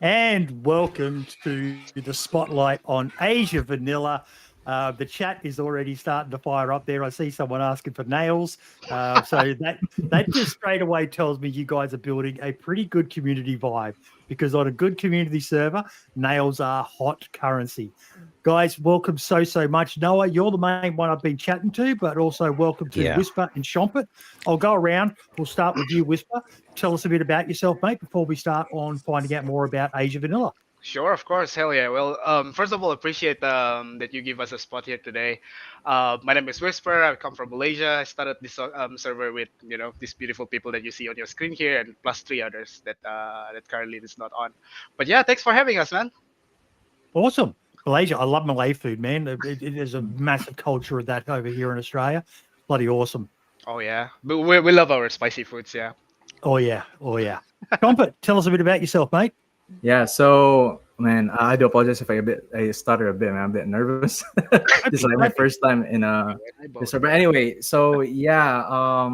And welcome to the spotlight on Asia Vanilla. The chat is already starting to fire up there. I see someone asking for nails. So that just straight away tells me you guys are building a pretty good community vibe because on a good community server, nails are hot currency. Guys, welcome so much. Noah, you're the main one I've been chatting to, but also welcome to Yeah. Whisper and Shompert. I'll go around. We'll start with you, Whisper. Tell us a bit about yourself, mate, before we start on finding out more about Asia Vanilla. Sure, of course, hell yeah. Well, first of all, appreciate that you give us a spot here today. My name is Whisper. I come from Malaysia. I started this server with these beautiful people that you see on your screen here, and plus three others that currently is not on. But yeah, thanks for having us, man. Awesome. Malaysia. I love Malay food, man. There's a massive culture of that over here in Australia. Bloody awesome. Oh yeah, but we love our spicy foods. Yeah. Oh, yeah. Oh, yeah. Trumpet, tell us a bit about yourself, mate. Yeah, so man, I do apologize if I stutter a bit, man. I'm a bit nervous. This is like my first time in this, but anyway, so yeah,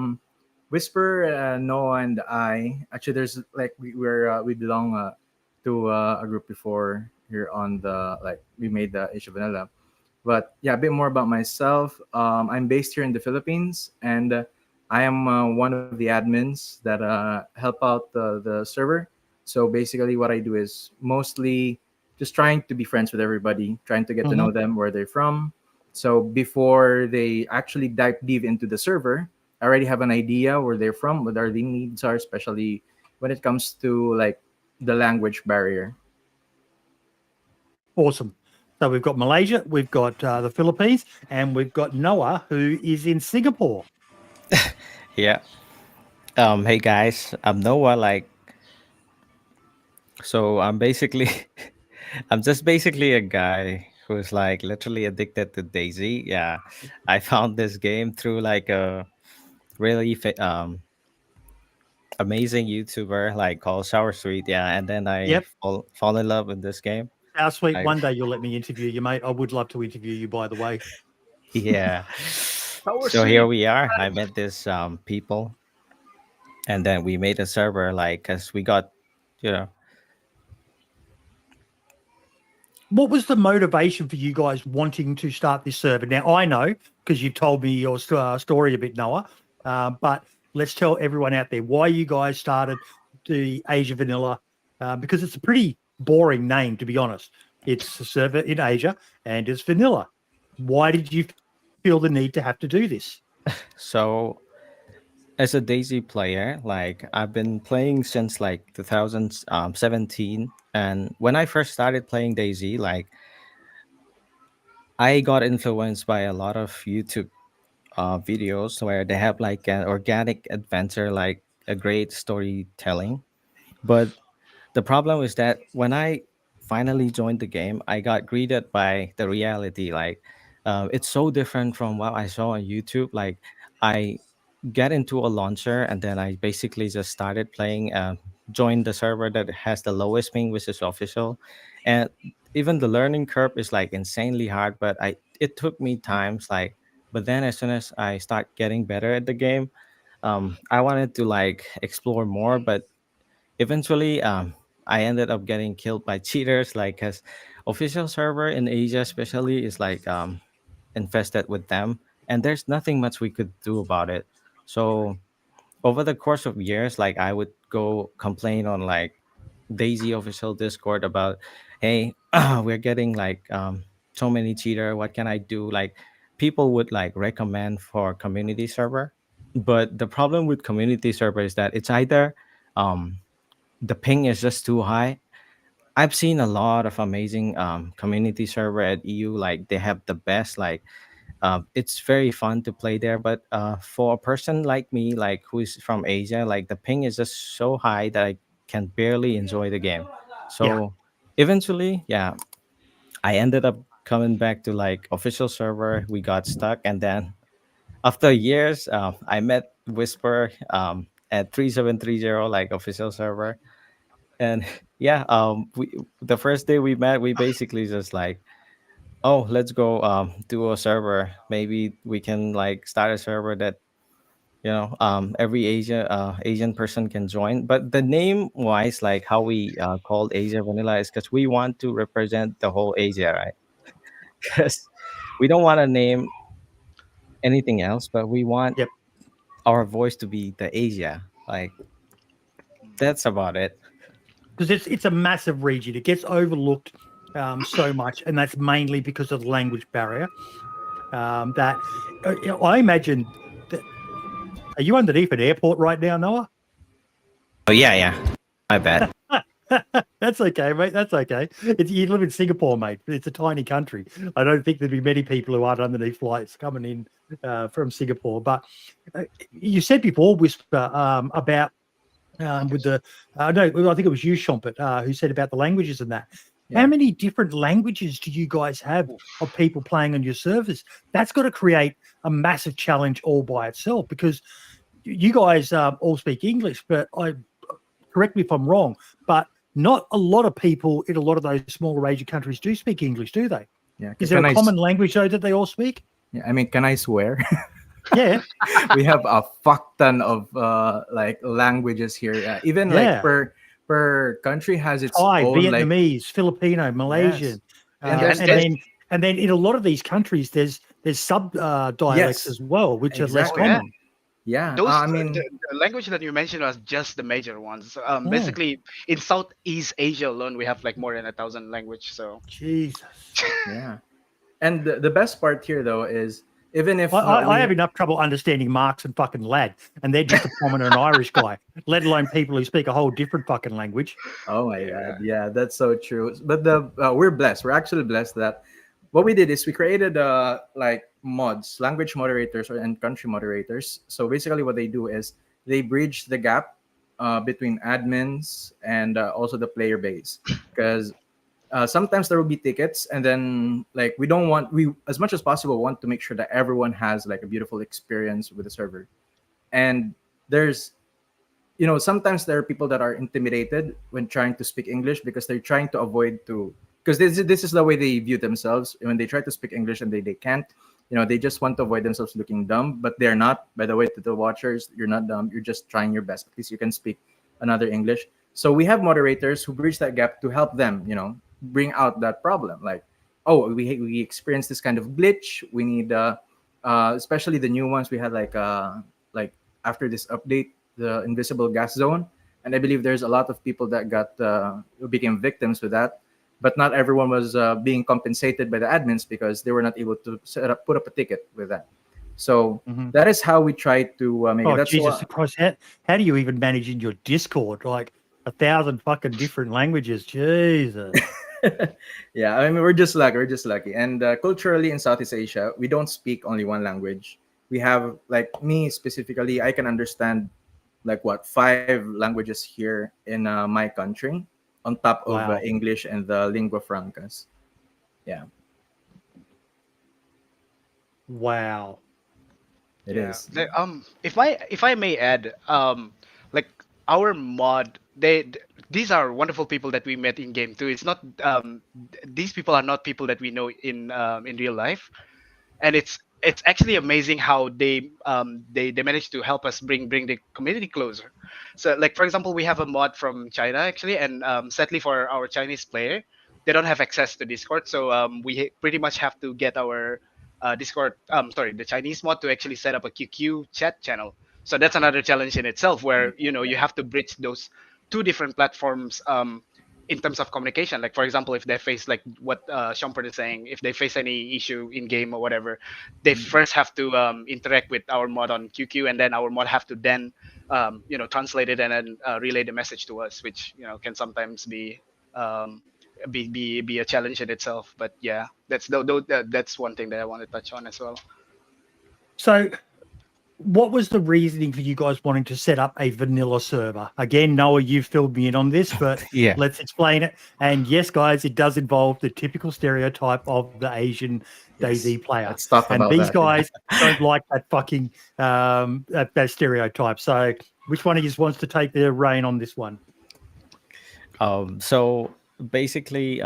Whisper, Noah, and I actually there's like we belong to a group before here on the like we made the Asia Vanilla, but yeah, a bit more about myself. I'm based here in the Philippines, and I am one of the admins that help out the server. So basically, what I do is mostly just trying to be friends with everybody, trying to get to Mhm. know them, where they're from. So before they actually dive deep into the server, I already have an idea where they're from, what their needs are, especially when it comes to like the language barrier. Awesome. So we've got Malaysia, we've got the Philippines, and we've got Noah, who is in Singapore. Yeah. Hey guys, I'm Noah. I'm basically, I'm just basically a guy who's like literally addicted to Daisy. Yeah, I found this game through like a really amazing YouTuber like called Sour Street. Yeah, and then I Yep. fall in love with this game. Our sweet, I one day you'll let me interview you, mate. I would love to interview you, by the way. yeah. Power So here sweet. we are. I met this people, and then we made a server like cause we got you know What was the motivation for you guys wanting to start this server? Now, I know because you told me your story a bit, Noah, but let's tell everyone out there why you guys started the Asia Vanilla, because it's a pretty boring name, to be honest. It's a server in Asia and it's vanilla. Why did you feel the need to have to do this? So as a Daisy player, like I've been playing since like 2017, and when I first started playing Daisy, like I got influenced by a lot of YouTube videos where they have like an organic adventure, like a great storytelling. But the problem is that when I finally joined the game, I got greeted by the reality. Like it's so different from what I saw on YouTube. Like I get into a launcher and then I basically just started playing, joined the server that has the lowest ping, which is official. And even the learning curve is like insanely hard, but it took me times like, but then as soon as I start getting better at the game, I wanted to like explore more, but eventually I ended up getting killed by cheaters, like because official server in Asia especially is like infested with them, and there's nothing much we could do about it. So over the course of years, like I would go complain on like Daisy official Discord about, hey, we're getting like so many cheater. What can I do? Like people would like recommend for community server, but the problem with community server is that it's either um, the ping is just too high. I've seen a lot of amazing community server at EU. Like they have the best like it's very fun to play there, but for a person like me, like who is from Asia, like the ping is just so high that I can barely enjoy the game. Yeah. So eventually, yeah, I ended up coming back to like official server. We got stuck, and then after years, I met Whisper at 3730 like official server, and yeah, the first day we met, we basically just like, oh, let's go do a server. Maybe we can like start a server that every Asian person can join. But the name wise, like how we called Asia Vanilla, is because we want to represent the whole Asia, right? Because we don't want to name anything else, but we want Yep. our voice to be the Asia. Like that's about it. Because it's a massive region. It gets overlooked so much, and that's mainly because of the language barrier. That I imagine that. Are you underneath an airport right now, Noah? Oh yeah, yeah. My bad. That's okay, mate. That's okay. You live in Singapore, mate. It's a tiny country. I don't think there'd be many people who aren't underneath flights coming in from Singapore. But you said before, Whisper, about with the no, I think it was you, Shompert, who said about the languages and that. How Yeah. many different languages do you guys have of people playing on your servers? That's got to create a massive challenge all by itself, because you guys all speak English, but correct me if I'm wrong, but not a lot of people in a lot of those smaller Asian countries do speak English, do they? Yeah. Is there a common language though that they all speak? Yeah, I mean, can I swear? Yeah, We have a fuck ton of like languages here. Even Yeah. like per country has its Thai, own like Vietnamese, Filipino, Malaysian, And uh, there's and there's- then and then in a lot of these countries, there's sub dialects Yes, as well, which are less exactly. common. yeah. Those I mean, the language that you mentioned was just the major ones. Yeah. Basically, in Southeast Asia alone, we have like more than 1,000 language. So Jesus, yeah. And the best part here though is even if I have enough trouble understanding Marx and fucking Lad, and they're just a prominent Irish guy, let alone people who speak a whole different fucking language. oh my god, yeah, that's so true. But we're blessed. We're actually blessed that what we did is we created like mods, language moderators and country moderators. So basically, what they do is they bridge the gap between admins and also the player base, because sometimes there will be tickets, and then like we as much as possible want to make sure that everyone has like a beautiful experience with the server. And there's sometimes there are people that are intimidated when trying to speak English because they're trying to avoid to because this is the way they view themselves when they try to speak English and they can't. They just want to avoid themselves looking dumb, but they're not. By the way, to the watchers, you're not dumb. You're just trying your best. At least you can speak another English. So we have moderators who bridge that gap to help them, bring out that problem. Like, oh, we experienced this kind of glitch. We need, especially the new ones. We had like after this update, the invisible gas zone, and I believe there's a lot of people that who became victims with that. But not everyone was being compensated by the admins because they were not able to put up a ticket with that. So Mhm. that is how we try to make it. Oh, That's Jesus Christ! How do you even manage in your Discord like 1,000 fucking different languages? Jesus. yeah, I mean, we're just lucky. We're just lucky. And culturally in Southeast Asia, we don't speak only one language. We have, like me specifically, I can understand like what 5 languages here in my country, on top of Wow. English and the lingua francas. Yeah, Wow. it is. If I may add, like our mod, these are wonderful people that we met in game too. It's not these people are not people that we know in real life, and it's actually amazing how they managed to help us bring the community closer. So like for example, we have a mod from China actually, and sadly for our Chinese player, they don't have access to Discord, so pretty much have to get our Discord, sorry, the Chinese mod to actually set up a QQ chat channel. So that's another challenge in itself, where you have to bridge those two different platforms in terms of communication. Like for example, if they face like what Shompert is saying, if they face any issue in game or whatever, they first have to interact with our mod on QQ, and then our mod have to then translate it and then relay the message to us, which can sometimes be a challenge in itself. But yeah, that's one thing that I want to touch on as well. So, what was the reasoning for you guys wanting to set up a vanilla server? Again, Noah, you've filled me in on this, but Yeah. let's explain it. And yes, guys, it does involve the typical stereotype of the Asian DayZ player. Let's talk And about these that. guys don't like that fucking that stereotype. So, which one of you wants to take the reign on this one? So basically,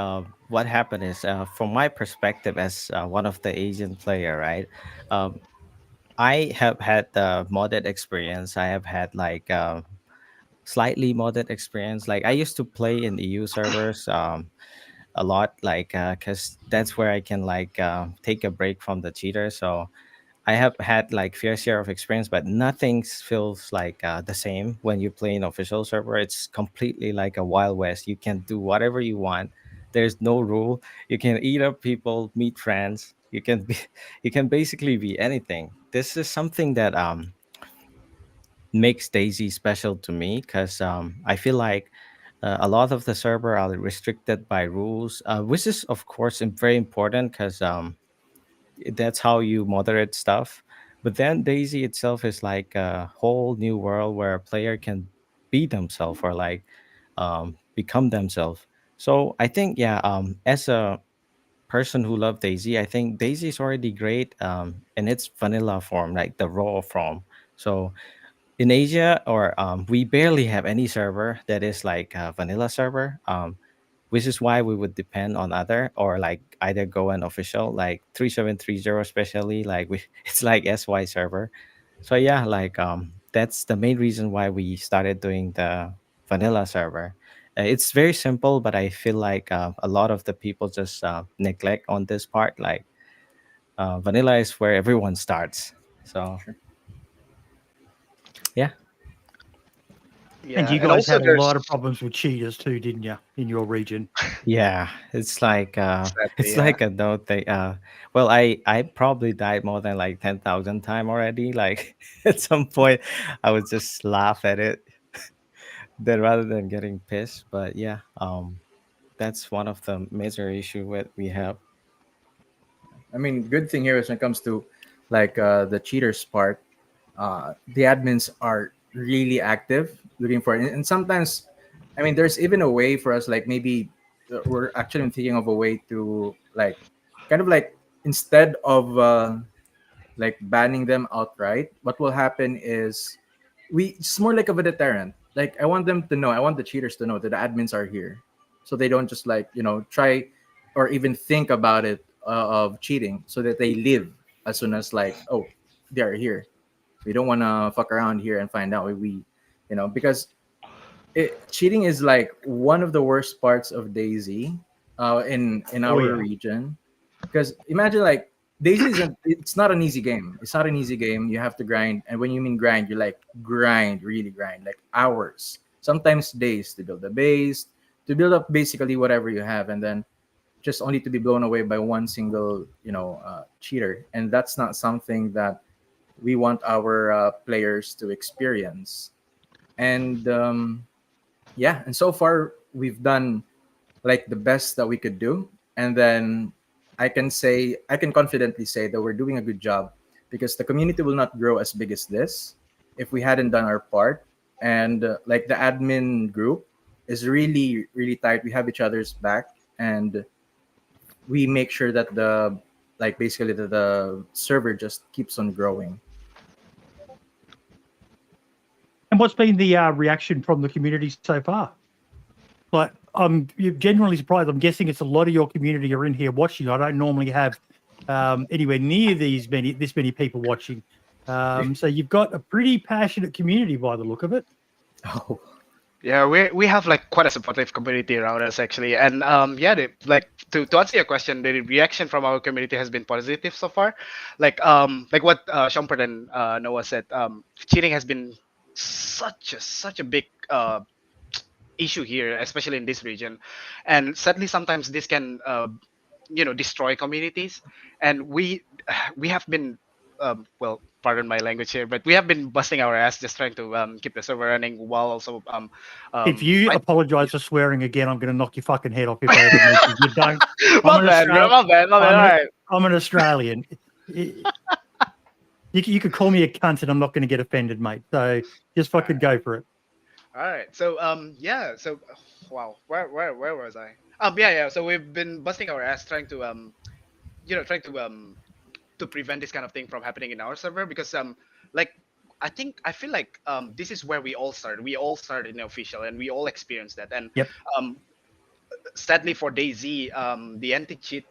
what happened is, from my perspective as one of the Asian player, right? Um, I have had the modded experience. I have had like slightly modded experience. Like I used to play in EU servers a lot, like because that's where I can like take a break from the cheater. So I have had like fair share of experience, but nothing feels like the same when you play in official server. It's completely like a wild west. You can do whatever you want. There's no rule. You can eat up people, meet friends. You can be, you can basically be anything. This is something that makes Daisy special to me because I feel like a lot of the server are restricted by rules, which is of course very important because that's how you moderate stuff. But then Daisy itself is like a whole new world where a player can be themselves or like become themselves. So I think yeah, as a person who love Daisy, I think Daisy is already great in its vanilla form, like the raw form. So in Asia, or we barely have any server that is like a vanilla server. Which is why we would depend on other or like either go and official like 3730 especially like we it's like SY server. So yeah, like that's the main reason why we started doing the vanilla server. It's very simple, but I feel like a lot of the people just neglect on this part. Like vanilla is where everyone starts. So Sure. yeah. And Yeah, you and guys also had a there's lot of problems with cheaters too, didn't you, in your region? Yeah, it's like sadly, it's yeah. like a note thing. Well, I probably died more than like 10,000 time already. Like at some point, I would just laugh at it, then rather than getting pissed. But yeah, that's one of the major issue that we have. I mean, good thing here is when it comes to like the cheaters part, the admins are really active looking for it. And sometimes, I mean, there's even a way for us, like maybe we're actually thinking of a way to like kind of like instead of like banning them outright, what will happen is it's more like of a deterrent. Like I want them to know, I want the cheaters to know that the admins are here, so they don't just like try or even think about it of cheating, so that they leave as soon as like, oh, they are here. We don't want to fuck around here and find out if because cheating is like one of the worst parts of DayZ in Oh our yeah. region. Because imagine like DayZ isn't it's not an easy game. It's not an easy game. You have to grind, and when you mean grind, you like grind, really grind, like hours, sometimes days to build a base, to build up basically whatever you have, and then just only to be blown away by one single cheater. And that's not something that we want our players to experience. And yeah, and so far we've done like the best that we could do. And then I can confidently say that we're doing a good job, because the community will not grow as big as this if we hadn't done our part. And like the admin group is really really tight. We have each other's back, and we make sure that the like basically the server just keeps on growing. And what's been the reaction from the community so far? Like, I'm genuinely surprised. I'm guessing it's a lot of your community are in here watching. I don't normally have anywhere near this many people watching. So you've got a pretty passionate community by the look of it. Oh, Yeah, we have like quite a supportive community around us actually, and yeah, like to answer your question, the reaction from our community has been positive so far. Like what Shompert and Noah said, cheating has been such a big issue here, especially in this region, and sadly sometimes this can destroy communities, and we have been well, pardon my language here, but we have been busting our ass just trying to keep the server running while also If you fight. apologize for swearing again, I'm going to knock your fucking head off if I ever meet you. You don't. My bad, bro, my bad, my bad. All right. I'm an Australian. You could call me a cunt and I'm not going to get offended, mate. So just fucking go for it. All right. So yeah. So wow. Where was I? Yeah. So we've been busting our ass trying to trying to prevent this kind of thing from happening in our server, because like I feel like this is where we all started. We all started in official and we all experienced that. And Yep. sadly for DayZ, the anti cheat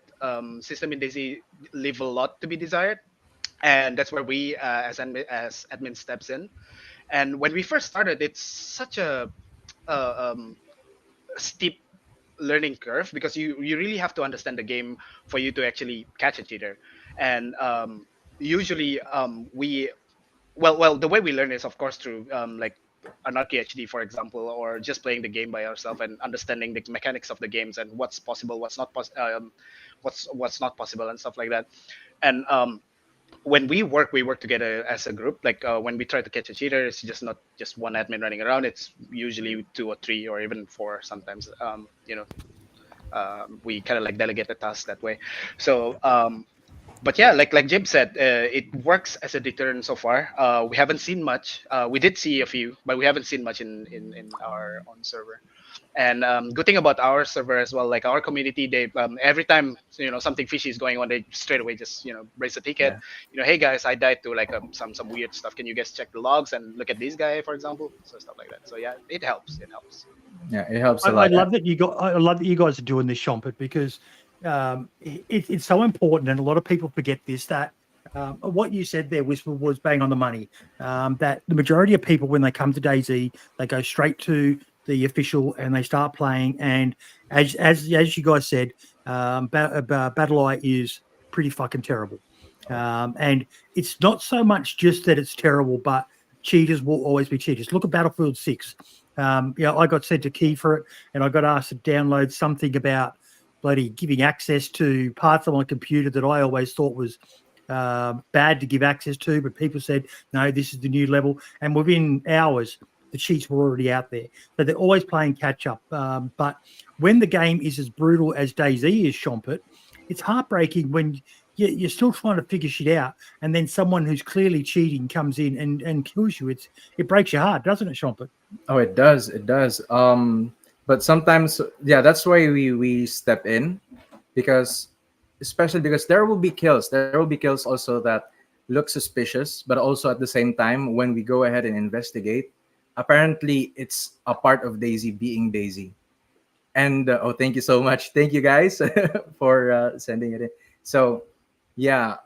system in DayZ leave a lot to be desired. and that's where we as admin steps in. And when we first started, it's such a steep learning curve because you really have to understand the game for you to actually catch a cheater. And usually we well the way we learn is of course through like Anarchy HD, for example, or just playing the game by ourselves and understanding the mechanics of the games and what's possible, what's not possible, and stuff like that. And when we work together as a group. Like when we try to catch a cheater, it's just not just one admin running around. It's usually two or three or even four sometimes. We kind of like delegate the task that way. So but yeah, like Jim said, it works as a deterrent so far. We haven't seen much. We did see a few, but we haven't seen much in our own server. And good thing about our server as well, like our community, they every time something fishy is going on, they straight away just raise a ticket. Yeah. Hey guys, I died to like some weird stuff. Can you guys check the logs and look at this guy, for example? So stuff like that. So yeah, it helps. It helps. Yeah, it helps I, a lot. love that I love that you guys are doing this, Shompert, because it's so important, and a lot of people forget this. That what you said there, Whisper, was bang on the money. That the majority of people, when they come to DayZ, they go straight to the official and they start playing. And as you guys said, Battle Eye is pretty fucking terrible. And it's not so much just that it's terrible, but cheaters will always be cheaters. Look at Battlefield 6. I got sent a key for it, and I got asked to download something about bloody giving access to parts of my computer that I always thought was bad to give access to, but people said, no, this is the new level. And within hours, the cheats were already out there. So they're always playing catch up. But when the game is as brutal as DayZ is, Shompert, it's heartbreaking when you're still trying to figure shit out, and then someone who's clearly cheating comes in and kills you. It breaks your heart, doesn't it, Shompert? Oh, it does. It does. But sometimes, yeah, that's why we step in, because especially because there will be kills. There will be kills also that look suspicious, but also at the same time, when we go ahead and investigate, apparently it's a part of DayZ being DayZ. And thank you so much. Thank you guys for sending it in. So, yeah.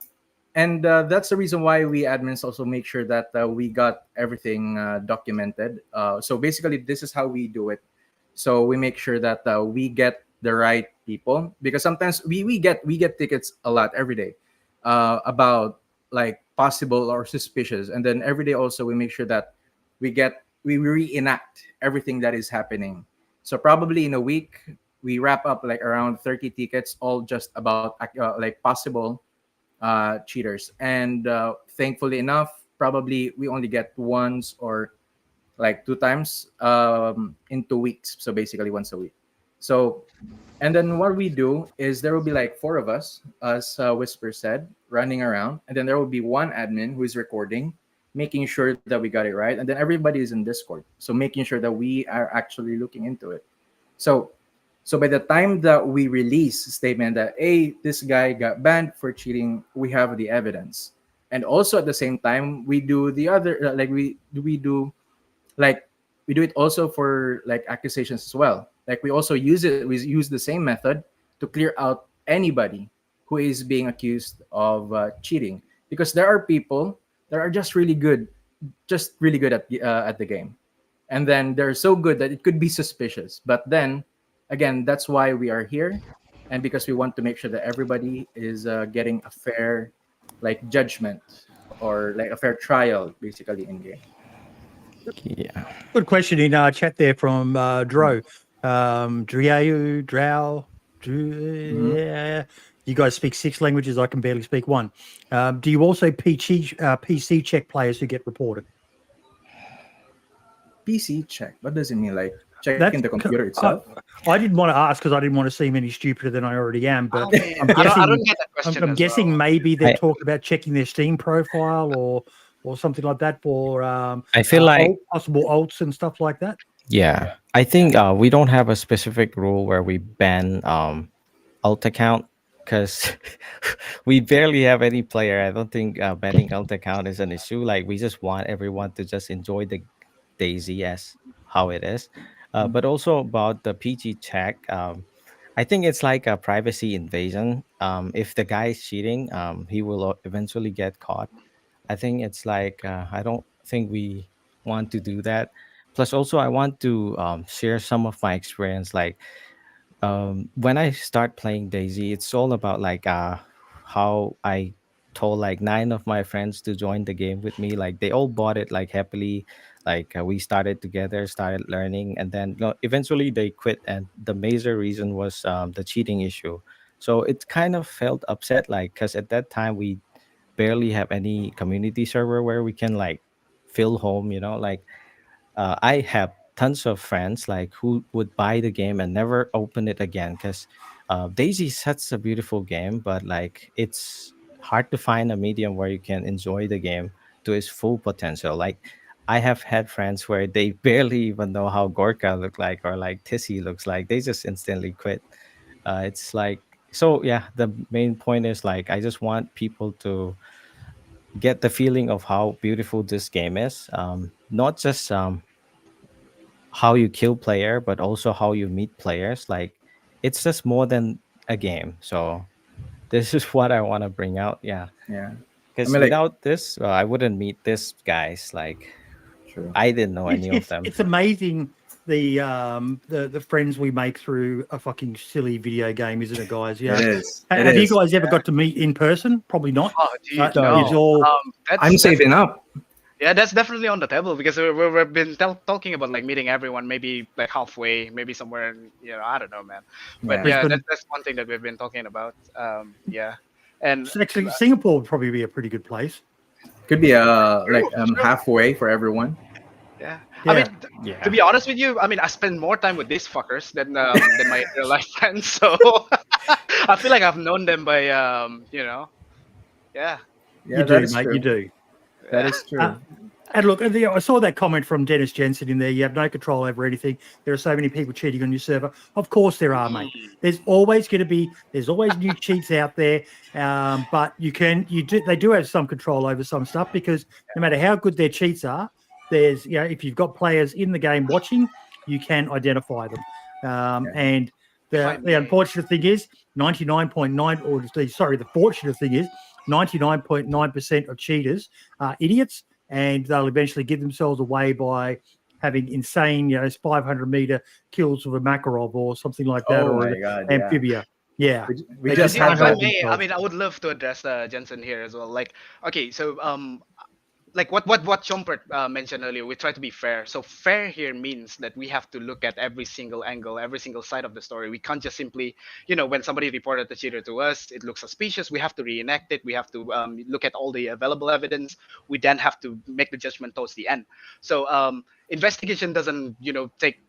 And that's the reason why we admins also make sure that we got everything documented. So basically, this is how we do it. So we make sure that we get the right people, because sometimes we get tickets a lot every day about like possible or suspicious, and then every day also we make sure that we reenact everything that is happening. So probably in a week we wrap up like around 30 tickets, all just about like possible cheaters. And thankfully enough, probably we only get once or like two times in 2 weeks. So basically once a week. So, and then what we do is there will be like four of us, as Whisper said, running around. And then there will be one admin who is recording, making sure that we got it right. And then everybody is in Discord. So making sure that we are actually looking into it. So by the time that we release a statement that, hey, this guy got banned for cheating, we have the evidence. And also at the same time, we do the other, we do it also for like accusations as well. Like we also use the same method to clear out anybody who is being accused of cheating, because there are people that are just really good at the game, and then they're so good that it could be suspicious. But then again, that's why we are here, and because we want to make sure that everybody is getting a fair like judgment or like a fair trial basically in game. Yeah. Good question in chat there from Dro. Drow. Yeah. You guys speak 6 languages. I can barely speak one. Do you also PC check players who get reported? PC check? What does it mean? Like checking the computer itself? I didn't want to ask because I didn't want to seem any stupider than I already am. But I don't get that question. I'm guessing maybe they're talking about checking their Steam profile or something like that for I feel like possible ults and stuff like that. Yeah, I think we don't have a specific rule where we ban alt account, because we barely have any player. I don't think banning alt account is an issue. Like we just want everyone to just enjoy the DayZ as how it is. But also about the PG check, I think it's like a privacy invasion. If the guy is cheating, he will eventually get caught. I think it's like I don't think we want to do that. Plus, also I want to share some of my experience. Like when I start playing Daisy, it's all about like how I told like nine of my friends to join the game with me. Like they all bought it like happily. Like we started together, started learning, and then eventually they quit. And the major reason was the cheating issue. So it kind of felt upset, like because at that time we barely have any community server where we can like feel home. Like I have tons of friends like who would buy the game and never open it again because Daisy is such a beautiful game, but like it's hard to find a medium where you can enjoy the game to its full potential. Like I have had friends where they barely even know how Gorka look like or like Tissy looks like. They just instantly quit. It's like so yeah. The main point is like I just want people to get the feeling of how beautiful this game is. Not just how you kill player but also how you meet players. Like it's just more than a game. So this is what I want to bring out. Yeah, Yeah. I because mean, like, without this I wouldn't meet this guys. Like true. I didn't know It's any of it's them. it's amazing the friends we make through a fucking silly video game, isn't it, guys? Yeah. It is. It Have you is. guys ever got to meet in person? Probably not. Oh, dude, It's no. all That's I'm saving up. Yeah, that's definitely on the table because we've been talking about like meeting everyone, maybe like halfway, maybe somewhere, I don't know, man. But Yeah. yeah, Brisbane. that's one thing that we've been talking about. Yeah, and Actually, Singapore would probably be a pretty good place. Could be like True. halfway for everyone. yeah. Yeah. I mean, Yeah, to be honest with you, I mean, I spend more time with these fuckers than my real life friends. So I feel like I've known them by yeah. Yeah, You that do, is mate. true. You do. That is true. And look, I saw that comment from Dennis Jensen in there. You have no control over anything. There are so many people cheating on your server. Of course there are, mate. There's always new cheats out there. But they do have some control over some stuff because no matter how good their cheats are, there's, if you've got players in the game watching, you can identify them. And the unfortunate thing is 99.9, or the fortunate thing is 99.9% of cheaters are idiots, and they'll eventually give themselves away by having insane, 500-meter kills with a Makarov or something like that, Oh or my an God, yeah. amphibia. Yeah. We They just Yeah, had if I that. may, I mean, I would love to address Jensen here as well. Like, okay, so like what Shompert mentioned earlier, we try to be fair. So fair here means that we have to look at every single angle, every single side of the story. We can't just simply, when somebody reported the cheater to us, it looks suspicious. We have to reenact it. We have to look at all the available evidence. We then have to make the judgment towards the end. So investigation doesn't, take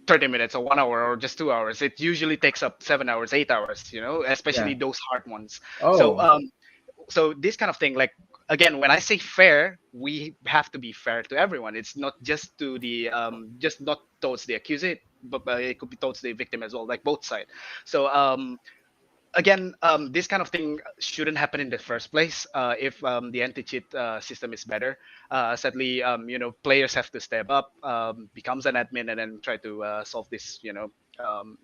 30 minutes or 1 hour or just 2 hours. It usually takes up 7 hours, 8 hours, especially Yeah. those hard ones. Oh, So this kind of thing, like, again, when I say fair, we have to be fair to everyone. It's not just to the just not towards the accused, but it could be towards the victim as well, like both sides. So again, this kind of thing shouldn't happen in the first place. If the anti-cheat system is better, sadly, players have to step up, becomes an admin, and then try to solve this,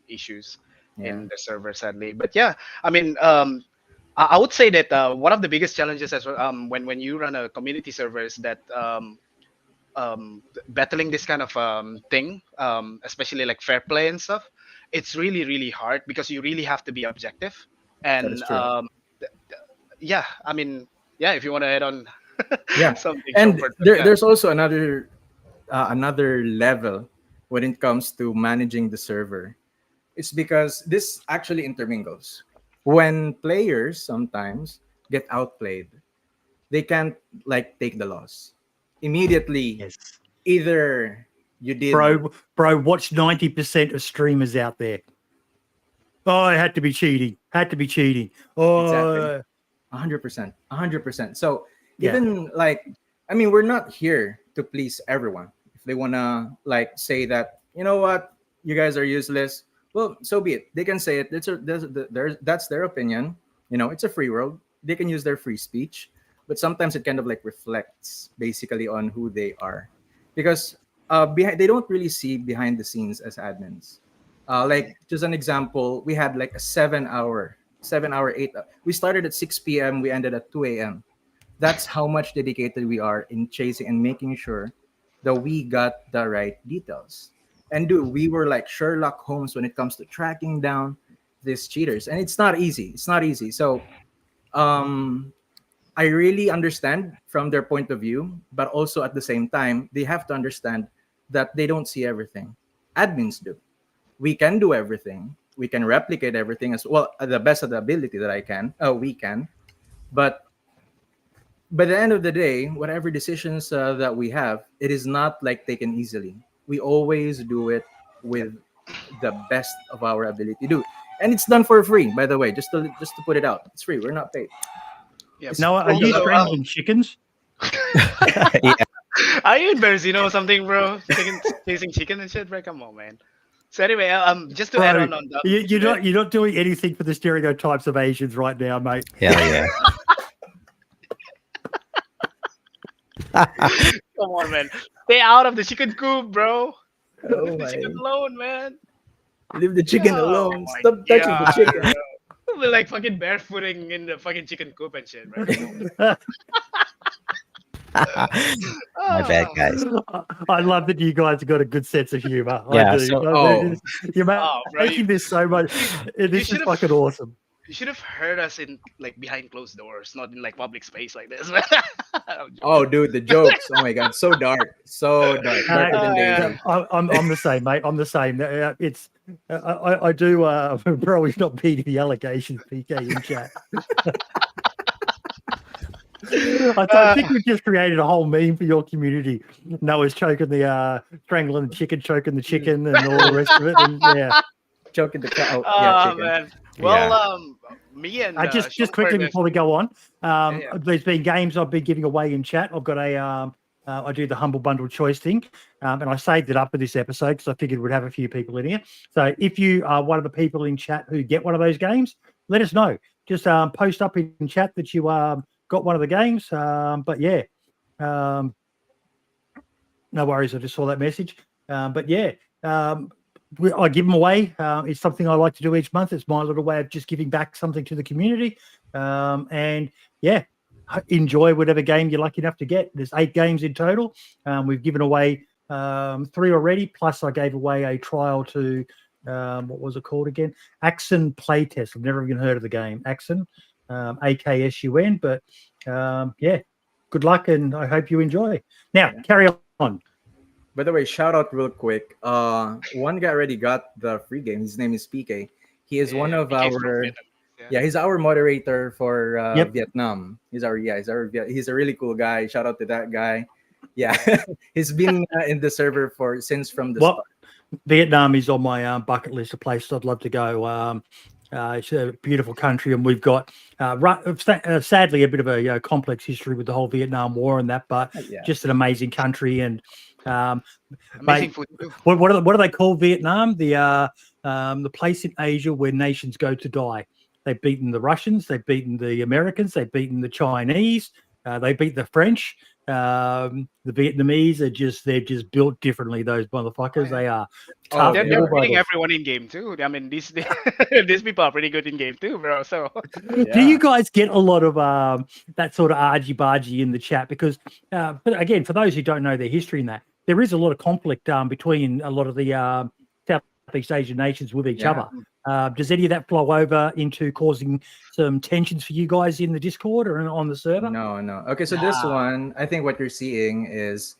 issues yeah. in the server. Sadly, but yeah, I mean, I would say that one of the biggest challenges as well, when you run a community server is that battling this kind of thing, especially like fair play and stuff, it's really really hard because you really have to be objective. That is And true. yeah, I mean, yeah, if you want to add on Yeah. something, And Shompert, but yeah. there's also another level when it comes to managing the server. It's because this actually intermingles. When players sometimes get outplayed, they can't like take the loss immediately. Yes. Either you did Bro, watch 90% of streamers out there. Oh, it had to be cheating. Oh, exactly 100%, 100%. So Yeah. even like, I mean, we're not here to please everyone. If they wanna like say that, you know what, you guys are useless, well, so be it. They can say it. That's their opinion. It's a free world. They can use their free speech, but sometimes it kind of like reflects basically on who they are, because behind they don't really see behind the scenes as admins. Like just an example, we had like a 7 hour, 8. We started at 6 p.m. We ended at 2 a.m. That's how much dedicated we are in chasing and making sure that we got the right details. And dude, we were like Sherlock Holmes when it comes to tracking down these cheaters, and it's not easy. It's not easy. So um, I really understand from their point of view, but also at the same time, they have to understand that they don't see everything. Admins do. We can do everything. We can replicate everything as well at the best of the ability that I can. We can, but by the end of the day, whatever decisions that we have, it is not like taken easily. We always do it with the best of our ability to do, and it's done for free. By the way, just to put it out, it's free. We're not paid. Yeah. Noah, are you So, strangling chickens? Yeah. are you embarrassed? You know something, bro? Chasing chicken and shit, bro. Come on, man. So anyway, just to add Bro, on that, you're not doing anything for the stereotypes of Asians right now, mate. Hell yeah. come on, man. Stay out of the chicken coop, bro. Oh Leave the my! chicken alone, man. Leave the chicken Oh alone. my Stop touching the God, chicken. bro. We're like fucking barefooting in the fucking chicken coop and shit, bro. My bad, guys. I love that you guys have got a good sense of humor. Yeah, I do. so- You're Oh, bro, making this so much. This is should've- fucking awesome. You should have heard us in like behind closed doors, not in like public space like this, man. Oh, dude, the jokes. Oh my god, so dark, so dark, darker than yeah. Daisy. I'm the same, mate. I'm the same. It's I do. Bro, he's not beating the allegations, PK in chat. I think we've just created a whole meme for your community. Noah's choking the strangling the chicken, choking the chicken, and all the rest of it. And yeah, Choking the cow. Oh Yeah, chicken. man. Well, me and just quickly Shompert- before we go on, Yeah. there's been games I've been giving away in chat. I've got a I do the humble bundle choice thing, and I saved it up for this episode because I figured we'd have a few people in here. So if you are one of the people in chat who get one of those games, let us know. Just post up in chat that you got one of the games. But yeah, no worries. I just saw that message. But yeah. I give them away. It's something I like to do each month. It's my little way of just giving back something to the community. And yeah, enjoy whatever game you're lucky enough to get. There's 8 games in total. We've given away 3 already. Plus, I gave away a trial to what was it called again? Axon Playtest. I've never even heard of the game. Axon, AKSUN. But yeah, good luck, and I hope you enjoy. Now, carry on. By the way, shout out real quick. One guy already got the free game. His name is PK. He is one of PK from our Vietnam. he's our moderator for Yep. Vietnam. He's a really cool guy. Shout out to that guy. Yeah, he's been in the server since from the Well, start. Vietnam is on my bucket list of places I'd love to go. It's a beautiful country, and we've got sadly a bit of a complex history with the whole Vietnam War and that, but Yeah. just an amazing country. And Amazing mate, food too. what do they call Vietnam? The place in Asia where nations go to die. They've beaten the Russians, they've beaten the Americans, they've beaten the Chinese, they beat the French. The Vietnamese they're just built differently. Those motherfuckers, they are tough. They're little beating buggers. everyone in game too. I mean, these these people are pretty good in game too, bro. So Do you guys get a lot of that sort of argy-bargy in the chat? Because, but again, for those who don't know their history in that, there is a lot of conflict between a lot of the Southeast Asian nations with each Yeah. other. Does any of that flow over into causing some tensions for you guys in the Discord or on the server? No. Okay, so this one, I think what you're seeing is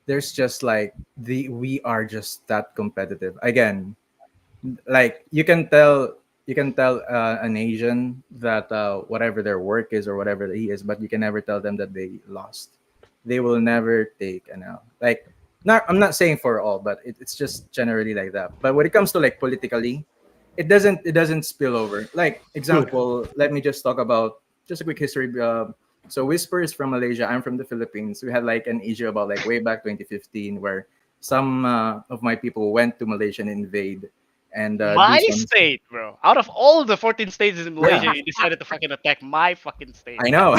there's just like we are just that competitive. Again, like you can tell an Asian that whatever their work is or whatever he is, but you can never tell them that they lost. They will never take an L. Like, I'm not saying for all, but it's just generally like that. But when it comes to like politically, it doesn't spill over. Like example, let me just talk about just a quick history. So Wh1sp3r is from Malaysia. I'm from the Philippines. We had like an issue about like way back 2015 where some of my people went to Malaysia and invade. And my do some- state, bro. Out of all the 14 states in Malaysia, you decided to fucking attack my fucking state. I know.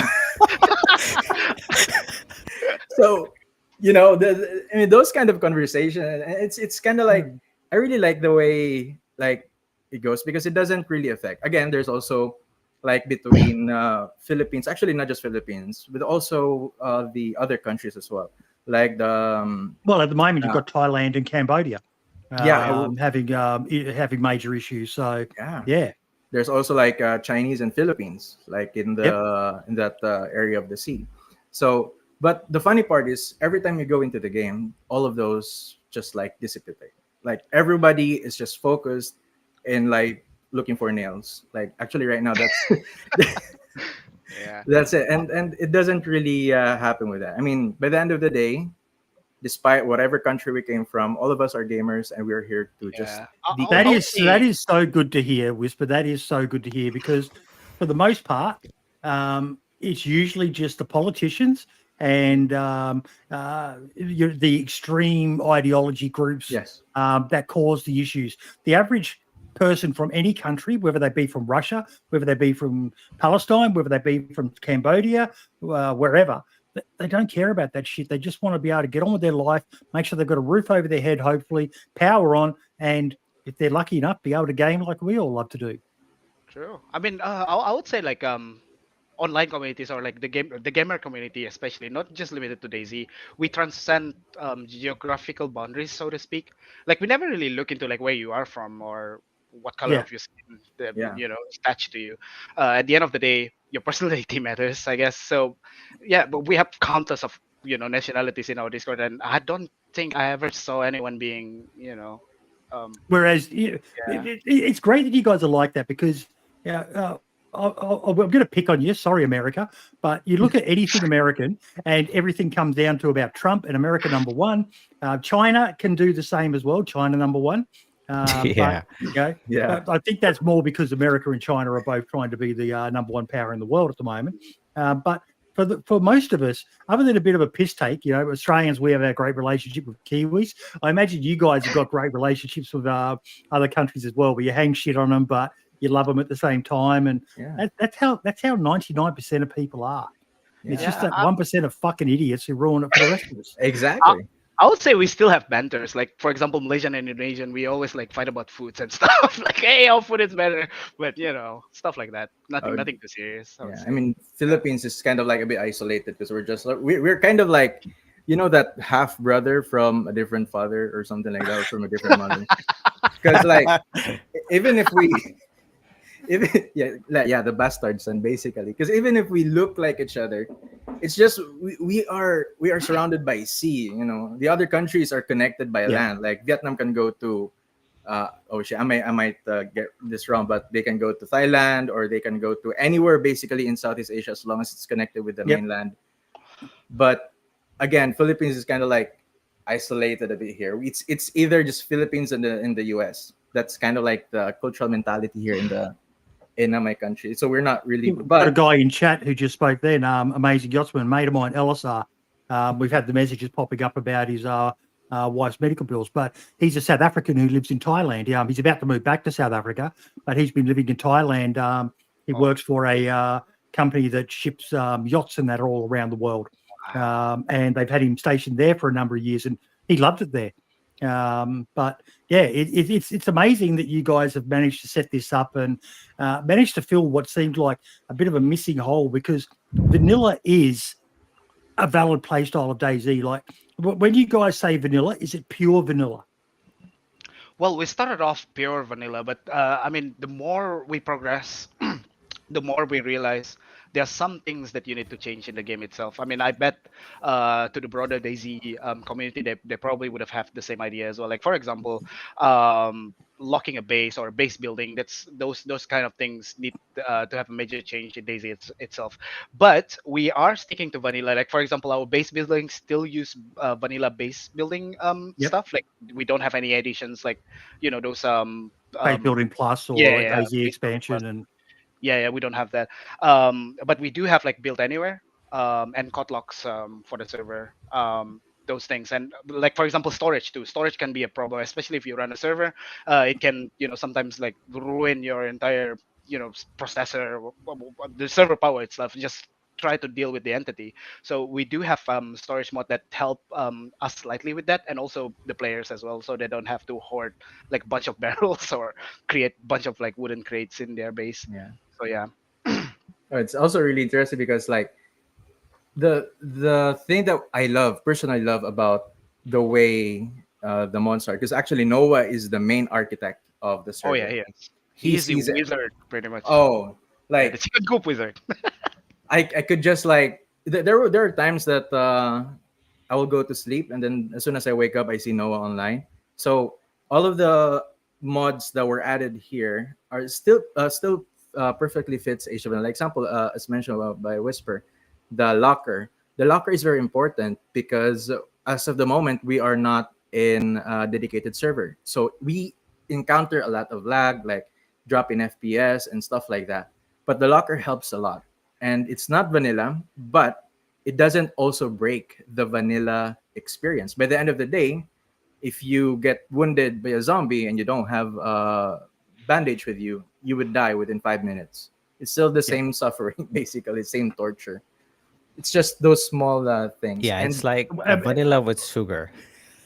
So, you know, I mean, those kind of conversation. It's kind of like I really like the way like it goes, because it doesn't really affect. Again, there's also like between Philippines, actually not just Philippines, but also the other countries as well, like the Well, at the moment, you've uh, got Thailand and Cambodia yeah, having major issues. So, yeah. yeah, There's also like Chinese and Philippines, like yep. in that area of the sea. So, but the funny part is, every time you go into the game, all of those just like dissipate. Like everybody is just focused in like looking for nails. Like actually, right now, Yeah. that's it, and it doesn't really happen with that. I mean, by the end of the day, despite whatever country we came from, all of us are gamers, and we're here to just Yeah. That I would that say, is so good to hear, Whisper. That is so good to hear because, for the most part, it's usually just the politicians and the extreme ideology groups yes, that cause the issues. The average person from any country, whether they be from Russia, whether they be from Palestine, whether they be from Cambodia, wherever, they don't care about that shit. They just want to be able to get on with their life, make sure they've got a roof over their head, hopefully, power on, and if they're lucky enough, be able to game like we all love to do. true. I mean, I would say like online communities or like the gamer community, especially not just limited to DayZ, we transcend geographical boundaries, so to speak. Like we never really look into like where you are from or what color Yeah. of your skin that yeah, is attached to you. At the end of the day, your personality matters, I guess. So yeah, but we have countless of nationalities in our Discord, and I don't think I ever saw anyone being Whereas yeah. it's great that you guys are like that because I'm going to pick on you. Sorry, America. But you look at anything American and everything comes down to about Trump and America number one. China can do the same as well. China number one. But, Yeah. yeah. but I think that's more because America and China are both trying to be the number one power in the world at the moment. But for most of us, other than a bit of a piss take, Australians, we have a great relationship with Kiwis. I imagine you guys have got great relationships with other countries as well, where you hang shit on them, but you love them at the same time, and Yeah. that's how 99% of people are. Yeah. It's just Yeah, that 1% of fucking idiots who ruin it for the rest of us. I, Exactly. I would say we still have banters. Like for example, Malaysian and Indonesian, we always like fight about foods and stuff. Like, hey, our food is better, but stuff like that. Uh, Nothing too serious, I would yeah. I say. mean, Philippines is kind of like a bit isolated because we're kind of like, that half brother from a different father or something like that, or from a different mother. Because like, even if we, even yeah, the bastard son basically. Because even if we look like each other, it's just we are surrounded by sea. The other countries are connected by Yeah. land. Like Vietnam can go to oh shit, I might get this wrong, but they can go to Thailand, or they can go to anywhere basically in Southeast Asia, as long as it's connected with the Yep. mainland. But again, Philippines is kind of like isolated a bit here. It's either just Philippines and the US. That's kind of like the cultural mentality here in my country. So we're not really, We've got a but guy in chat who just spoke then, amazing yachtsman, mate of mine, LSR. We've had the messages popping up about his wife's medical bills, but he's a South African who lives in Thailand. He's about to move back to South Africa, but he's been living in Thailand. He works for a company that ships yachts and that all around the world. And they've had him stationed there for a number of years, and he loved it there. But yeah, it's amazing that you guys have managed to set this up and managed to fill what seemed like a bit of a missing hole, because vanilla is a valid play style of DayZ. Like when you guys say vanilla, is it pure vanilla? Well, we started off pure vanilla, but I mean, the more we progress, the more we realize there are some things that you need to change in the game itself. I mean, I bet to the broader DayZ community, they probably would have had the same idea as well. Like for example, locking a base or base building. That's those kind of things need to have a major change in DayZ itself. But we are sticking to vanilla. Like for example, our base building still use vanilla base building Yep. stuff. Like we don't have any additions like those Base building plus or yeah, yeah, DayZ base building expansion plus. and Yeah, we don't have that. But we do have like build anywhere and code locks for the server. Those things, and like for example, storage too. Storage can be a problem, especially if you run a server. It can sometimes like ruin your entire processor, the server power itself. Just try to deal with the entity. So we do have storage mod that help us slightly with that, and also the players as well, so they don't have to hoard like a bunch of barrels or create a bunch of like wooden crates in their base. Yeah. So yeah. Oh, it's also really interesting because like the thing that I love, personally love about the way the mods are, because actually Noah is the main architect of the Oh yeah, server. he is. He He's the sees it. wizard pretty much. Oh, Yeah, the like chicken coop wizard. I could just like there are times that I will go to sleep and then as soon as I wake up I see Noah online. So all of the mods that were added here are still perfectly fits H7. Like example, as mentioned by Whisper, the locker. The locker is very important because as of the moment we are not in a dedicated server, so we encounter a lot of lag, like drop in FPS and stuff like that. But the locker helps a lot, and it's not vanilla, but it doesn't also break the vanilla experience. By the end of the day, if you get wounded by a zombie and you don't have a bandage with you, you would die within 5 minutes. It's still the Yeah. same suffering, basically, same torture. It's just those small things. Yeah, it's And like a Um, vanilla with sugar.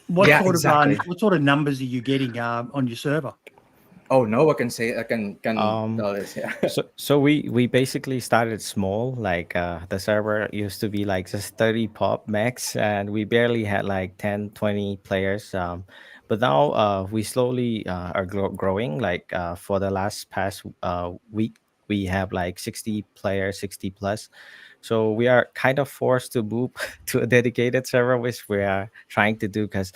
yeah, exactly. what sort of numbers are you getting on your server? Oh no, I can say I can Um, tell this. Yeah. so we basically started small. Like the server used to be like just 30 pop max, and we barely had like 10, 20 players. But now we slowly are growing. Like for the last past week, we have like 60 players, 60 plus. So we are kind of forced to move to a dedicated server, which we are trying to do because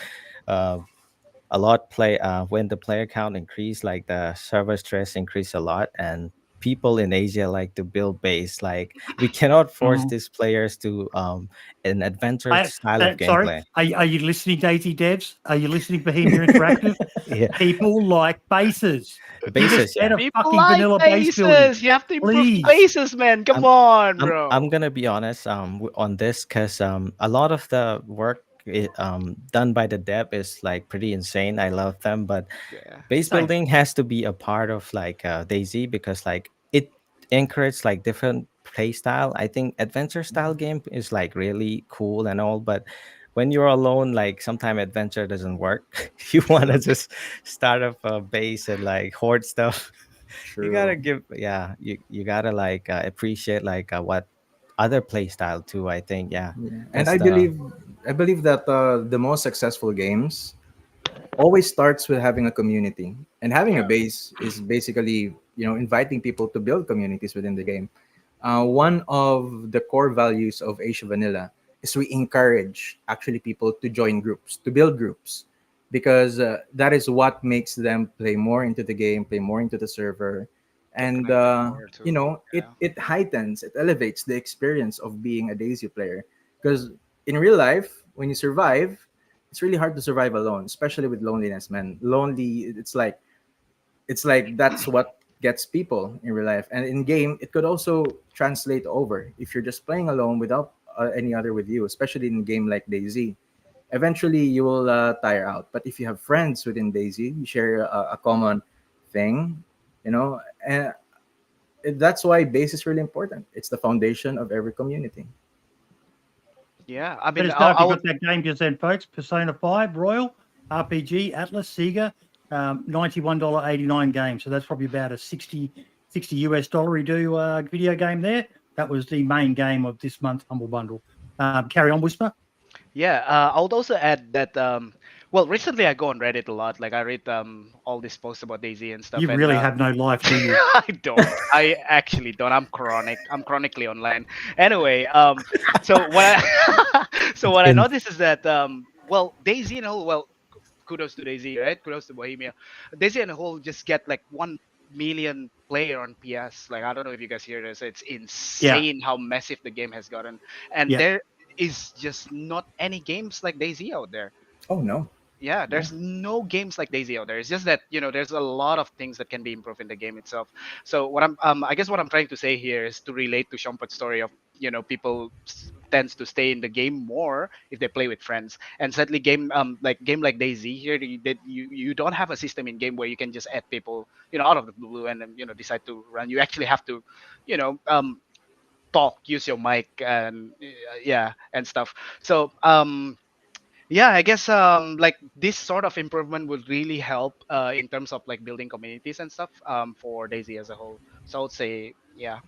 a lot play when the player count increase, like the server stress increase a lot, and people in Asia like to build base. Like we cannot force Mhm. these players to an adventure style of Sorry, gameplay. are you listening, Daisy Devs? Are you listening, Bohemia Interactive? Yeah, People like bases. Give us bases. Yeah, better People fucking like vanilla base building, bases. You have to improve the please. bases, man. Come I'm on, I'm bro. gonna be honest on this because a lot of the work done by the dev is like pretty insane. I love them, but Yeah. base Same. building has to be a part of like DayZ because like it encourages like different play style. I think adventure style game is like really cool and all, but when you're alone, like sometimes adventure doesn't work. You want to True. just start up a base and like hoard stuff. You gotta True. give, yeah, you gotta like appreciate like what other play style too. I think, yeah, Yeah. And that's the I believe that the most successful games always starts with having a community, and having a Yeah. base is basically inviting people to build communities within the game. One of the core values of Asia Vanilla is we encourage actually people to join groups, to build groups, because that is what makes them play more into the game, play more into the server, Get and connected more too. it Yeah. it heightens, it elevates the experience of being a Daisy player. Because in real life, when you survive, it's really hard to survive alone, especially with loneliness, man. Lonely, it's like that's what gets people in real life, and in game it could also translate over if you're just playing alone without any other with you, especially in a game like DayZ. Eventually you will tire out, but if you have friends within DayZ, you share a common thing, and that's why base is really important. It's the foundation of every community. Yeah. I Let mean, us know if I you would. got that game just then, folks. Persona 5, Royal, RPG, Atlas, Sega, $91.89 game. So that's probably about a 60 US dollar redo video game there. That was the main game of this month's Humble Bundle. Carry on, Whisper. Yeah. I would also add that. Well, recently I go on Reddit a lot. Like I read all these posts about DayZ and stuff, You and really have no life, do you? I don't. I actually don't. I'm chronic. I'm chronically online. Anyway, so what I so what I in noticed is that well, Daisy and whole, well, kudos to Daisy, right? Kudos to Bohemia. Daisy and whole just get like 1 million player on PS. Like I don't know if you guys hear this. It's Yeah, insane how massive the game has gotten, and yeah. there is just not any games like Daisy out there. Oh no. Yeah, Yeah. there's no games like DayZ out there. It's just that there's a lot of things that can be improved in the game itself. So what I guess what I'm trying to say here is to relate to Shumpert's story of people tends to stay in the game more if they play with friends. And sadly, game like DayZ here, you don't have a system in game where you can just add people out of the blue and then decide to run. You actually have to you know um talk, use your mic, and yeah, and stuff. So yeah, I guess like this sort of improvement would really help in terms of like building communities and stuff for Daisy as a whole. So I would say yeah.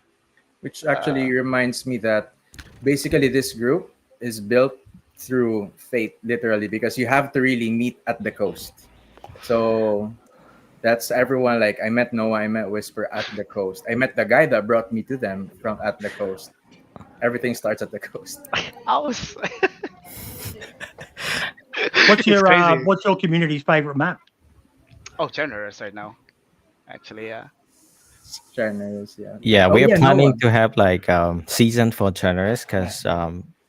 Which uh, actually reminds me that basically this group is built through fate, literally, because you have to really meet at the coast. So that's everyone. Like I met Noah, I met Whisper at the coast. I met the guy that brought me to them from at the coast. Everything starts at the coast. I was What's it's your crazy. what's your community's favorite map? Oh, generous right now, actually, yeah. Channels, yeah. Yeah, Oh we are yeah, Noah. planning to have like season for generous because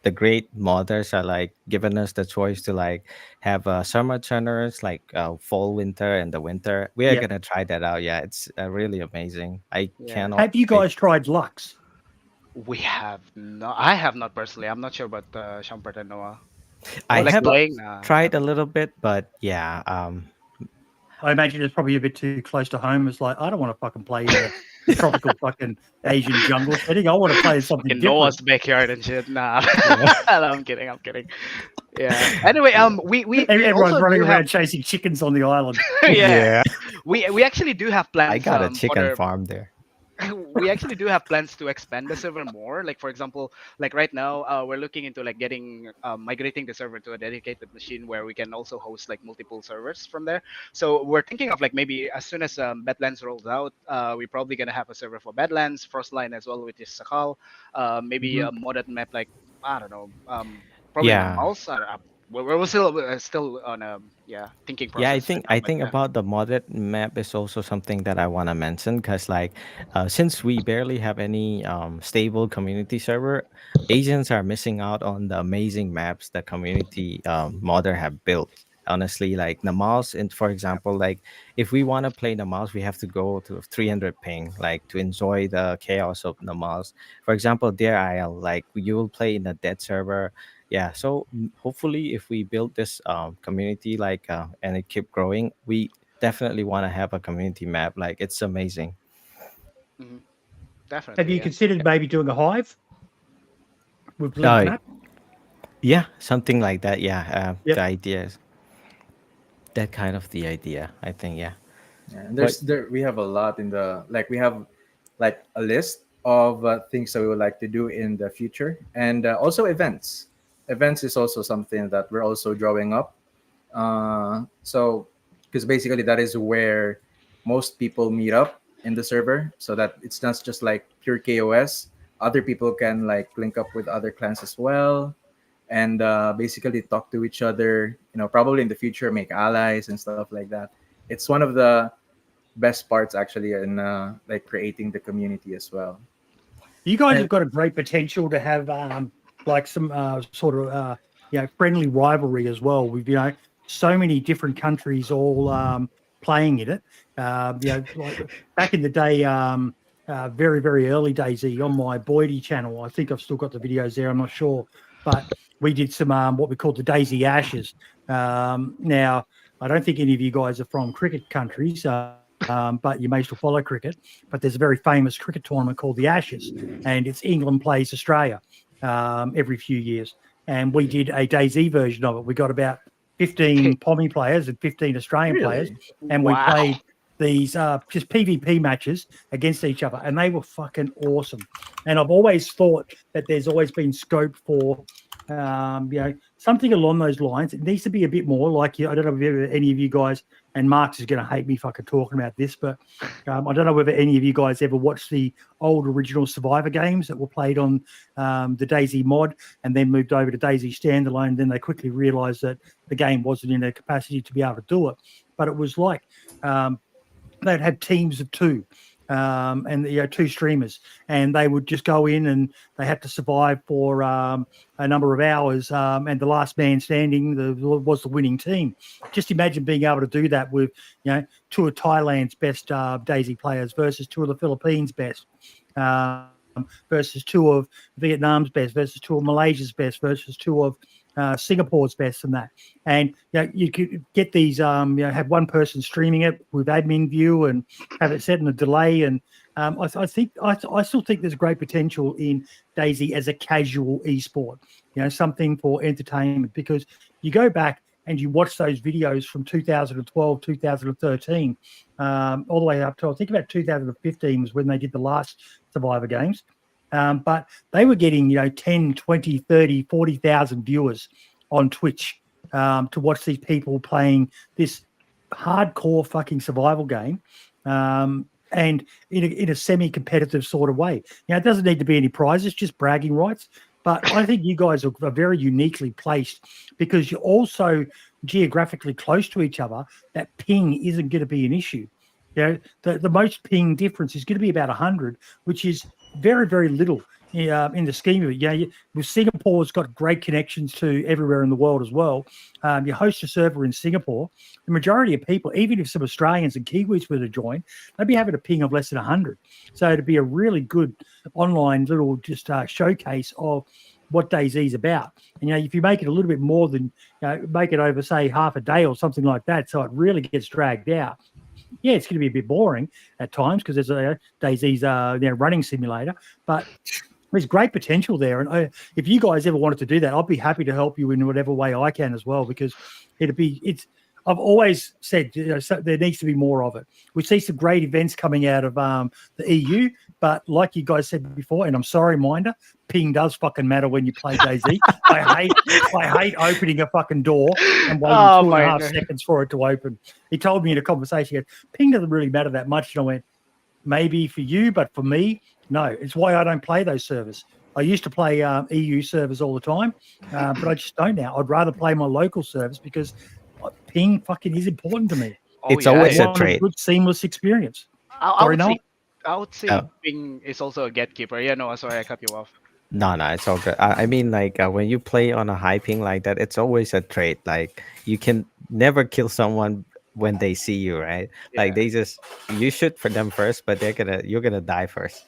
the great modders are like giving us the choice to like have summer generous, like fall, winter, and the winter. We are Yeah. gonna try that out. Yeah, it's really amazing. I Yeah, cannot Have you wait. guys tried Lux? we have not. I have not personally. I'm not sure about Shompert and Noah. I Like What's have playing, Lux? I tried a haven't. little bit, but yeah, I imagine it's probably a bit too close to home. It's like I don't want to fucking play in a tropical fucking Asian jungle setting. I want to play in something Fucking different. Noah's backyard and shit. Nah, yeah. no, I'm kidding. I'm kidding. Yeah. Anyway, we Everyone's also running do have around chasing chickens on the island. yeah, Yeah, we actually do have I plans got a for chicken the farm there. we actually do have plans to expand the server more. Like for example, like right now, we're looking into like getting migrating the server to a dedicated machine where we can also host like multiple servers from there. So we're thinking of like maybe as soon as Badlands rolls out, we're probably gonna have a server for Badlands, Frostline as well, which is Sakal. Maybe Mhm. a modded map like I don't know, probably Yeah, Namals. We're still on a yeah thinking yeah, I process right think now, I but think yeah. about the modded map is also something that I want to mention because like since we barely have any stable community server, Asians are missing out on the amazing maps that community modder have built. Honestly, like the mouse, and for example, like if we want to play the mouse, we have to go to 300 ping, like to enjoy the chaos of the mouse. For example, Dear Isle, like you will play in a dead server. Yeah, so hopefully if we build this community like and it keep growing, we definitely want to have a community map. Like it's amazing. Hmm. Have Definitely, you yeah. considered maybe doing a hive with linked uh map? yeah, something like that. Yeah, the Yep. idea is that kind of the idea, I think. Yeah, Yeah, and but there we have a lot in the like we have like a list of things that we would like to do in the future, and also events. Events is also something that we're also drawing up. So because basically that is where most people meet up in the server, so that it's not just like pure KOS. Other people can like link up with other clans as well, and basically talk to each other. Probably in the future make allies and stuff like that. It's one of the best parts actually in like creating the community as well. You guys And have got a great potential to have like some sort of friendly rivalry as well. We've so many different countries all playing in it. Like back in the day, very very early days on my Boydie channel. I think I've still got the videos there. I'm not sure, but we did some what we called the Daisy Ashes. Now I don't think any of you guys are from cricket countries. But you may still follow cricket. But there's a very famous cricket tournament called the Ashes, and it's England plays Australia every few years. And we did a DayZ version of it. We got about 15 Pommy players and 15 Australian players, really, and we Wow. played these just PvP matches against each other, and they were fucking awesome. And I've always thought that there's always been scope for something along those lines. It needs to be a bit more like I don't know if any of you guys, and Mark's is going to hate me fucking talking about this, but I don't know whether any of you guys ever watched the old original Survivor games that were played on the DayZ mod and then moved over to DayZ standalone. And then they quickly realized that the game wasn't in a capacity to be able to do it. But it was like they'd have teams of two. And two streamers, and they would just go in and they had to survive for a number of hours, and the last man standing was the winning team. Just imagine being able to do that with two of Thailand's best DayZ players versus two of the Philippines' best, versus two of Vietnam's best, versus two of Malaysia's best, versus two of Singapore's best, and that. And you could get these, have one person streaming it with admin view and have it set in a delay, and I still think there's great potential in DayZ as a casual esport, something for entertainment, because you go back and you watch those videos from 2012, 2013, all the way up to, I think about 2015 was when they did the last Survivor games. But they were getting, 10, 20, 30, 40,000 viewers on Twitch to watch these people playing this hardcore fucking survival game. And in a semi-competitive sort of way. It doesn't need to be any prizes, just bragging rights. But I think you guys are very uniquely placed because you're also geographically close to each other. That ping isn't going to be an issue. The most ping difference is going to be about 100, which is very, very little in the scheme of it. With Singapore's got great connections to everywhere in the world as well. You host a server in Singapore, the majority of people, even if some Australians and Kiwis were to join, they'd be having a ping of less than 100. So it'd be a really good online little just showcase of what DayZ is about. And if you make it a little bit more than make it over, say, half a day or something like that, so it really gets dragged out. Yeah, it's going to be a bit boring at times because there's a DayZ's running simulator, but there's great potential there. And if you guys ever wanted to do that, I'll be happy to help you in whatever way I can as well, because I've always said so there needs to be more of it. We see some great events coming out of the EU, but like you guys said before, and I'm sorry, Minder, ping does fucking matter when you play DayZ. I hate opening a fucking door and waiting 2.5 seconds for it to open. He told me in a conversation, he goes, ping doesn't really matter that much. And I went, maybe for you, but for me, no. It's why I don't play those servers. I used to play EU servers all the time, but I just don't now. I'd rather play my local servers because ping fucking is important to me. It's always a trait. Good, seamless experience. I would say ping is also a gatekeeper. Yeah, no, sorry, I cut you off. No, it's all good. I mean, like when you play on a high ping like that, it's always a trait. Like you can never kill someone when they see you, right? Yeah. Like you shoot for them first, but you're gonna die first.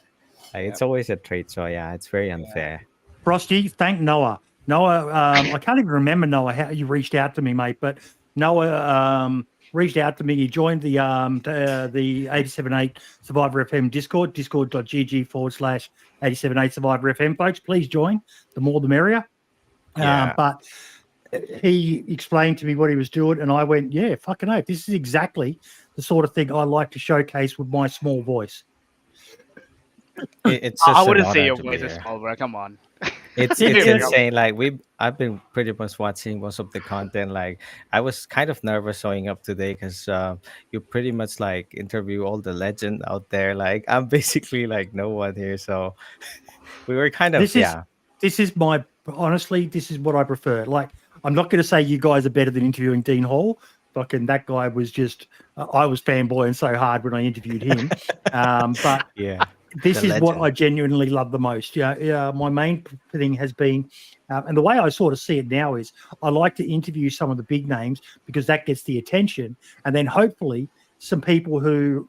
Like, it's always a trait. So yeah, it's very unfair. Frosty, thank Noah. Noah, I can't even remember, Noah, how you reached out to me, mate, but Noah reached out to me. He joined the 878 Survivor FM Discord, discord.gg/878 Survivor FM. Folks, please join. The more the merrier. But he explained to me what he was doing, and I went, yeah, fucking oath. This is exactly the sort of thing I like to showcase with my small voice. I wouldn't say your voice is small, bro. Come on. It's insane. Like I've been pretty much watching most of the content. Like I was kind of nervous showing up today because you pretty much like interview all the legend out there. Like I'm basically like no one here, so we were kind of This is honestly, this is what I prefer. Like I'm not going to say you guys are better than interviewing Dean Hall. Fucking that guy was just I was fanboying so hard when I interviewed him. But yeah. This is what I genuinely love the most. My main thing has been, and the way I sort of see it now is I like to interview some of the big names because that gets the attention. And then hopefully some people who,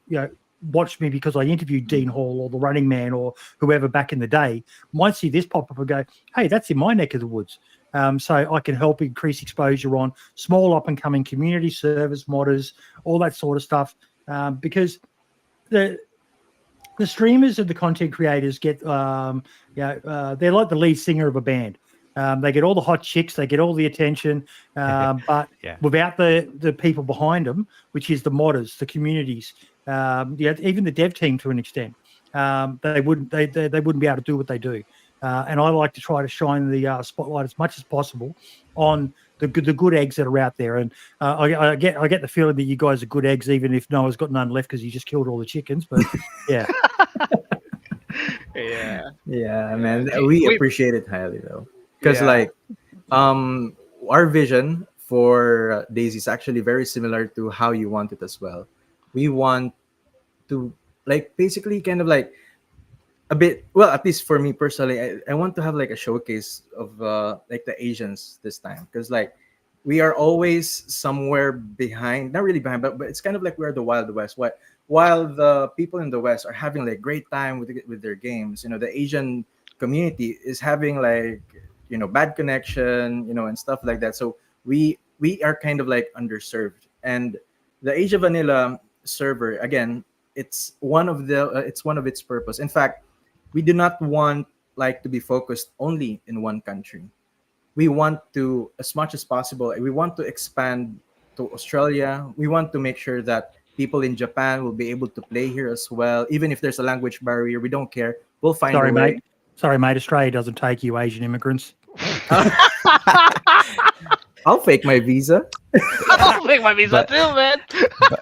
watch me because I interviewed Dean Hall or the Running Man or whoever back in the day might see this pop up and go, hey, that's in my neck of the woods. So I can help increase exposure on small up and coming community service modders, all that sort of stuff. Because the streamers and the content creators get, they're like the lead singer of a band. They get all the hot chicks, they get all the attention, but without the people behind them, which is the modders, the communities, even the dev team to an extent, they wouldn't be able to do what they do. And I like to try to shine the spotlight as much as possible on the good eggs that are out there. And I get the feeling that you guys are good eggs, even if Noah's got none left because he just killed all the chickens. But yeah. Yeah, man. We appreciate it highly though. Because our vision for DayZ is actually very similar to how you want it as well. We want to basically kind of like a bit, well, at least for me personally, I want to have like a showcase of like the Asians this time, because like we are always somewhere behind, not really behind, but it's kind of like we're the Wild West. While the people in the West are having like great time with their games, the Asian community is having like bad connection, and stuff like that. So we are kind of like underserved, and the Asia Vanilla server again. it's one of its purpose. In fact, we do not want like to be focused only in one country. We want to, as much as possible, we want to expand to Australia. We want to make sure that people in Japan will be able to play here as well. Even if there's a language barrier, we don't care. We'll find Sorry, a way. mate. Sorry, mate. Australia doesn't take you Asian immigrants. I'll fake my visa. I'll make my visa But- too, man.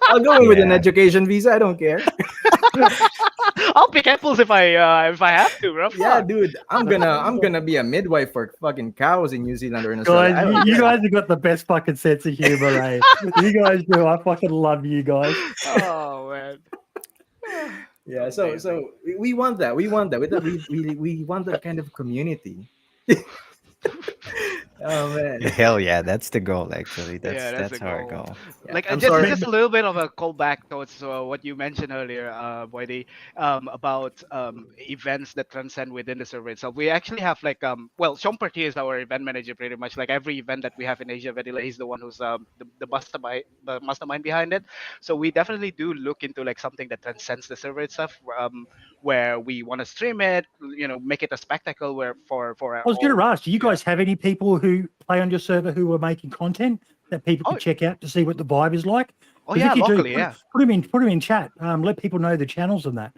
I'll go in with an Yeah. education visa. I don't care. I'll pick apples if I have to, bro. Yeah, Fuck. dude. I'm gonna be a midwife for fucking cows in New Zealand or in Guys, Australia. I don't you care. guys have got the best fucking sense of humor, eh? You guys do. I fucking love you guys. Oh man. Yeah, so we want that. We want that. We want that kind of community. Oh man. Hell yeah, that's the goal. Actually, Yeah, that's that's the our goal. goal. Yeah, Like I'm just sorry. just a little bit of a callback towards what you mentioned earlier, Boydie, about events that transcend within the server itself. We actually have like well, Shompert is our event manager pretty much. Like every event that we have in Asia Vanilla, he's the one who's the mastermind behind it. So we definitely do look into like something that transcends the server itself, where we want to stream it, make it a spectacle where for I was going all- to ask, do you yeah. guys have any people who play on your server who are making content that people Oh. can check out to see what the vibe is like? Oh 'Cause yeah, if you do, locally, yeah. put them in chat. Let people know the channels and that.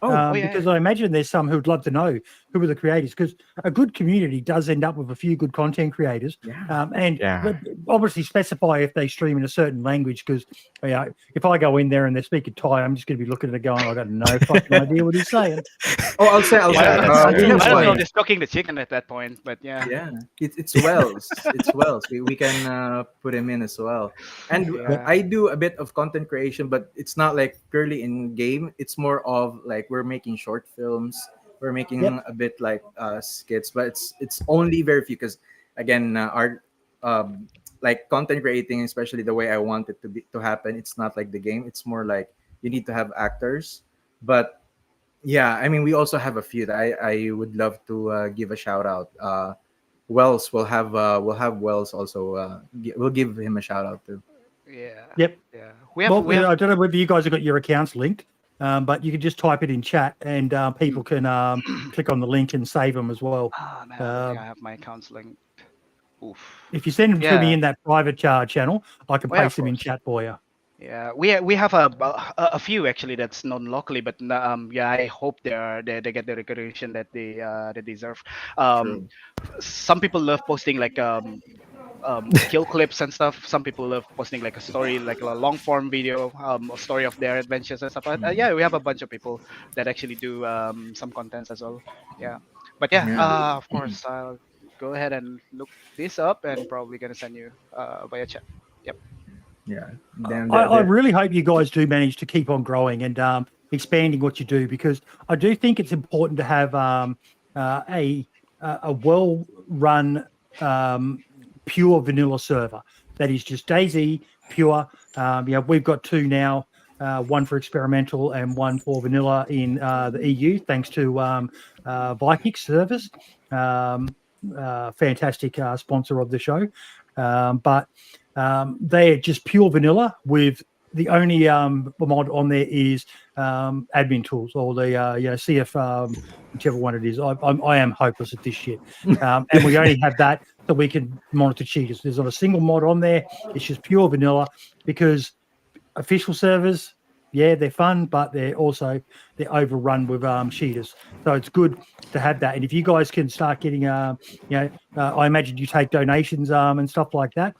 yeah, Because I imagine there's some who'd love to know who are the creators, because a good community does end up with a few good content creators. Yeah. And Yeah. obviously specify if they stream in a certain language, because if I go in there and they're speaking Thai, I'm just going to be looking at it going, I got no fucking idea what he's saying. Oh, I'll say. Yeah, that's I We true. have don't know, one. just cooking the chicken at that point, but yeah. Yeah, it's Wells. It's Wells. We can put him in as well. And Yeah. I do a bit of content creation, but it's not like purely in game. It's more of like we're making short films. We're making Yep. a bit like skits, but it's only very few because again, our like content creating, especially the way I want it to happen. It's not like the game. It's more like you need to have actors, but yeah, I mean, we also have a few that I would love to give a shout out. Wells will have Wells also. We'll give him a shout out too. Yeah. Yep. Yeah. Well, I don't know whether you guys have got your accounts linked, but you can just type it in chat and people can click on the link and save them as well. Ah, man, I don't think I have my accounts linked. Oof. If you send them to me Yeah. in that private channel, I can Oh, yeah, paste of them in course. chat for you. Yeah, we have a few actually that's known locally, but yeah, I hope they get the recognition that they deserve. True. Some people love posting like kill clips and stuff. Some people love posting like a story, like a long form video, a story of their adventures and stuff. Yeah, we have a bunch of people that actually do some contents as well. Yeah, but yeah, Yeah. of course, I'll go ahead and look this up and probably gonna send you via chat. Yep. Yeah. Then I really hope you guys do manage to keep on growing and expanding what you do, because I do think it's important to have a well-run pure vanilla server that is just DayZ pure. We've got two now, one for experimental and one for vanilla in the EU, thanks to Vikix service. Fantastic sponsor of the show. But they're just pure vanilla with the only mod on there is admin tools or the CF, whichever one it is. I am hopeless at this shit. And we only have that so we can monitor cheaters. There's not a single mod on there. It's just pure vanilla, because official servers, yeah, they're fun, but they're overrun with cheaters. So it's good to have that. And if you guys can start getting, I imagine you take donations and stuff like that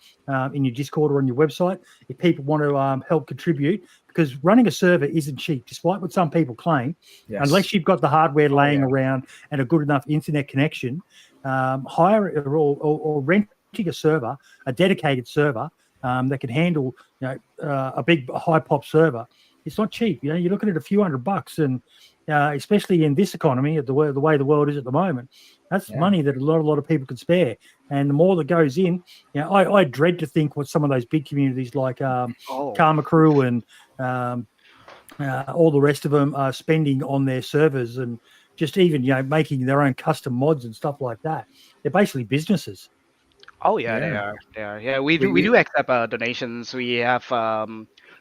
in your Discord or on your website. If people want to help contribute, because running a server isn't cheap, despite what some people claim. Yes. Unless you've got the hardware laying yeah. around and a good enough internet connection, hire or renting a server, a dedicated server that can handle a big high pop server. It's not cheap. You're looking at a few $100, and especially in this economy, the way the world is at the moment, that's money that a lot of people can spare. And the more that goes in, I dread to think what some of those big communities like Karma Crew and all the rest of them are spending on their servers, and just even making their own custom mods and stuff like that. They're basically businesses. Oh yeah, they Yeah. are. They are. Yeah, we do accept donations. We have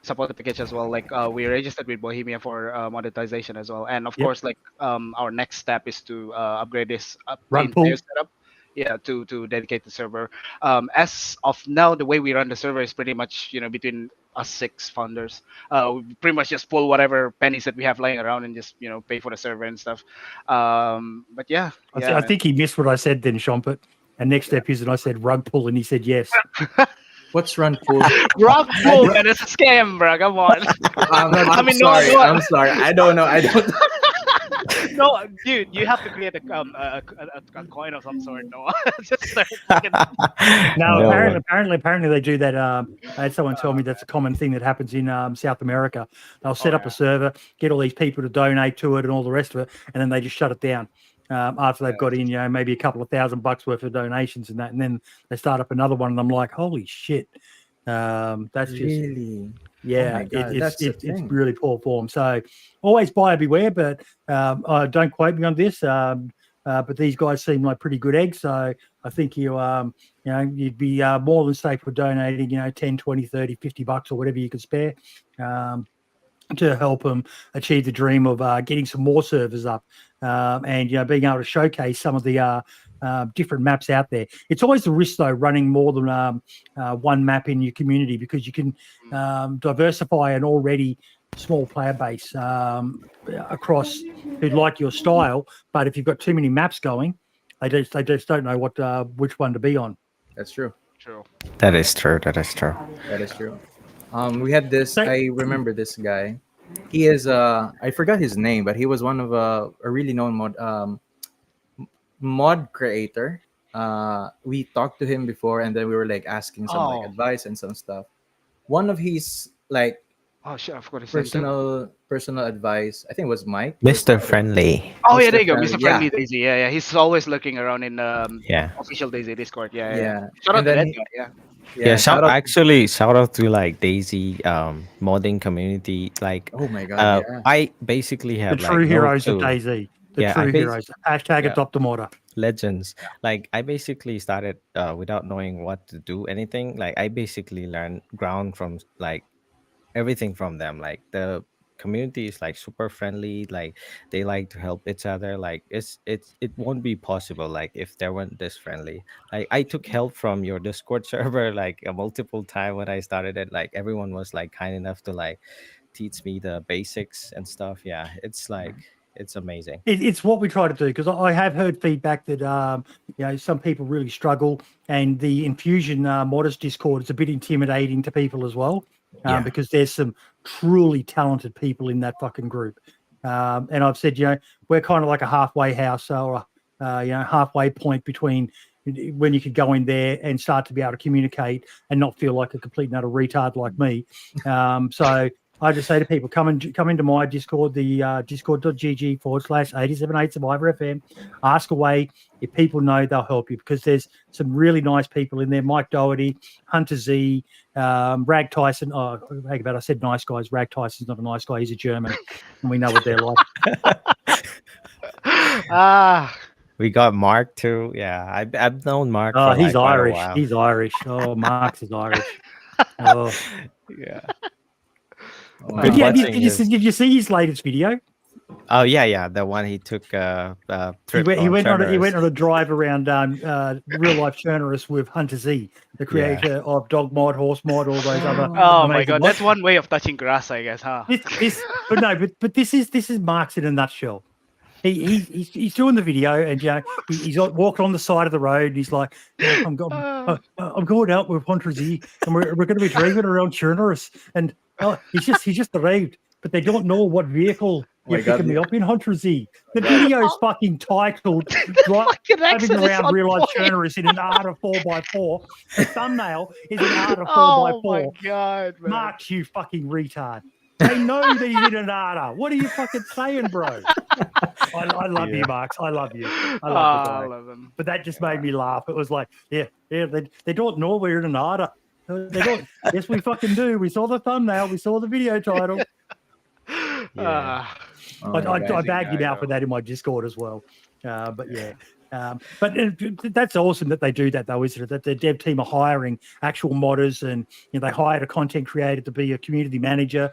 support the package as well. Like we registered with Bohemia for monetization as well, and of Yep. course, like our next step is to upgrade this the Run entire pool. setup. Yeah, to dedicate the server. As of now, the way we run the server is pretty much between us 6 founders. We pretty much just pull whatever pennies that we have lying around and just pay for the server and stuff. But yeah, I think he missed what I said then, Shompert. And next step is, and I said rug pull, and he said yes. What's run pool? rug pull, man, it's a scam, bro. Come on. I'm mean, sorry. no. I'm sorry. I don't know. I don't. No, dude, you have to create a coin of some sort. No, just start fucking- No, No. apparently they do that. I had someone tell me that's a common thing that happens in South America. They'll set up a server, get all these people to donate to it and all the rest of it, and then they just shut it down after they've got in, maybe a couple of $1,000 worth of donations and that, and then they start up another one, and I'm like, holy shit, that's just Really? yeah, Oh my God, that's the it's thing. really poor form. So always buyer beware, but don't quote me on this. But these guys seem like pretty good eggs. So I think you'd be more than safe for donating, 10, 20, 30, $50 or whatever you can spare to help them achieve the dream of getting some more servers up and being able to showcase some of the different maps out there. It's always the risk though, running more than one map in your community, because you can diversify an already small player base across who like your style, but if you've got too many maps going, they just don't know which one to be on. That's true. True. That is true. That is true. That is true. We had this. So- I remember this guy. He is. I forgot his name, but he was one of a really known mod creator. We talked to him before, and then we were like asking some like Oh. advice and some stuff. One of his like Oh shit, I've got his name too. personal advice, I think it was Mike. Mr. Friendly. Oh yeah, Mr. there you go, Friendly, Mr. Friendly Daisy. Yeah. He's always lurking around in Yeah. official Daisy Discord. Yeah. Yeah. Shout out And to then that he- guy. Yeah. Yeah, shout out- shout out to like Daisy modding community. Like Oh my god. Yeah. I basically The have true like heroes no of clue. DayZ. The Yeah, I true bas- heroes. Hashtag Yeah. adopt a modder. Legends. Like I basically started without knowing what to do anything. Like I basically learned ground from like everything from them. Like the community is like super friendly. Like they like to help each other. Like it won't be possible like if they weren't this friendly. Like I took help from your Discord server like a multiple time when I started it. Like everyone was like kind enough to like teach me the basics and stuff. Yeah, it's like it's amazing. It's what we try to do, because I have heard feedback that some people really struggle, and the Infusion Modders Discord is a bit intimidating to people as well, Yeah. because there's some truly talented people in that fucking group. And I've said, we're kind of like a halfway house or halfway point between when you could go in there and start to be able to communicate and not feel like a complete and utter retard like me. So I just say to people, come into my Discord, the discord.gg/87.8 Survivor FM. Ask away. If people know, they'll help you, because there's some really nice people in there. Mike Doherty, Hunter Z, Rag Tyson. Oh, hang about, I said nice guys. Rag Tyson's not a nice guy. He's a German, and we know what they're like. We got Mark too. Yeah, I've known Mark. Oh, for he's like quite a Irish. while. He's Irish. Oh, Mark's is Irish. Oh. Yeah. Oh my But God. yeah, watching did you see his latest video? Oh yeah, the one he took He trip went on a drive around real life Chernarus with Hunter Z, the creator of Dog Mod, Horse Mod, all those other. Oh my amazing god, mods. that's one way of touching grass, I guess, huh? But this is Mark's in a nutshell. He's doing the video, and he's walking on the side of the road. And he's like, I'm going out with Hunter Z, and we're going to be driving around Chernarus, and he's just arrived, but they don't know what vehicle Oh my you're God, picking me yeah. up in, Hunter Z. The video is fucking titled Fucking driving accent is around on real life point. Chernarus in an ARTA 4x4. The thumbnail is an ARTA 4x4. Oh my god, man. Mark, you fucking retard. They know that he's in an ARTA. What are you fucking saying, bro? I love you, Marks. I love you. I love the guy. I love him. But that just made me laugh. It was like, they don't know we're in an ARTA. They don't. Yes, we fucking do. We saw the thumbnail. We saw the video title. Ah, Oh my I God. bagged him guy, out for though. that in my Discord as well. But yeah, But that's awesome that they do that, though, isn't it? That the dev team are hiring actual modders, and they hired a content creator to be a community manager,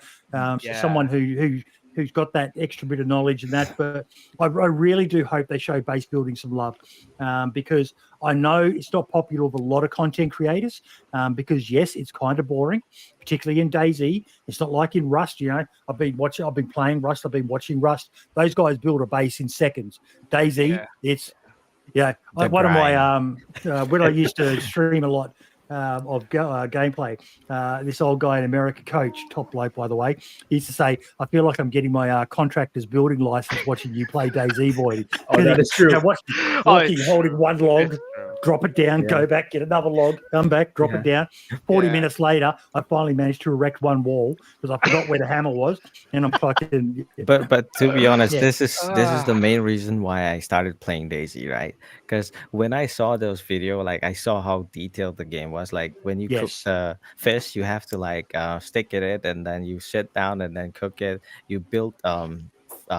someone who's got that extra bit of knowledge and that. But I really do hope they show base building some love, because I know it's not popular with a lot of content creators, because yes, it's kind of boring, particularly in DayZ. It's not like in Rust. I've been playing Rust, I've been watching Rust. Those guys build a base in seconds. DayZ, it's one of my when I used to stream a lot of gameplay, this old guy in America, Coach, top bloke by the way, he used to say, I feel like I'm getting my contractor's building license watching you play DayZ, boy. That is true. Holding one log, drop it down, go back, get another log, come back, drop it down. 40 minutes later, I finally managed to erect one wall because I forgot where the hammer was, and I'm fucking. But to be honest, this is the main reason why I started playing DayZ, right? Because when I saw those videos, like I saw how detailed the game was. Like when you cook the fish, you have to like stick it, and then you sit down and then cook it. You build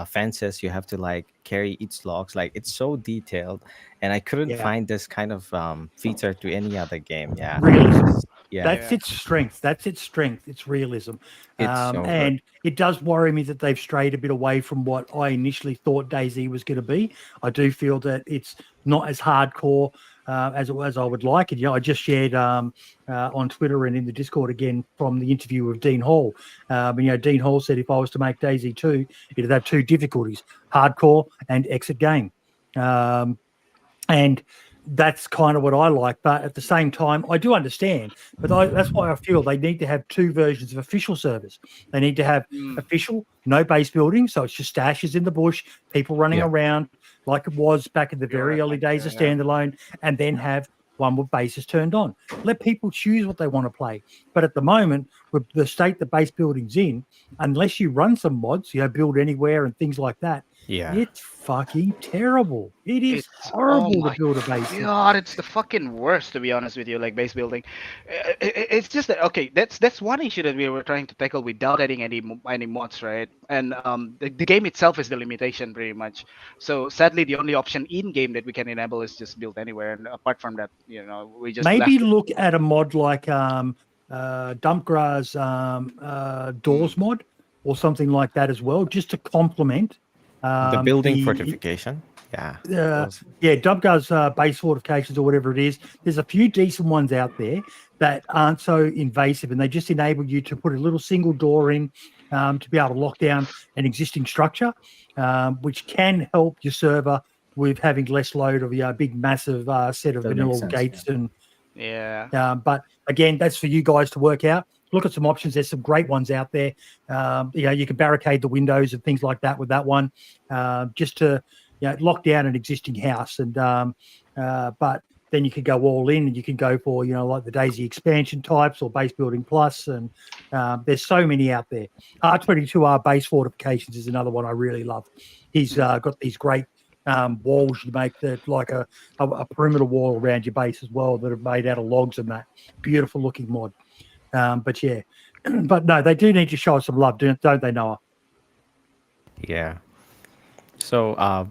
fences, you have to like carry each logs. Like it's so detailed, and I couldn't find this kind of feature to any other game. Realism. That's its strength. It's realism. And it does worry me that they've strayed a bit away from what I initially thought DayZ was going to be. I do feel that it's not as hardcore as I would like it. I just shared on Twitter and in the Discord again from the interview with Dean Hall. Dean Hall said if I was to make DayZ 2, it'd have two difficulties: hardcore and exit game. And that's kind of what I like. But at the same time, I do understand. But that's why I feel they need to have two versions of official servers. They need to have official, no base building. So it's just stashes in the bush, people running around like it was back in the very early days of standalone, and then have one with bases turned on. Let people choose what they want to play. But at the moment, with the state the base building's in, unless you run some mods, build anywhere and things like that, it's fucking terrible. It's horrible to build a base. God, it's the fucking worst, to be honest with you. Like base building, it's just that that's one issue that we were trying to tackle without adding any mods, right? And the game itself is the limitation, pretty much. So sadly, the only option in game that we can enable is just build anywhere. And apart from that, we just maybe look at a mod like Dumpgra's Doors mod or something like that as well, just to complement. The building fortification. Dumpgar's base fortifications or whatever it is. There's a few decent ones out there that aren't so invasive, and they just enable you to put a little single door in to be able to lock down an existing structure, which can help your server with having less load of a big, massive set of vanilla gates. But again, that's for you guys to work out. Look at some options. There's some great ones out there. You can barricade the windows and things like that with that one, just to lock down an existing house. And but then you can go all in, and you can go for like the DayZ expansion types or base building plus. And there's so many out there. R22R base fortifications is another one I really love. He's got these great walls you make that like a perimeter wall around your base as well that are made out of logs and that. Beautiful looking mod. But no, they do need to show us some love, don't they, Noah? Yeah. So, I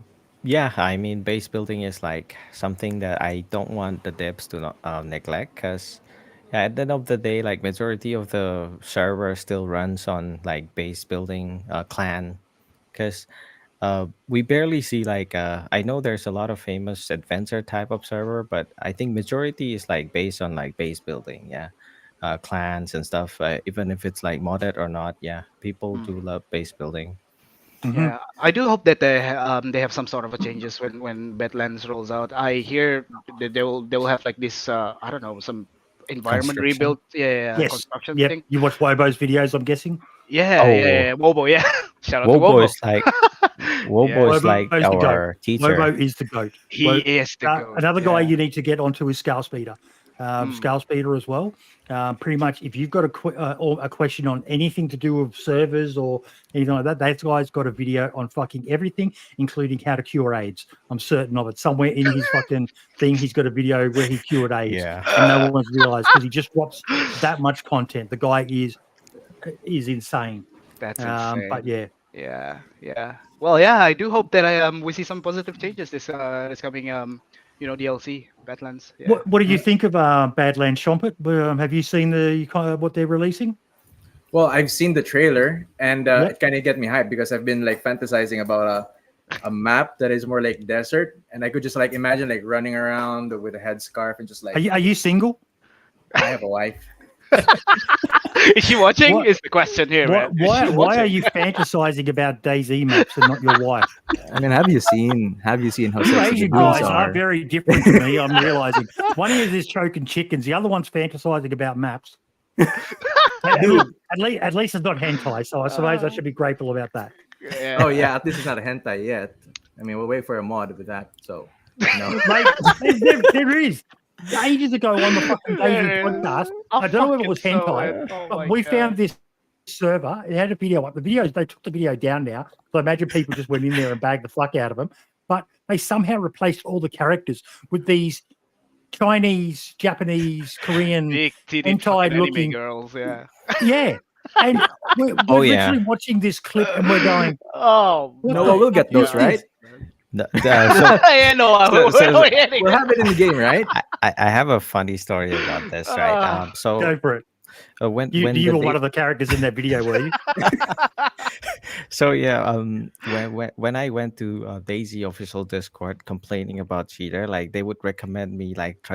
mean, base building is like something that I don't want the devs to not neglect, because at the end of the day, like majority of the server still runs on like base building clan, because we barely see like I know there's a lot of famous adventure type of server, but I think majority is like based on like base building. Clans and stuff, even if it's like modded or not. People do love base building. I do hope that they have some sort of a changes when Badlands rolls out. I hear that they will have like this I don't know, some environment rebuild construction thing. You watch Wobo's videos, I'm guessing. Wobo, shout out to Wobo Wobo. is like Wobo is like our teacher. Wobo is the goat. He is the goat. Another guy you need to get onto is Scale Speeder. Scale Speeder as well. Pretty much, if you've got a question on anything to do with servers or anything like that guy's got a video on fucking everything, including how to cure AIDS. I'm certain of it. Somewhere in his fucking thing, he's got a video where he cured AIDS, and no one's realized because he just drops that much content. The guy is insane. That's insane. But Yeah. Well, yeah, I do hope that we see some positive changes this coming DLC Badlands. Yeah. What do you think of Badlands Shompert? Have you seen the kind of what they're releasing? Well, I've seen the trailer, and Yep. it kind of get me hyped because I've been like fantasizing about a map that is more like desert, and I could just like imagine like running around with a headscarf and just Are like you single? I have a wife. Is she watching? What- Is the question here, man. Is she Why are watching? you fantasizing about DayZ maps and not your wife? I mean, have you seen how You sexy the Asian blues guys are very different to me. I'm realizing one of you is choking chickens, the other one's fantasizing about maps. At least it's not hentai, so I suppose I should be grateful about that. Yeah. Oh yeah, at least it's not a hentai yet. I mean, we'll wait for a mod with that. So no. Mate, there is. Ages ago on the fucking DayZ podcast, I don't know whether it was hentai, but we found this server. It had a video up. The videos, they took the video down now. So I imagine people just went in there and bagged the fuck out of them. But they somehow replaced all the characters with these Chinese, Japanese, Korean, Big titty hentai fucking anime looking. girls. Yeah. Yeah. And we're yeah. literally watching this clip and we're going, Oh. What No, the we'll get those, fuck right? is Yeah, no. So- We're We'll have it in the game, right? I have a funny story about this, right? So go for it. when You when were the one of the characters in that video, were you? So yeah, when I went to DayZ official Discord complaining about cheater, like they would recommend me like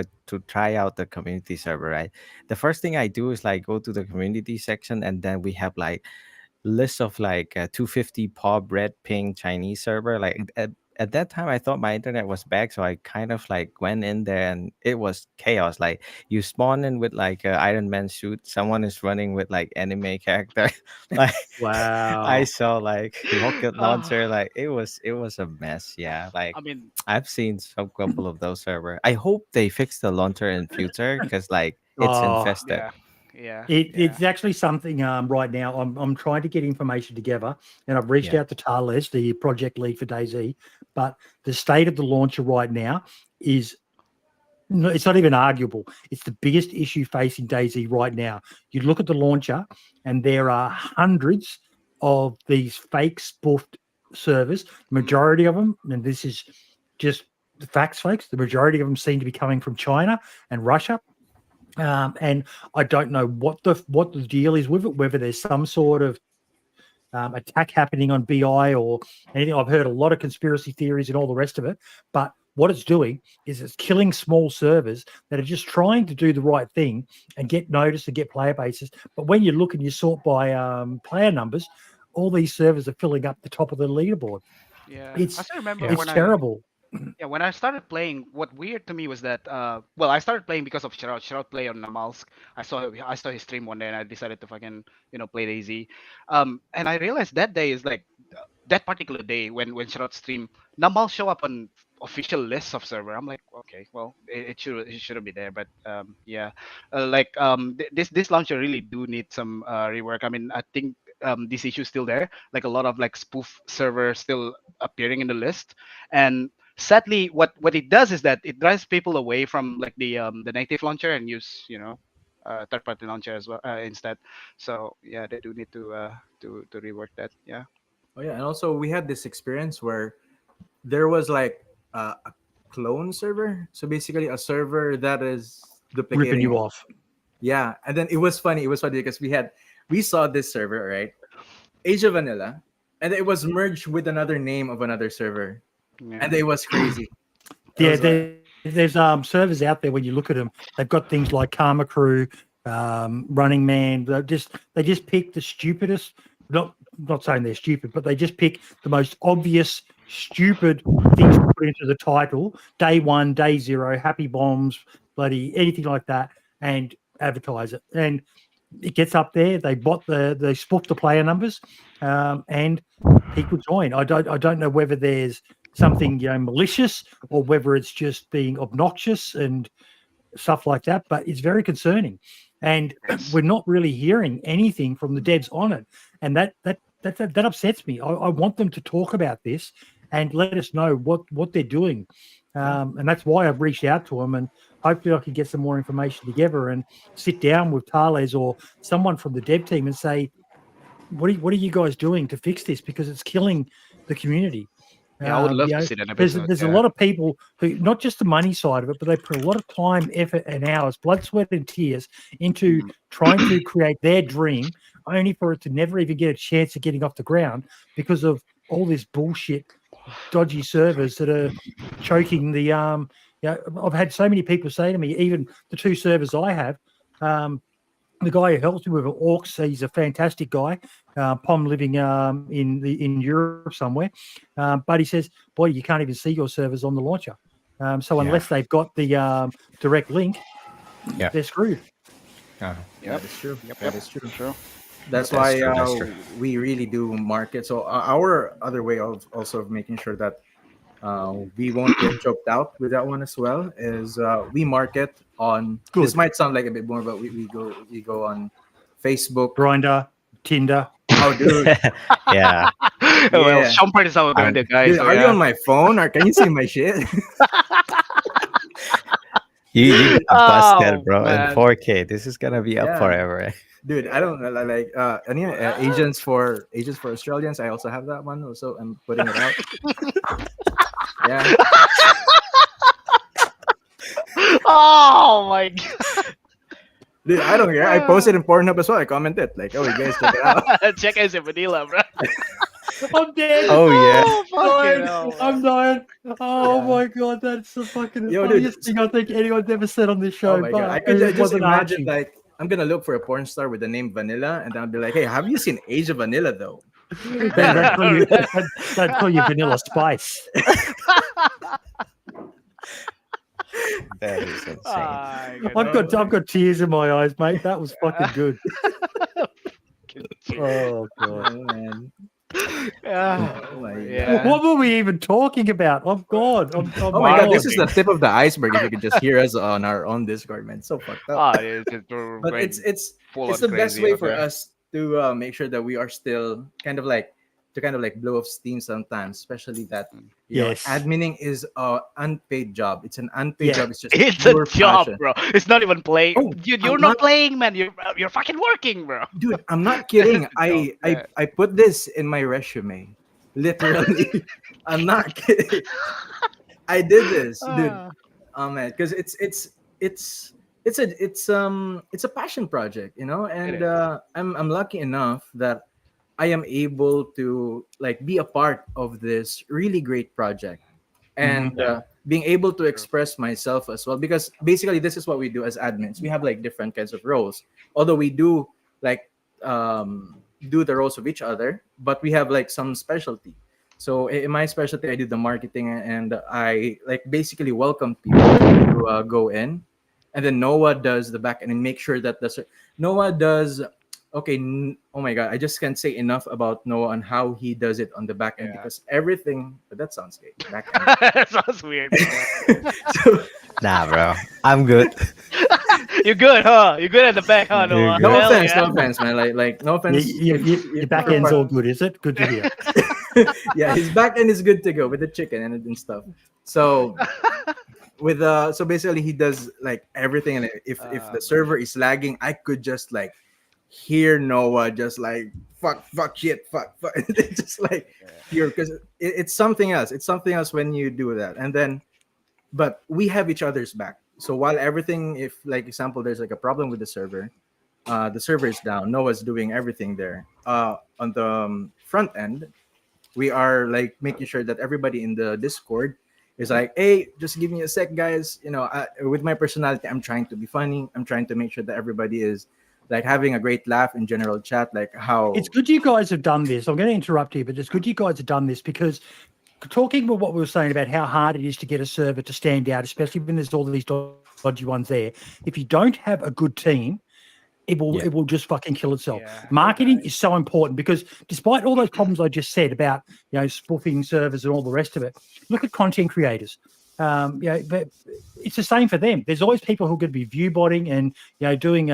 try out the community server, right? The first thing I do is like go to the community section, and then we have like list of like 250 pub red ping Chinese server. Like at that time, I thought my internet was back, so I kind of like went in there, and it was chaos. Like you spawn in with like an Iron Man suit, someone is running with like anime character, like Wow. I saw like rocket launcher. Like it was a mess. Yeah, like I mean, I've seen some couple of those server. I hope they fix the launcher in future because like it's Oh, infested. yeah. It's actually something right now. I'm trying to get information together, and I've reached Yeah. out to Tales, the project lead for DayZ. But the state of the launcher right now is it's not even arguable. It's the biggest issue facing DayZ right now. You look at the launcher, and there are hundreds of these fake spoofed servers. Majority of them, and this is just the facts, folks. The majority of them seem to be coming from China and Russia. And I don't know what the deal is with it, whether there's some sort of attack happening on BI or anything. I've heard a lot of conspiracy theories and all the rest of it, but what it's doing is it's killing small servers that are just trying to do the right thing and get noticed and get player bases. But when you look and you sort by player numbers, all these servers are filling up the top of the leaderboard. Yeah. It's I still remember it's when terrible. when I started playing, what weird to me was that well, I started playing because of Shroud. Shroud play on Namalsk. I saw his stream one day, and I decided to fucking play DayZ. And I realized that day is like that particular day when Shroud stream, Namal show up on official lists of server. I'm like, okay, well, it shouldn't be there, but yeah, this launcher really do need some rework. I mean, I think this issue is still there, like a lot of like spoof servers still appearing in the list, and sadly, what it does is that it drives people away from like the native launcher and use third party launcher as well instead. So yeah, they do need to rework that. Yeah. Oh yeah, and also we had this experience where there was like a clone server. So basically, a server that is duplicating. Ripping you off. Yeah, and then it was funny. It was funny because we saw this server, right? Asia Vanilla, and it was merged with another name of another server, Yeah. and it was crazy. Yeah, was like- there's servers out there when you look at them, they've got things like Karma Crew, Running Man. They just pick the stupidest. Not saying they're stupid, but they just pick the most obvious stupid things to put into the title. Day 1, Day 0, Happy Bombs, bloody anything like that, and advertise it. And it gets up there. They spoof the player numbers, and people join. I don't know whether there's something malicious or whether it's just being obnoxious and stuff like that. But it's very concerning, and we're not really hearing anything from the devs on it, and that upsets me. I want them to talk about this and let us know what they're doing, and that's why I've reached out to them, and hopefully I can get some more information together and sit down with Tales or someone from the dev team and say, what are you guys doing to fix this? Because it's killing the community. Yeah, I would love to see that episode. There's a lot of people who, not just the money side of it, but they put a lot of time, effort, and hours, blood, sweat, and tears into trying to create their dream, only for it to never even get a chance of getting off the ground because of all this bullshit, dodgy servers that are choking the. I've had so many people say to me, even the 2 servers I have. The guy who helps me with Orcs, he's a fantastic guy. Pom living in Europe somewhere, but he says, "Boy, you can't even see your servers on the launcher. So unless they've got the direct link, they're screwed." Uh, That is true. That is true. True. That's why we really do market. So our other way of also making sure that we won't get choked out with that one as well is we market on. Good. This might sound like a bit more, but we go on Facebook, Grindr, Tinder. Oh, dude. yeah. Well, Shompert is out there, guys. Dude, are you on my phone or can you see my shit? You bust that, bro. man. In 4K. This is gonna be up Yeah. forever. Dude, I don't know, like agents for Australians. I also have that one. Also, I'm putting it out. Yeah. Oh my god. Dude, I don't care. I posted in Pornhub as well. I commented like, "Oh, you guys check it out." Check out the vanilla, bro. I'm dead. Oh, yeah. Fucking hell, I'm dying. Oh Yeah. my god, that's the fucking Yo, dude. funniest thing I think anyone's ever said on this show. Oh my god! but I could it just wasn't imagine Archie. like I'm gonna look for a porn star with the name Vanilla, and I'll be like, "Hey, have you seen Asia Vanilla though?" They'd call you Vanilla Spice. That is insane. I've got tears in my eyes, mate. That was fucking good. Oh god. Oh, man. Yeah. my Yeah. What were we even talking about? Oh god. Oh my god! This is the tip of the iceberg. If you could just hear us on our own Discord, man, so fucked up. Ah, it's just But it's the best way for us to make sure that we are still kind of like blow off steam sometimes, especially that you know, Yes. adminning is a unpaid job. It's an unpaid Yeah. job. It's just It's a pure job, passion. bro. It's not even playing. Oh, Dude, I'm you're not not- playing, man. You're fucking working, bro. Dude, I'm not kidding. Yeah. I put this in my resume, literally. I'm not kidding. I did this, dude. Oh man, because it's a passion project, you know, and I'm lucky enough that I am able to like be a part of this really great project and being able to express myself as well, because basically this is what we do as admins. We have like different kinds of roles, although we do like do the roles of each other, but we have like some specialty. So in my specialty, I do the marketing, and I like basically welcome people to go in, and then Noah does the back end and make sure that Noah does. Okay, oh my god, I just can't say enough about Noah and how he does it on the back end, because everything. But that sounds gay. Back end. That sounds weird. So, Nah, bro. I'm good. You're good, huh? You're good at the back, huh, You're Noah? good. no Hell offense, yeah. no offense, man. Like no offense. Your back end's all good, is it? Good to hear. Yeah, his back end is good to go with the chicken and stuff. So with so basically he does like everything, and if the server is lagging, I could just like hear Noah just like fuck shit fuck it's just like here, because it's something else. It's something else when you do that. And then but we have each other's back. So while everything, if like example there's like a problem with the server is down, Noah's doing everything there. On the front end, we are like making sure that everybody in the Discord is like, hey, just give me a sec, guys. You know, with my personality, I'm trying to be funny. I'm trying to make sure that everybody is like having a great laugh in general chat. Like how It's good you guys have done this. I'm going to interrupt you, but it's good you guys have done this, because talking about what we were saying about how hard it is to get a server to stand out, especially when there's all these dodgy ones there. If you don't have a good team, it will just fucking kill itself. Yeah. Marketing is so important, because despite all those problems I just said about, you know, spoofing servers and all the rest of it, look at content creators. But it's the same for them. There's always people who are going to be view botting and, you know, doing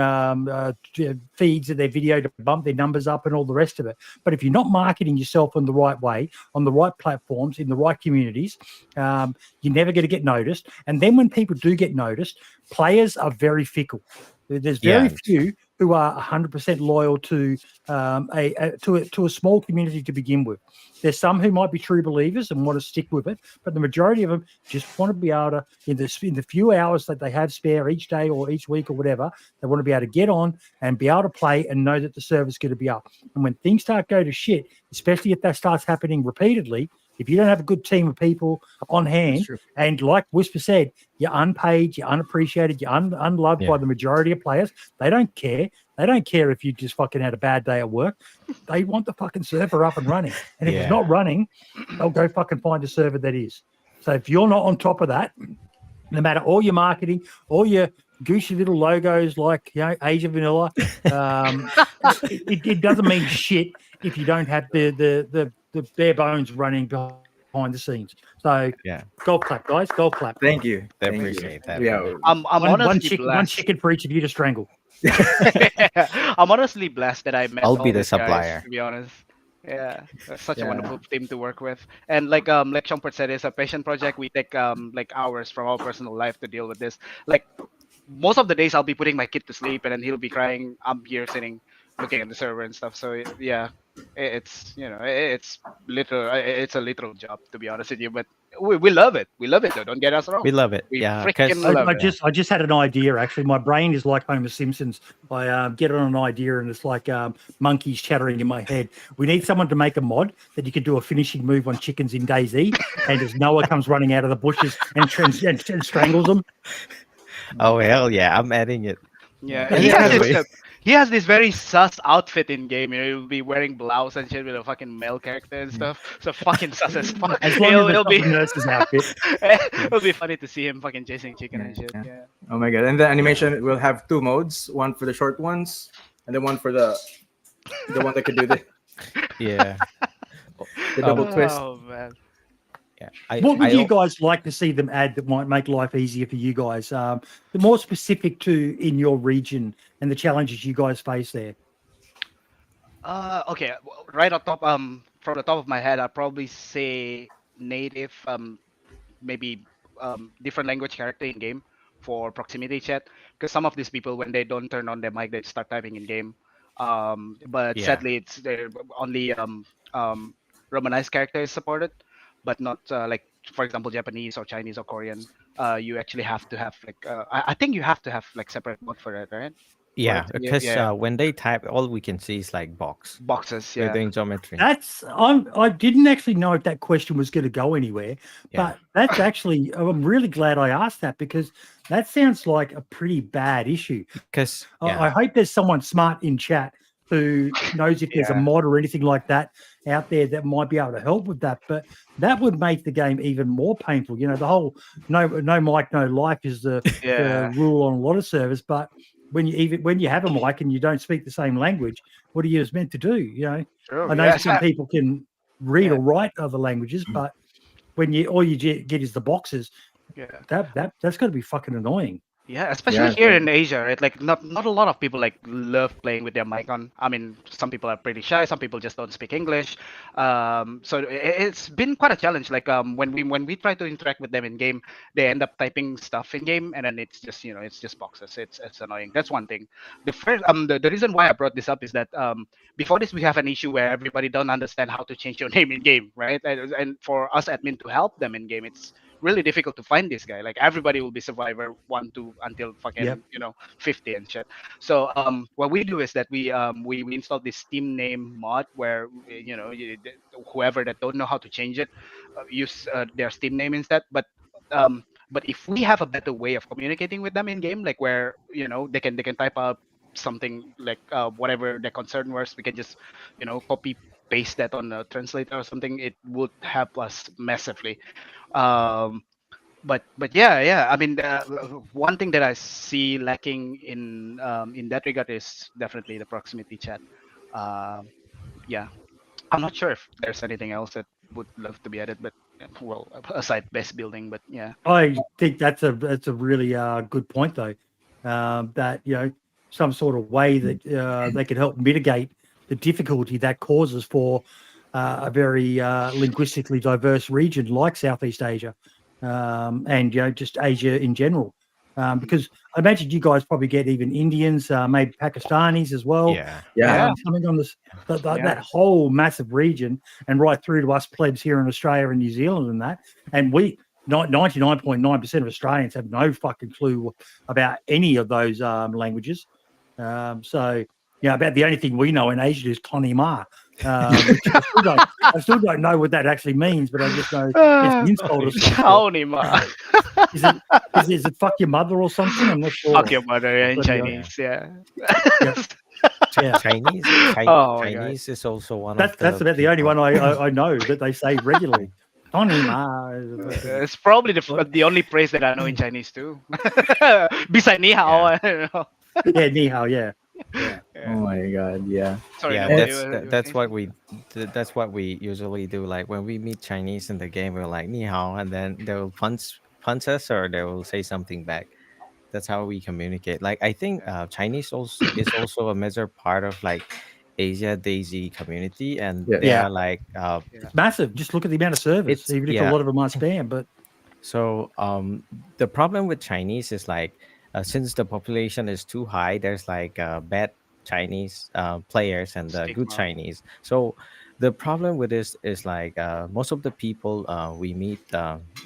feeds of their video to bump their numbers up and all the rest of it. But if you're not marketing yourself in the right way, on the right platforms, in the right communities, you're never going to get noticed. And then when people do get noticed, players are very fickle. There's very few who are 100% loyal to to a small community to begin with. There's some who might be true believers and want to stick with it, but the majority of them just want to be able to, in the few hours that they have spare each day or each week or whatever, they want to be able to get on and be able to play and know that the server's going to be up. And when things start go to shit, especially if that starts happening repeatedly, if you don't have a good team of people on hand, and like Wh1sp3r said, you're unpaid, you're unappreciated, you're unloved by the majority of players, they don't care. They don't care if you just fucking had a bad day at work. They want the fucking server up and running. And if it's not running, they'll go fucking find a server that is. So if you're not on top of that, no matter all your marketing, all your goosey little logos like Asia Vanilla, it doesn't mean shit if you don't have the bare bones running behind the scenes. So golf clap, guys, golf clap. Thank you. I appreciate that. Yeah, I'm honestly one chicken for each of you to strangle. I'm honestly blessed that I met. I'll be all the these guys, supplier. to be honest. Yeah, that's such a wonderful team to work with. And like Shompert said, it's a passion project. We take like hours from our personal life to deal with this. Like most of the days, I'll be putting my kid to sleep, and then he'll be crying. I'm here sitting, looking at the server and stuff. So yeah, it's it's a literal job, to be honest with you. But we love it. We love it, though. Don't get us wrong. We love it. We Yeah, freaking love it. I just had an idea. Actually, my brain is like Homer Simpson's. I get on an idea, and it's like monkeys chattering in my head. We need someone to make a mod that you can do a finishing move on chickens in DayZ, and as Noah comes running out of the bushes and strangles them. Oh hell yeah, I'm adding it. Yeah, he has this very sus outfit in game. He'll be wearing blouse and shit with a fucking male character and stuff. So fucking sus as fuck. As long as it's nurse's outfit. It'll be funny to see him fucking chasing chicken and shit. Yeah. Oh my god! And the animation will have 2 modes: one for the short ones, and then one for the one that could do the double twist. Oh man. Yeah. What would you guys like to see them add that might make life easier for you guys? The more specific to in your region and the challenges you guys face there. Okay, right on top, from the top of my head, I'd probably say native, maybe different language character in game for proximity chat. Because some of these people, when they don't turn on their mic, they start typing in game. But sadly, it's only Romanized character is supported, but not like, for example, Japanese or Chinese or Korean. You actually have to have like I think you have to have like separate mode for it, right? Yeah, because when they type, all we can see is like boxes. They're Yeah, doing geometry. I didn't actually know if that question was going to go anywhere, but that's actually, I'm really glad I asked that, because that sounds like a pretty bad issue. Because I hope there's someone smart in chat who knows if there's a mod or anything like that out there that might be able to help with that. But that would make the game even more painful. You know, the whole no mic, no life is the rule on a lot of servers. But when you have a mic and you don't speak the same language, what are you meant to do? You know, I know some people can read or write other languages, but when all you get is the boxes, that's got to be fucking annoying. Yeah, especially here in Asia, right? Like not a lot of people like love playing with their mic on. I mean, some people are pretty shy. Some people just don't speak English. So it's been quite a challenge. Like when we try to interact with them in game, they end up typing stuff in game, and then it's just boxes. It's annoying. That's one thing. The first the reason why I brought this up is that before this we have an issue where everybody don't understand how to change your name in game, right? And for us admin to help them in game, it's really difficult to find this guy. Like everybody will be survivor 1, 2 until fucking 50 and shit. So what we do is that we install this Steam name mod where whoever that don't know how to change it use their Steam name instead. But if we have a better way of communicating with them in game, like where they can type out something like whatever their concern was, we can just copy paste that on a translator or something. It would help us massively. But yeah. I mean, one thing that I see lacking in that regard is definitely the proximity chat. Yeah, I'm not sure if there's anything else that would love to be added, but well, aside base building, but yeah. I think that's a really good point though. That some sort of way that they could help mitigate the difficulty that causes for a very linguistically diverse region like Southeast Asia, and just Asia in general. Because I imagine you guys probably get even Indians, maybe Pakistanis as well. Yeah. Something on this that whole massive region, and right through to us plebs here in Australia and New Zealand and that. And we 99.9% of Australians have no fucking clue about any of those languages. So about the only thing we know in Asia is Tony Ma, which I still don't know what that actually means, but I just know it's an insult or something. Tony Ma. Is it fuck your mother or something? I'm not sure. Fuck your mother in But, Chinese. Yeah. Yeah. Chinese. Oh my Chinese is also one That's of the about the only people- one I know that they say regularly. Tony Ma. It's probably the only phrase that I know in Chinese too. Besides ni hao, I don't know. Yeah, ni hao, yeah. Oh my god, yeah. Sorry, Yeah, Noah, that's you were that's saying what we usually do. Like when we meet Chinese in the game, we're like ni hao, and then they will punch us or they will say something back. That's how we communicate. Like I think Chinese also is also a major part of like Asia DayZ community, and Yeah. they Yeah. are like It's massive. Just look at the amount of servers, It's- even if yeah. a lot of them are spam. But so. The problem with Chinese is like since the population is too high, there's like bad Chinese players and good Stigma. Chinese. So the problem with this is like most of the people we meet,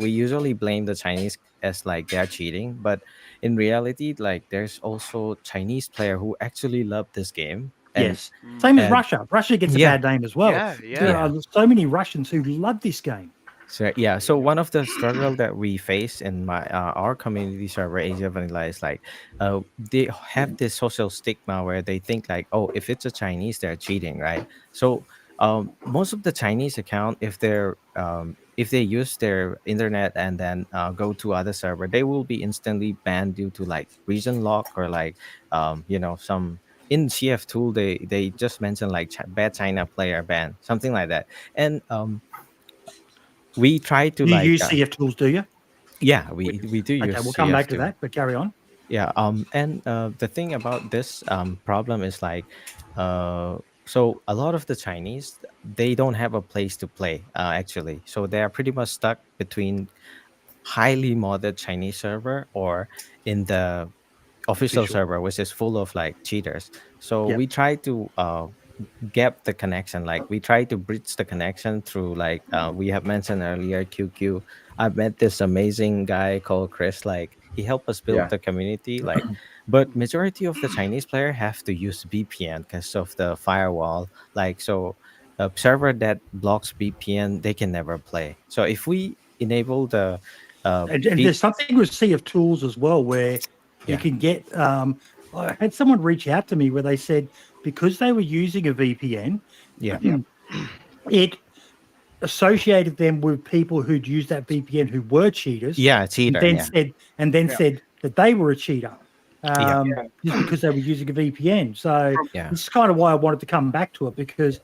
we usually blame the Chinese as like they're cheating, but in reality, like there's also Chinese player who actually love this game. And yes, same as and- Russia. Russia gets a Yeah. bad name as well. Yeah, There yeah. are so many Russians who love this game. So yeah, so one of the struggle that we face in my our community server Asia Vanilla is like they have this social stigma where they think like, oh, if it's a Chinese, they're cheating, right? So most of the Chinese account, if they use their internet and then go to other server, they will be instantly banned due to like region lock or like some in CF tool they just mentioned like bad China player ban, something like that, and we try to You like use CF tools, do you? yeah we do use Okay, we'll come back to CF2. that, but carry on. Yeah, and the thing about this problem is like so a lot of the Chinese, they don't have a place to play actually, so they are pretty much stuck between highly modded Chinese server or in the official server, which is full of like cheaters. So Yep. we try to gap the connection, like we try to bridge the connection through like we have mentioned earlier QQ. I met this amazing guy called Chris, like he helped us build Yeah. the community, like but majority of the Chinese player have to use VPN because of the firewall, like so a server that blocks VPN they can never play. So if we enable the And there's something with CF tools as well where you Yeah. can get. I had someone reach out to me where they said because they were using a VPN, yeah it associated them with people who'd used that VPN who were cheaters. yeah cheater, and then yeah. said that they were a cheater. Yeah. Just because they were using a VPN. So Yeah. this is kind of why I wanted to come back to it, because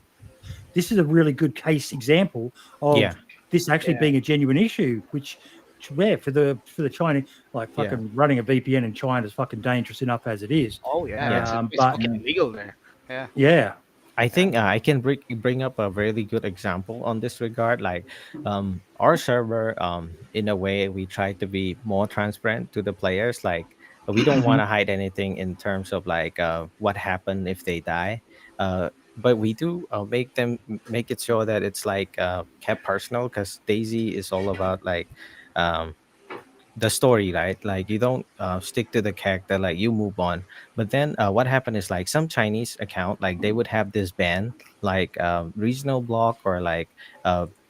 this is a really good case example of Yeah. this actually being a genuine issue, which for the Chinese, like Yeah. fucking running a VPN in China is fucking dangerous enough as it is. Oh yeah, it's but- fucking illegal there. Yeah. Yeah. I think I can bring up a really good example on this regard. Like our server, in a way, we try to be more transparent to the players. Like we don't want to hide anything in terms of like what happened if they die. But we do make it sure that it's like kept personal, because DayZ is all about like the story, right? Like you don't stick to the character, like you move on. But then what happened is like some Chinese account, like they would have this ban, like regional block or like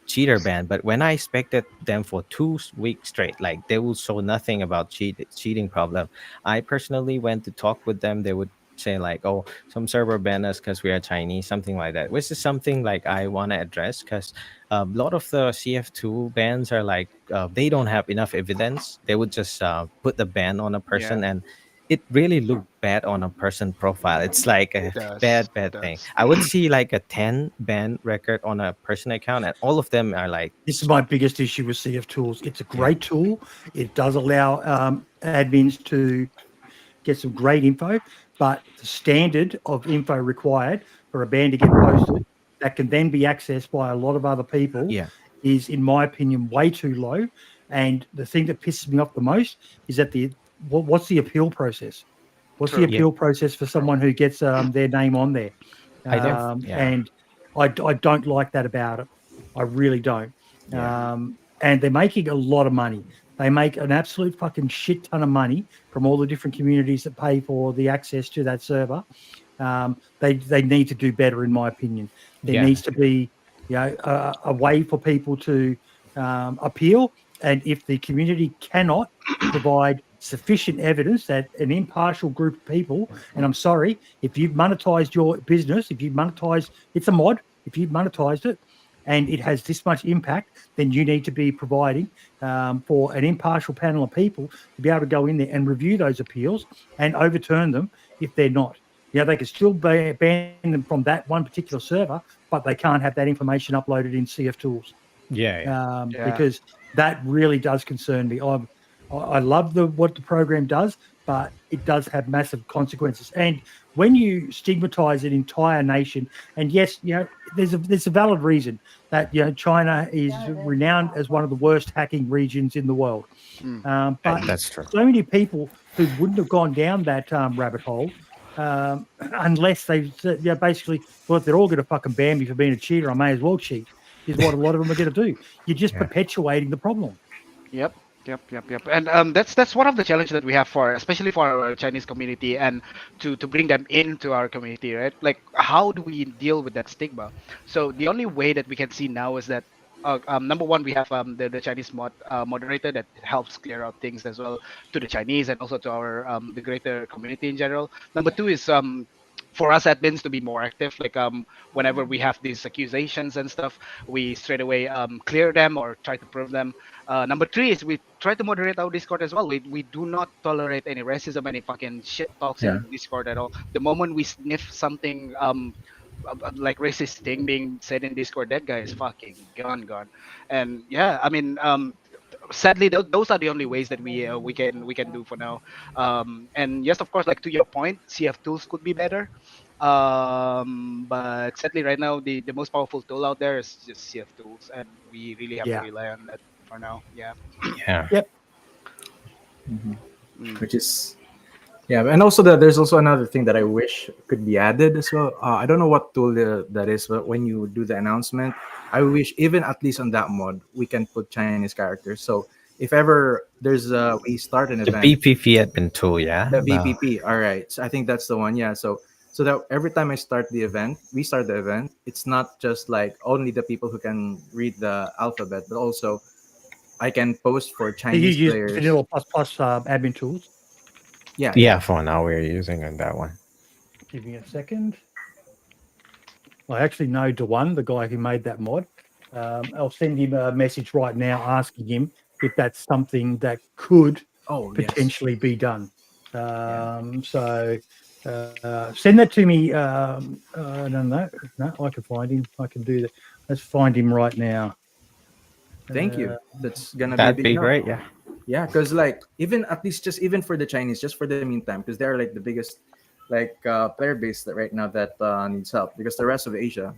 cheater ban. But when I expected them for 2 weeks straight, like they will show nothing about cheating problem. I personally went to talk with them. They would say like, oh, some server ban us because we are Chinese, something like that, which is something like I want to address, because a lot of the CF2 bans are like they don't have enough evidence. They would just put the ban on a person, and it really looked bad on a person profile. It's like a bad thing. I would see like a 10 ban record on a person account, and all of them are like, This is my biggest issue with CF tools. It's a great tool. It does allow admins to get some great info, but the standard of info required for a ban to get posted that can then be accessed by a lot of other people is, in my opinion, way too low. And the thing that pisses me off the most is that the what's the appeal process? What's the True. Yeah. appeal process for someone who gets their name on there? I don't. Yeah. And I don't like that about it. I really don't. Yeah. And they're making a lot of money. They make an absolute fucking shit ton of money from all the different communities that pay for the access to that server. They need to do better, in my opinion. There Yeah. needs to be, a way for people to appeal. And if the community cannot provide sufficient evidence that an impartial group of people, and I'm sorry, if you've monetized your business, it's a mod, if you've monetized it and it has this much impact, then you need to be providing for an impartial panel of people to be able to go in there and review those appeals and overturn them if they're not. They can still ban them from that one particular server, but they can't have that information uploaded in CF Tools. Yeah. Because that really does concern me. I love what the program does, but it does have massive consequences. And when you stigmatize an entire nation, and yes, there's a valid reason that China is renowned as one of the worst hacking regions in the world. But That's true. so many people who wouldn't have gone down that rabbit hole unless they basically, well, if they're all going to fucking ban me for being a cheater, I may as well cheat, is what a lot of them are going to do. You're just perpetuating the problem. Yep. And that's one of the challenges that we have especially for our Chinese community, and to bring them into our community, right? Like, how do we deal with that stigma? So the only way that we can see now is that number one, we have the Chinese moderator that helps clear out things as well to the Chinese and also to our the greater community in general. Number two is for us admins to be more active. Like whenever we have these accusations and stuff, we straight away clear them or try to prove them. Number three is we try to moderate our Discord as well. We do not tolerate any racism, any fucking shit talks in Discord at all. The moment we sniff something like racist thing being said in Discord, that guy is fucking gone. And yeah, I mean, sadly, those are the only ways that we can do for now. And yes, of course, like to your point, CF tools could be better. But sadly, right now, the most powerful tool out there is just CF tools, and we really have to rely on that for now. Yeah. Yep. Which is and also there's also another thing that I wish could be added as well. I don't know what tool that is, but when you do the announcement, I wish even at least on that mod we can put Chinese characters. So if ever there's we start an event, the BPP admin tool, the BPP. All right, so I think that's the one. Yeah, so that every time we start the event, it's not just like only the people who can read the alphabet, but also I can post for Chinese you players. use Vanilla plus admin tools. Yeah, for now we're using that one. Give me a second. I actually know Dewan, the guy who made that mod. I'll send him a message right now asking him if that's something that could potentially be done. So send that to me. I don't know. No, I can find him. I can do that. Let's find him right now. Thank you. That's gonna be great. Yeah, because like even at least just even for the Chinese, just for the meantime, because they're like the biggest player base that right now that needs help. Because the rest of Asia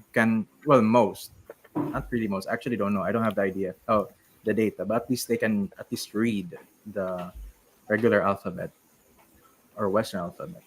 most, not really most. Actually, don't know. I don't have the idea. Oh, the data, but at least they can at least read the regular alphabet or Western alphabet.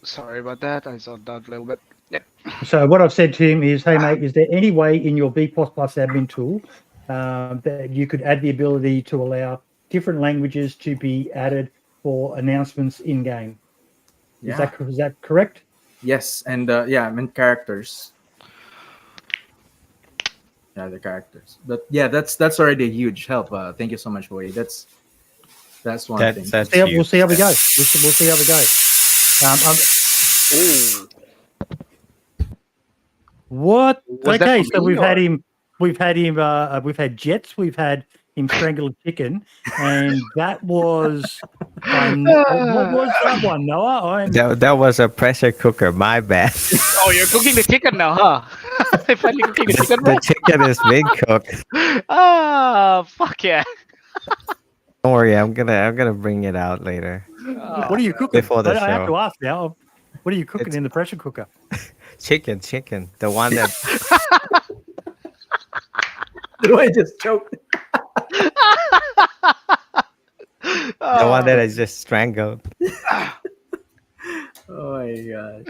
Sorry about that. I zoned out a little bit. Yeah. So what I've said to him is, hey mate, is there any way in your B++ admin tool that you could add the ability to allow different languages to be added for announcements in game? Is that correct? Yes, and I mean characters. Yeah, the characters. But yeah, that's already a huge help. Thank you so much, Boy. That's one thing. We'll see how we go. We'll see how we go. What? Okay, so we've had Jets, we've had him strangle a chicken, and that was what was that one, Noah? That was a pressure cooker. My bad. Oh, you're cooking the chicken now, huh? I'm finally cooking the chicken. The chicken is being cooked. Fuck yeah! Don't worry, I'm gonna bring it out later. What are you cooking? Before the show. I have to ask now. What are you cooking It's in the pressure cooker? chicken, the one that Do I just choked? the one that Oh, I just strangled. Oh my gosh,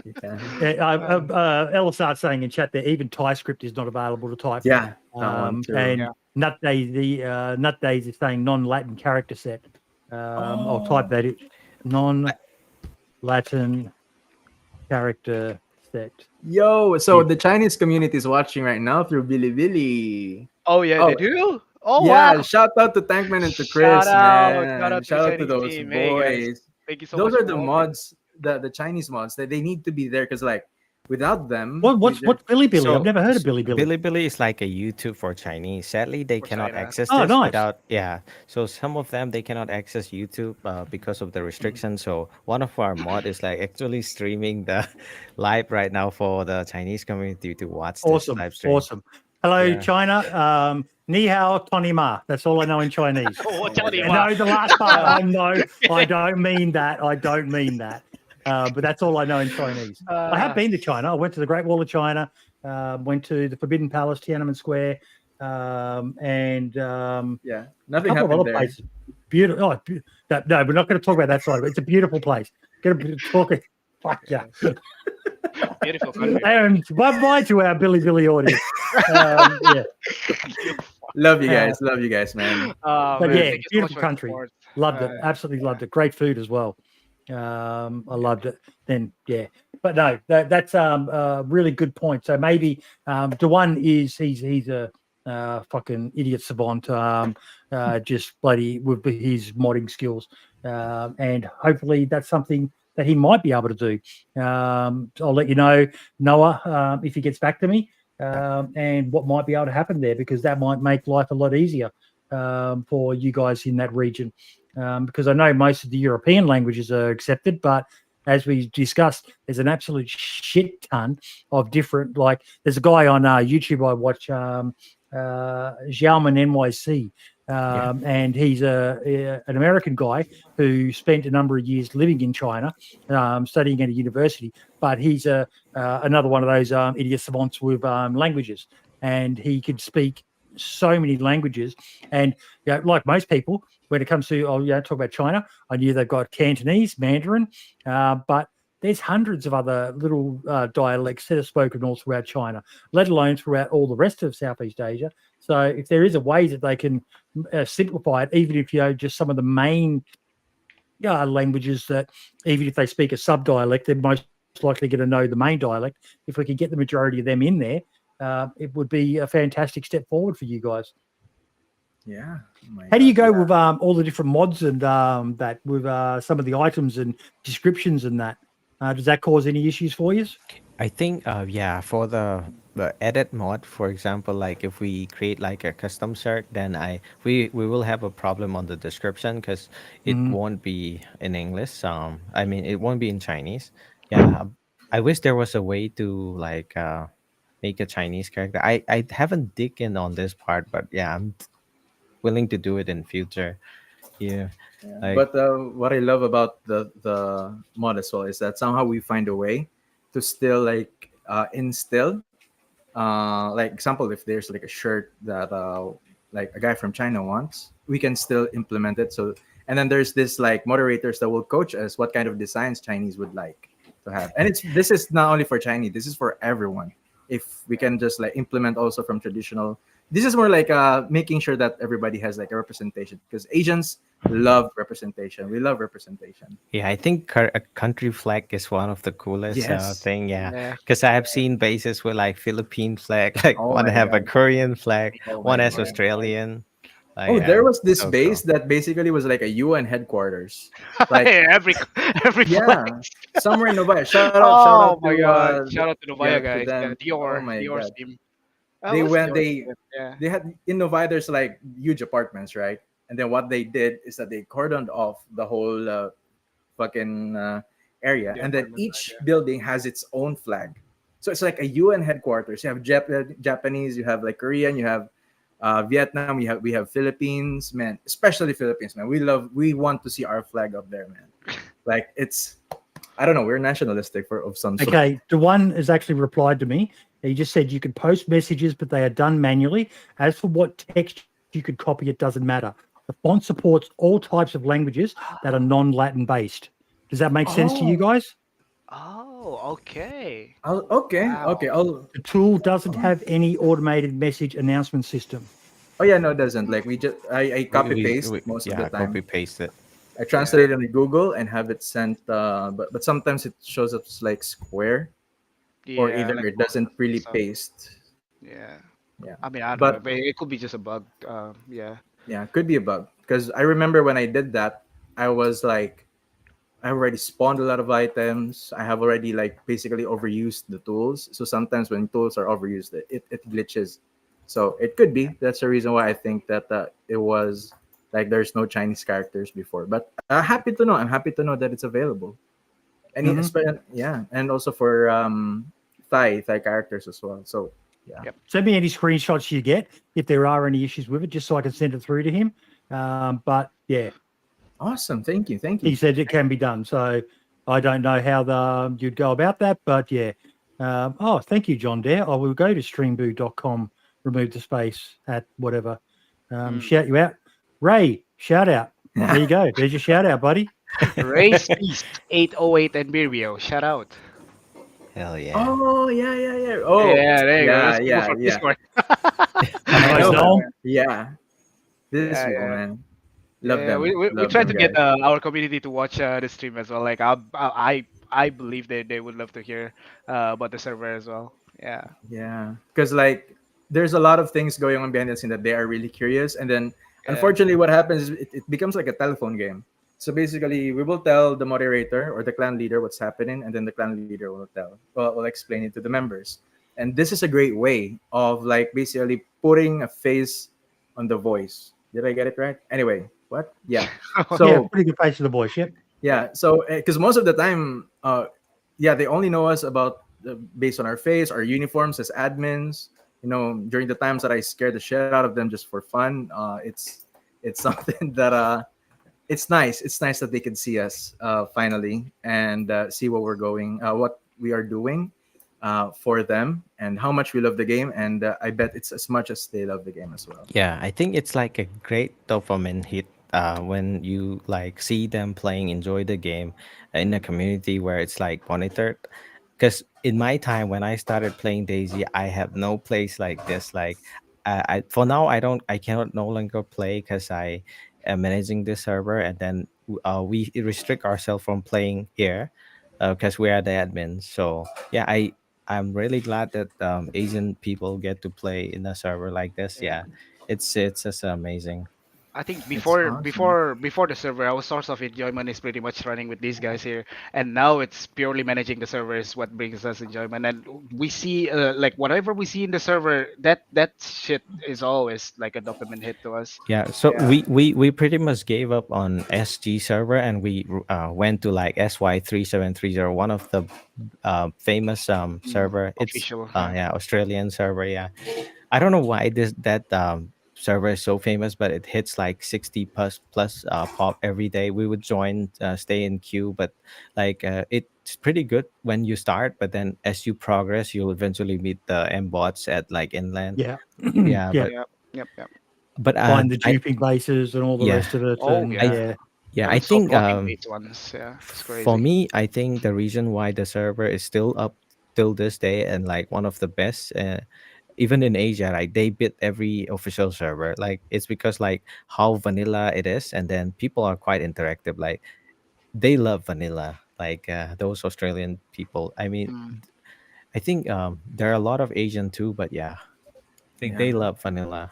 yeah. Ella starts saying in chat there, even TypeScript is not available to type. Yeah, that one too. And Yeah. Nut Days is saying non-Latin character set. I'll type that in. Non-Latin character set. Yo, so the Chinese community is watching right now through Bilibili. oh yeah, Oh, they do. Oh yeah, wow! shout out to Tankman and to Chris, Shout man. out to the Shout out to Chinese those team. Hey guys, boys. thank you so Those much are for the watching. mods, the Chinese mods that they need to be there because like without them, What's Bilibili? So- I've never heard of Bilibili. Bilibili is like a YouTube for Chinese. Sadly, they For cannot China. access Oh, this nice. without. Yeah, so some of them they cannot access YouTube because of the restrictions. So one of our mod is like actually streaming the live right now for the Chinese community to watch this Awesome. live stream. Awesome. Hello, Yeah. China. Ni hao, Tony Ma. That's all I know in Chinese. Oh, my Johnny God. I Ma. know the last part. I know. I don't mean that. I don't mean that. But that's all I know in Chinese. I have been to China. I went to the Great Wall of China. Went to the Forbidden Palace, Tiananmen Square, and yeah, a nothing couple of happened other there. places. Beautiful. Oh, no, we're not going to talk about that side of it. It's a beautiful place. Going to talk it. Fuck yeah. Beautiful country. And bye to our Billy audience. Yeah. Love you guys, man. Oh, But man, yeah, thank you so much beautiful for the country. support. Loved it. Absolutely loved it. Great food as well. I loved it. Then yeah, but no, that's a really good point. So maybe the one is he's a fucking idiot savant. Just bloody with his modding skills, and hopefully that's something that he might be able to do. I'll let you know, Noah, if he gets back to me, and what might be able to happen there, because that might make life a lot easier for you guys in that region. Because I know most of the European languages are accepted, but as we discussed, there's an absolute shit ton of different. Like, there's a guy on YouTube I watch, Xiaoman NYC, and he's an American guy who spent a number of years living in China, studying at a university. But he's another one of those idiot savants with languages, and he could speak so many languages. And like most people, when it comes to talk about China, I knew they've got Cantonese, Mandarin, but there's hundreds of other little dialects that are spoken all throughout China, let alone throughout all the rest of Southeast Asia. So if there is a way that they can simplify it, even if just some of the main languages that, even if they speak a sub-dialect, they're most likely going to know the main dialect. If we could get the majority of them in there, it would be a fantastic step forward for you guys. Yeah. Oh How do you go with all the different mods and that with some of the items and descriptions and that? Does that cause any issues for you? I think for the edit mod, for example, like if we create like a custom cert, then we will have a problem on the description because it won't be in English. I mean, it won't be in Chinese. Yeah, I wish there was a way to like make a Chinese character. I haven't dig in on this part, but yeah, I'm willing to do it in future. Yeah. Like, But what I love about the mod as well is that somehow we find a way to still like instill, like example, if there's like a shirt that like a guy from China wants, we can still implement it. So, and then there's this like moderators that will coach us what kind of designs Chinese would like to have. And this is not only for Chinese, this is for everyone. If we can just like implement also from traditional, this is more like making sure that everybody has like a representation, because Asians love representation. We love representation. yeah, I think a country flag is one of the coolest Yes. thing. Yeah, Yeah. because I have seen bases with like Philippine flag, like Oh one my have a God. Korean flag, Oh one my has God. Australian. Like, Oh, there was this so base cool. that basically was like a UN headquarters. Like, every yeah, flex. somewhere in Novaya. Shout Oh out my to god! Shout out to Novaya to guys. Yeah, them. Oh my Dior's God. team. They What's went. Dior's team? Yeah. They had in Novaya. There's like huge apartments, right? And then what they did is that they cordoned off the whole fucking area, The and then apartment each side, building has its own flag. So it's like a UN headquarters. You have Japanese, you have like Korean, you have Vietnam, we have Philippines, man. Especially Philippines, man. We want to see our flag up there, man. Like it's I don't know. We're nationalistic for of some sort. Okay, the one has actually replied to me. He just said you can post messages, but they are done manually. As for what text you could copy, it doesn't matter. The font supports all types of languages that are non-Latin based. Does that make sense to you Oh, guys? Oh, okay. okay, Wow. okay. I'll. The tool doesn't have any automated message announcement system. Oh yeah, no, it doesn't. Like we just I copy paste We most of the yeah, copy time. paste it. I Yeah. translate it on Google and have it sent. But sometimes it shows up as like square, or Yeah, either like it boxes doesn't and really stuff. paste. Yeah. Yeah, I mean, I don't know. but It could be just a bug. Yeah. yeah, could be a bug because I remember when I did that, I was like, I already spawned a lot of items. I have already like basically overused the tools. So sometimes when tools are overused, it glitches. So it could be that's the reason why I think that it was like there's no Chinese characters before. But happy to know. I'm happy to know that it's available. And Mhm. yeah, and also for Thai characters as well. So yeah, Yep. Send me any screenshots you get if there are any issues with it, just so I can send it through to him. But yeah, awesome. Thank you, thank he you. said it can be done. So I don't know how you'd go about that, but yeah. Oh, thank you, John Dare. I will go to streamboo.com, remove the space at whatever. Mm. Shout you out. Ray, shout out. There you go. There's your shout out, buddy. Race Beast 808 and Mirio. Shout out. Hell yeah. Oh yeah. Oh Yeah, there you go. yeah, That's people yeah, from yeah. Discord. Nice, No, Noel. Yeah. These yeah, people, yeah. man. Love Yeah, them. we Love try them to get guys. our community to watch the stream as well. Like I believe they would love to hear about the server as well. Yeah. Yeah. Because like there's a lot of things going on behind the scene that they are really curious. And then Yeah. unfortunately what happens is it becomes like a telephone game. So basically we will tell the moderator or the clan leader what's happening, and then the clan leader will explain it to the members. And this is a great way of like basically putting a face on the voice. Did I get it right? Anyway, what? Yeah. Yeah, So pretty good face of the voice. Yep. yeah, so because most of the time, yeah, they only know us about based on our face, our uniforms as admins. You know, during the times that I scare the shit out of them just for fun, it's something that it's nice. It's nice that they can see us finally and see what we're going, what we are doing for them, and how much we love the game. And I bet it's as much as they love the game as well. Yeah, I think it's like a great dopamine hit when you like see them playing, enjoy the game in a community where it's like monitored. Because in my time when I started playing Daisy, I have no place like this. Like, I for now I cannot no longer play because I am managing the server, and then we restrict ourselves from playing here because we are the admins. So yeah, I'm really glad that Asian people get to play in a server like this. Yeah. Yeah, it's just amazing. I think It's before awesome. before before the server, our source of enjoyment is pretty much running with these guys here, and now it's purely managing the server is what brings us enjoyment. And we see like whatever we see in the server, that shit is always like a dopamine hit to us. Yeah, so Yeah. we pretty much gave up on SG server, and we went to like SY3730, one of the famous Mm, server. It's official. Yeah. yeah, Australian server. Yeah, I don't know why this that server is so famous, but it hits like 60 plus pop every day. We would join, stay in queue, but like it's pretty good when you start, but then as you progress, you'll eventually meet the M bots at like inland. Yeah. Yeah, Yeah. Yep. Yep. Yep. but Find the I duping bases and all the yeah rest of it. Oh And I yeah. yeah. yeah, I Even so think blocking based ones. Yeah. It's for crazy. me, I think the reason why the server is still up till this day and like one of the best, even in Asia, like they beat every official server. Like it's because like how vanilla it is, and then people are quite interactive. Like they love vanilla. Like those Australian people. I mean, Mm. I think there are a lot of Asian too, but yeah, I think Yeah. they love vanilla.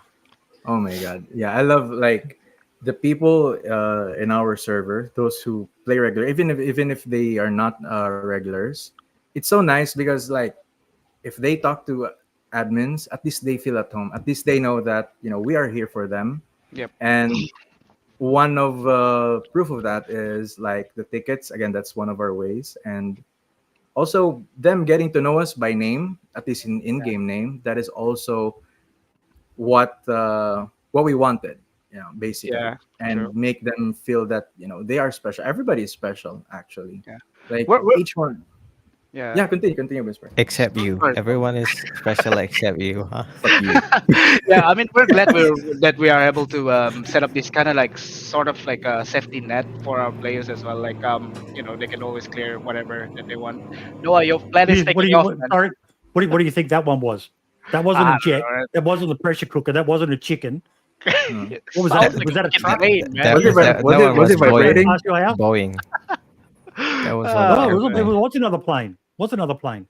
Oh my god. Yeah, I love like the people in our server, those who play regular, even if they are not regulars. It's so nice because like if they talk to admins, at least they feel at home. At least they know that we are here for them. Yep. And one of proof of that is like the tickets. Again, that's one of our ways, and also them getting to know us by name, at least in game name. That is also what we wanted. basically, Yeah, and true. make them feel that they are special. Everybody is special, actually. Yeah. Like We're each one. yeah. Yeah, continue, Whisper. Except you. Sorry. Everyone is special except you, huh? Fuck you. Yeah, I mean, we're glad that we are able to set up this kind of like sort of like a safety net for our players as well. Like they can always clear whatever that they want. Noah, your plan is What do taking you off, what, man. sorry? What do you think that one was? That wasn't I a don't jet. know. That wasn't a pressure cooker. That wasn't a chicken. Hmm. It What was sounds that? like Was a that a fucking truck? plane, man. Was it That one was was it vibrating? Past your house? Boeing. That was one No, airplane. what's another plane? What's another plane?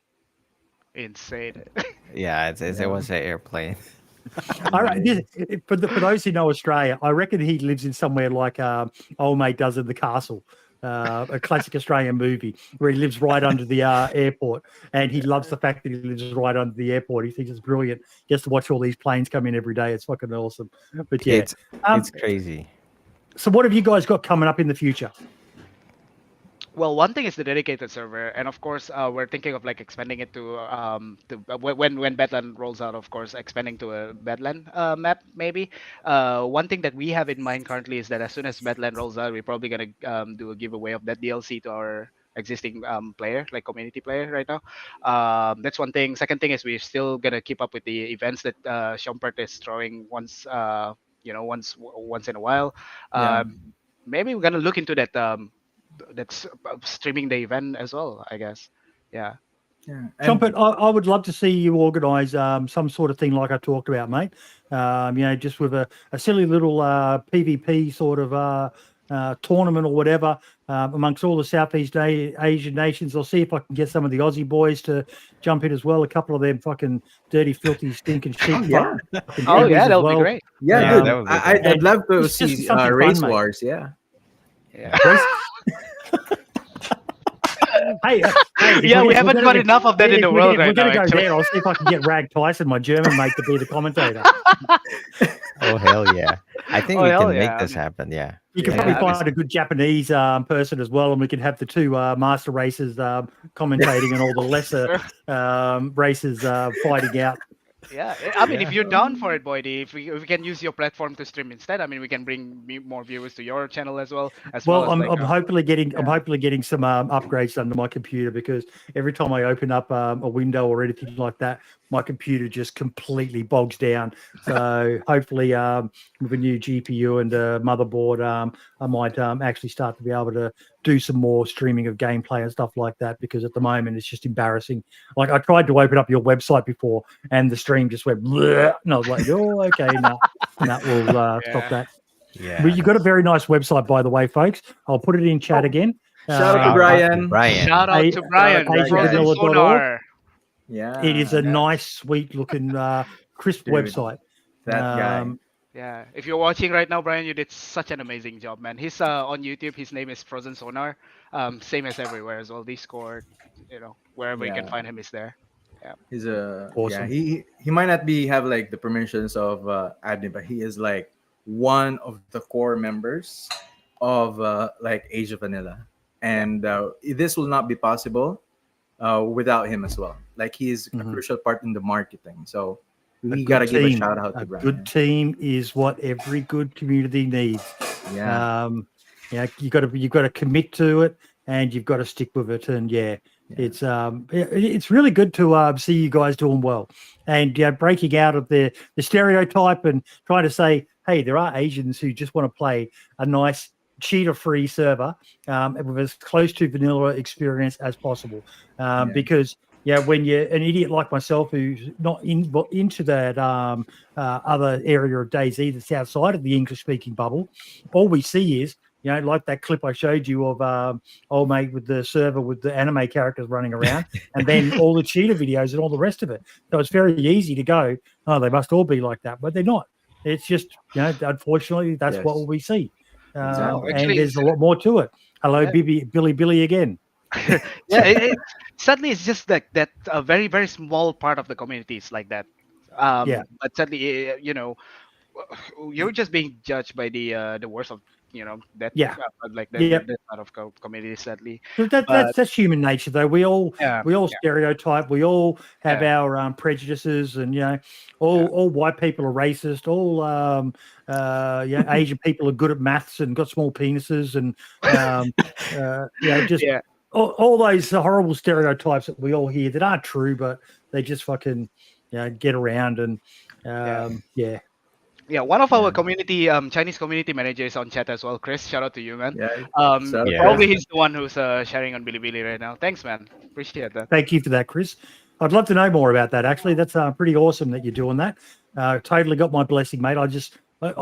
Insane. Yeah, it Yeah. was an airplane. All right. For those who know Australia, I reckon he lives in somewhere like old mate does in The Castle, a classic Australian movie where he lives right under the airport, and he loves the fact that he lives right under the airport. He thinks it's brilliant just to watch all these planes come in every day. It's fucking awesome. But yeah, It's crazy. so what have you guys got coming up in the future? Well, one thing is the dedicated server, and of course, we're thinking of like expanding it to when Badland rolls out. Of course, expanding to a Badland map maybe. One thing that we have in mind currently is that as soon as Badland rolls out, we're probably gonna do a giveaway of that DLC to our existing player, like community player right now. That's one thing. Second thing is we're still gonna keep up with the events that Shompert is throwing once once in a while. Yeah. Maybe we're gonna look into that. That's streaming the event as well, I guess. Yeah. Yeah. Trumpet, I would love to see you organise some sort of thing like I talked about, mate. Just with a silly little PvP sort of tournament or whatever amongst all the Southeast Asian nations. I'll see if I can get some of the Aussie boys to jump in as well. A couple of them fucking dirty, filthy, stinking sheep. Yeah. Oh yeah, as that'll well. be great. Yeah, Yeah, dude. that would be I'd And love to it's just see something fun, race mate. wars. Yeah. Yeah. Hey, Yeah, we we're haven't gonna got go- enough of that in the we're world gonna- right We're now. going to go Actually. there. I'll see if I can get Rag Tyson, my German mate, to be the commentator. Oh hell yeah! I think Oh, we hell can make yeah. this happen. Yeah. You can Yeah, probably I mean- find a good Japanese person as well, and we can have the two master racers commentating and all the lesser racers fighting out. Yeah, I mean, if Yeah. you're down for it, Boydie, if we can use your platform to stream instead, I mean, we can bring more viewers to your channel as well. Well, As I'm, like, I'm hopefully getting yeah. I'm hopefully getting some upgrades done to my computer, because every time I open up a window or anything like that, my computer just completely bogs down. So hopefully with a new GPU and a motherboard, I might actually start to be able to do some more streaming of gameplay and stuff like that, because at the moment it's just embarrassing. Like I tried to open up your website before and the stream just went bleh, and I was like, oh, okay, no, we'll Yeah. stop that. Yeah. Well, you've got a very nice website, by the way, folks. I'll put it in chat again. Shout out to Shout Brian. Brian. Shout out to Brian, Brian. Frozen AsianVanilla.org. Sonar. Yeah. It is a yeah. nice, sweet looking, crisp Dude, website. That guy. Yeah, if you're watching right now, Brian, you did such an amazing job, man. He's on YouTube. His name is Frozen Sonar. Same as everywhere as well. Discord, wherever you can Yeah. find him is there. He's a Awesome. Yeah. He might not have like the permissions of admin, but he is like one of the core members of like Asia Vanilla, and this will not be possible without him as well. Like he is a Mhm. crucial part in the marketing. So we good gotta give a team. shout out to A Brian. good team is what every good community needs. Yeah. You got to commit to it, and you've got to stick with it. And it's really good to see you guys doing well, and breaking out of the stereotype and trying to say, hey, there are Asians who just want to play a nice cheater-free server with as close to vanilla experience as possible, because when you're an idiot like myself who's not into that other area of DayZ that's outside of the English-speaking bubble, all we see is, like that clip I showed you of old mate with the server with the anime characters running around, and then all the cheater videos and all the rest of it. So it's very easy to go, oh, they must all be like that, but they're not. It's just, unfortunately, that's Yes. what we see. Exactly. And Actually, there's a lot more to it. Hello, Yeah. Billy again. Yeah, sadly, it's just that a very very small part of the community is like that. Yeah. But sadly, you're just being judged by the worst of that Yeah. like Yep. that sort of community sadly. That's human nature, though. We all Yeah, stereotype. We all have Yeah. our prejudices, and all white people are racist. All Asian people are good at maths and got small penises, and just Yeah. all those horrible stereotypes that we all hear that aren't true, but they just fucking get around and yeah. Yeah, one of our Yeah. community, Chinese community manager is on chat as well. Chris, shout out to you, man. Yeah. So Yeah. Probably he's the one who's sharing on Bilibili right now. Thanks, man. Appreciate that. Thank you for that, Chris. I'd love to know more about that. Actually, that's pretty awesome that you're doing that. Totally got my blessing, mate. I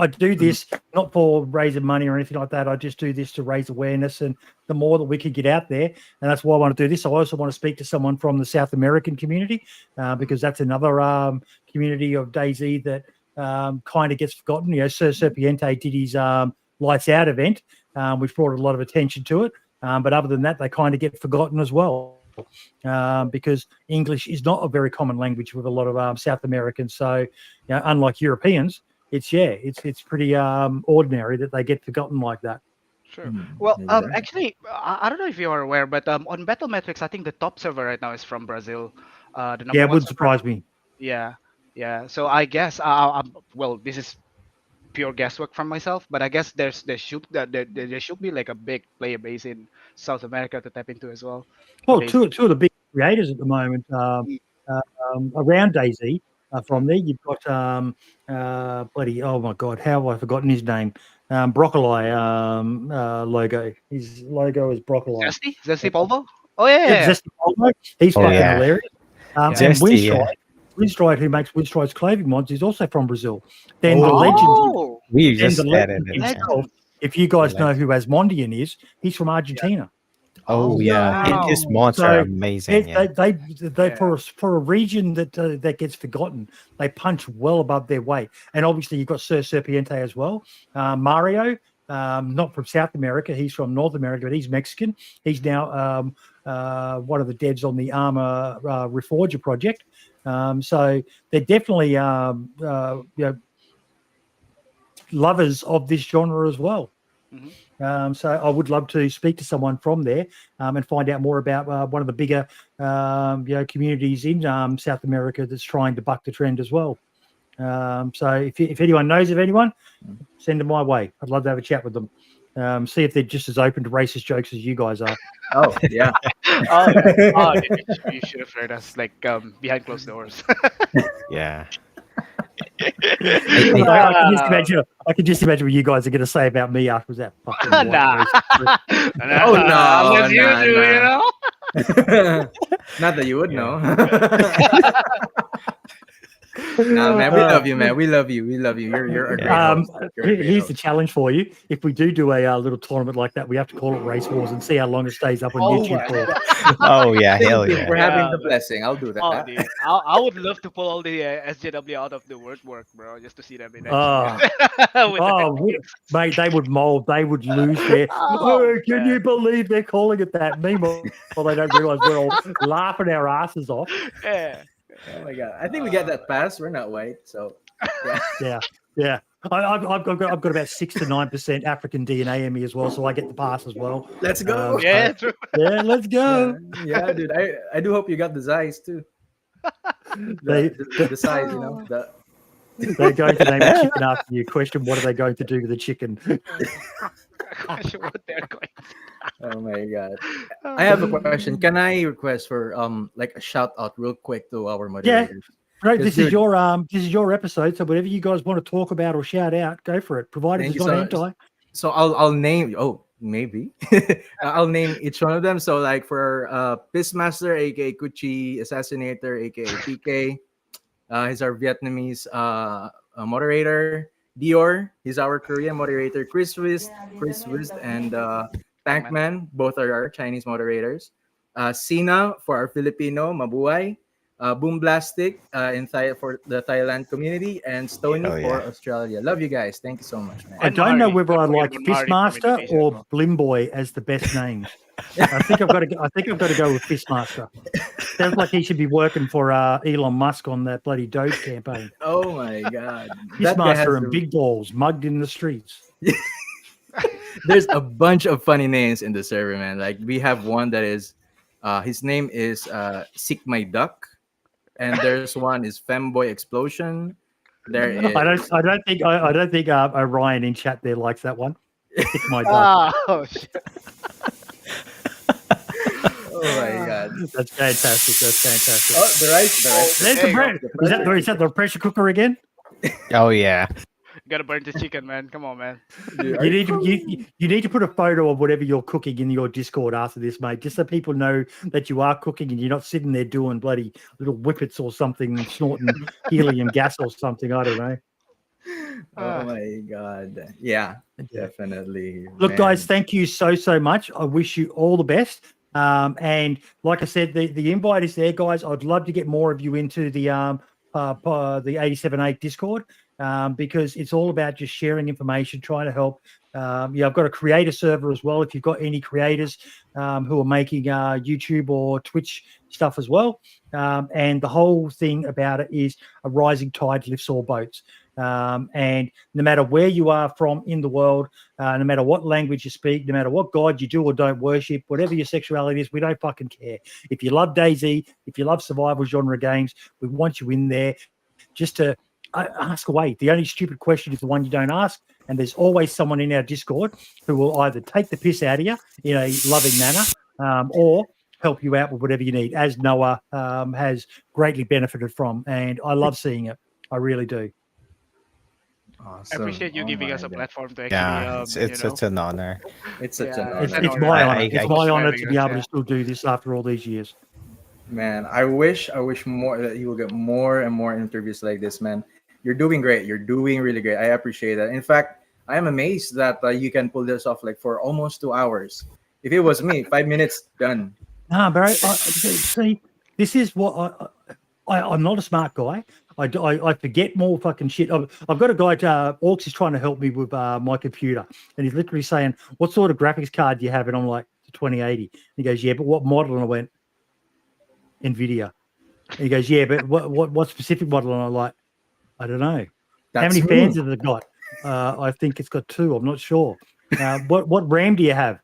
do this not for raising money or anything like that. I just do this to raise awareness, and the more that we can get out there, and that's why I want to do this. I also want to speak to someone from the South American community because that's another community of DayZ that kind of gets forgotten. Sir Serpiente did his Lights Out event, which brought a lot of attention to it. But other than that, they kind of get forgotten as well. Because English is not a very common language with a lot of South Americans. So, unlike Europeans, it's pretty ordinary that they get forgotten like that. Sure. Well, Exactly. actually, I don't know if you are aware, but on Battle Metrics, I think the top server right now is from Brazil. The number Yeah, it one wouldn't server. surprise me. Yeah, yeah. So I guess, well, this is pure guesswork from myself, but I guess there should be like a big player base in South America to tap into as well. for Well, days. two of the big creators at the moment around DayZ from there. You've got bloody, oh my God, how have I forgotten his name? Broccoli logo. His logo is Broccoli. Zesty Polvo. Oh yeah. Zesty Polvo. He's Oh, fucking yeah. hilarious. And Zesty, yeah. Windstride, who makes Windstride's clothing mods, is also from Brazil. Then the Oh. legend, Oh, We then just the added legend it. himself, if you guys know who Asmondian is, he's from Argentina. Oh yeah, wow. his mods So, are amazing. Yeah. They Yeah. for a region that gets forgotten, they punch well above their weight. And obviously, you've got Sir Serpiente as well. Mario, not from South America, he's from North America, but he's Mexican. He's now one of the devs on the Armor Reforger project. So they're definitely lovers of this genre as well. Mhm. So I would love to speak to someone from there and find out more about one of the bigger communities in South America that's trying to buck the trend as well. So if anyone knows of anyone, send them my way. I'd love to have a chat with them. See if they're just as open to racist jokes as you guys are. Oh yeah. Dude, you should have heard us like behind closed doors. Yeah. I can just imagine what you guys are going to say about me after that fucking white Nah. racist prick. Oh, no, Unless you nah, do, nah. you know. Not that you would Yeah. know. No, man, we love you, man. We love you. We love you. You're a great host. You're a great Here's the host. challenge for you. If we do a little tournament like that, we have to call it Race Wars and see how long it stays up on Oh YouTube my for. Oh yeah, hell Thank you yeah. for having Yeah, the man. blessing. I'll do that. Oh, dude, I would love to pull all the SJW out of the word work, bro, just to see them in action. With the Oh, techniques. mate, they would mold. They would lose their. Oh, Can man. you believe they're calling it that? Meanwhile, they don't realize we're all laughing our asses off. Yeah. Oh my god. I think we get that pass. We're not white, so yeah. Yeah. I've got about 6 to 9% African DNA in me as well, so I get the pass as well. Let's go. Yeah, true. Yeah, let's go. Yeah, dude. I do hope you got the size too. They- The size, you know. They're going to name a chicken after you. Question: what are they going to do to the chicken? Question what they're going. Oh my god. I have a question. Can I request for like a shout out real quick to our moderators? Right, Yes, this is dude. this is your episode. So whatever you guys want to talk about or shout out, go for it. Provided Thank it's you not so anti. So I'll name. Oh, maybe I'll name each one of them. So like for Pissmaster, aka Kuchi Assassinator, aka PK. He's our Vietnamese moderator. Dior, he's our Korean moderator. Chris Wist, and Tankman, both are our Chinese moderators. Sina for our Filipino, Mabuhay. Boom Blastic for the Thailand community, and Stony Oh, for yeah. Australia. Love you guys. Thank you so much, man. I don't know whether I Don't like forget Bonari Fistmaster communication as or well. Blimboy as the best names. I think I've got to go with Fistmaster. Sounds like he should be working for Elon Musk on that bloody Doge campaign. Oh my god. That guy has Fistmaster and the- big balls mugged in the streets. There's a bunch of funny names in the server, man. Like we have one that is, his name is Seek My Duck, and there's one is Femboy Explosion. There is I don't think Orion in chat there likes that one. It's my duck. Oh, shit. oh my god. That's fantastic. That's fantastic. Oh, the rice. There's there the you bread. Is that the pressure cooker again? Oh yeah. Gotta burn the chicken, man. Come on, man. You need to put a photo of whatever you're cooking in your Discord after this, mate, just so people know that you are cooking and you're not sitting there doing bloody little whippets or something, snorting helium gas or something. I don't know. Oh my god. Yeah, definitely. Look, man. guys, thank you so much. I wish you all the best. And like I said, the invite is there, guys. I'd love to get more of you into the 87.8 Discord. Because it's all about just sharing information, trying to help. I've got a creator server as well. If you've got any creators who are making YouTube or Twitch stuff as well. And the whole thing about it is a rising tide lifts all boats. And no matter where you are from in the world, no matter what language you speak, no matter what God you do or don't worship, whatever your sexuality is, we don't fucking care. If you love DayZ, if you love survival genre games, we want you in there just to ask away. The only stupid question is the one you don't ask, and there's always someone in our Discord who will either take the piss out of you in a loving manner or help you out with whatever you need, as Noah has greatly benefited from, and I love seeing it. I really do. Awesome. I appreciate you giving us a God. platform to actually, Yeah, it's such an honor. It's such Yeah, an It's, honor. it's my honor. I- It's I- my honor to I- be able to still do this after all these years. Man, I wish more that you will get more and more interviews like this, man. You're doing great. You're doing really great. I appreciate that. In fact, I am amazed that you can pull this off like for almost 2 hours. If it was me, 5 minutes done. Nah, bro. See, this is what I'm not a smart guy. I forget more fucking shit. I've got a guy, Orcs is trying to help me with my computer, and he's literally saying, "What sort of graphics card do you have?" And I'm like, "The 2080." And he goes, "Yeah, but what model?" And I went, "Nvidia." And he goes, "Yeah, but what specific model?" And I'm like, "I don't know." How many fans have it got? I think it's got 2. I'm not sure. What RAM do you have?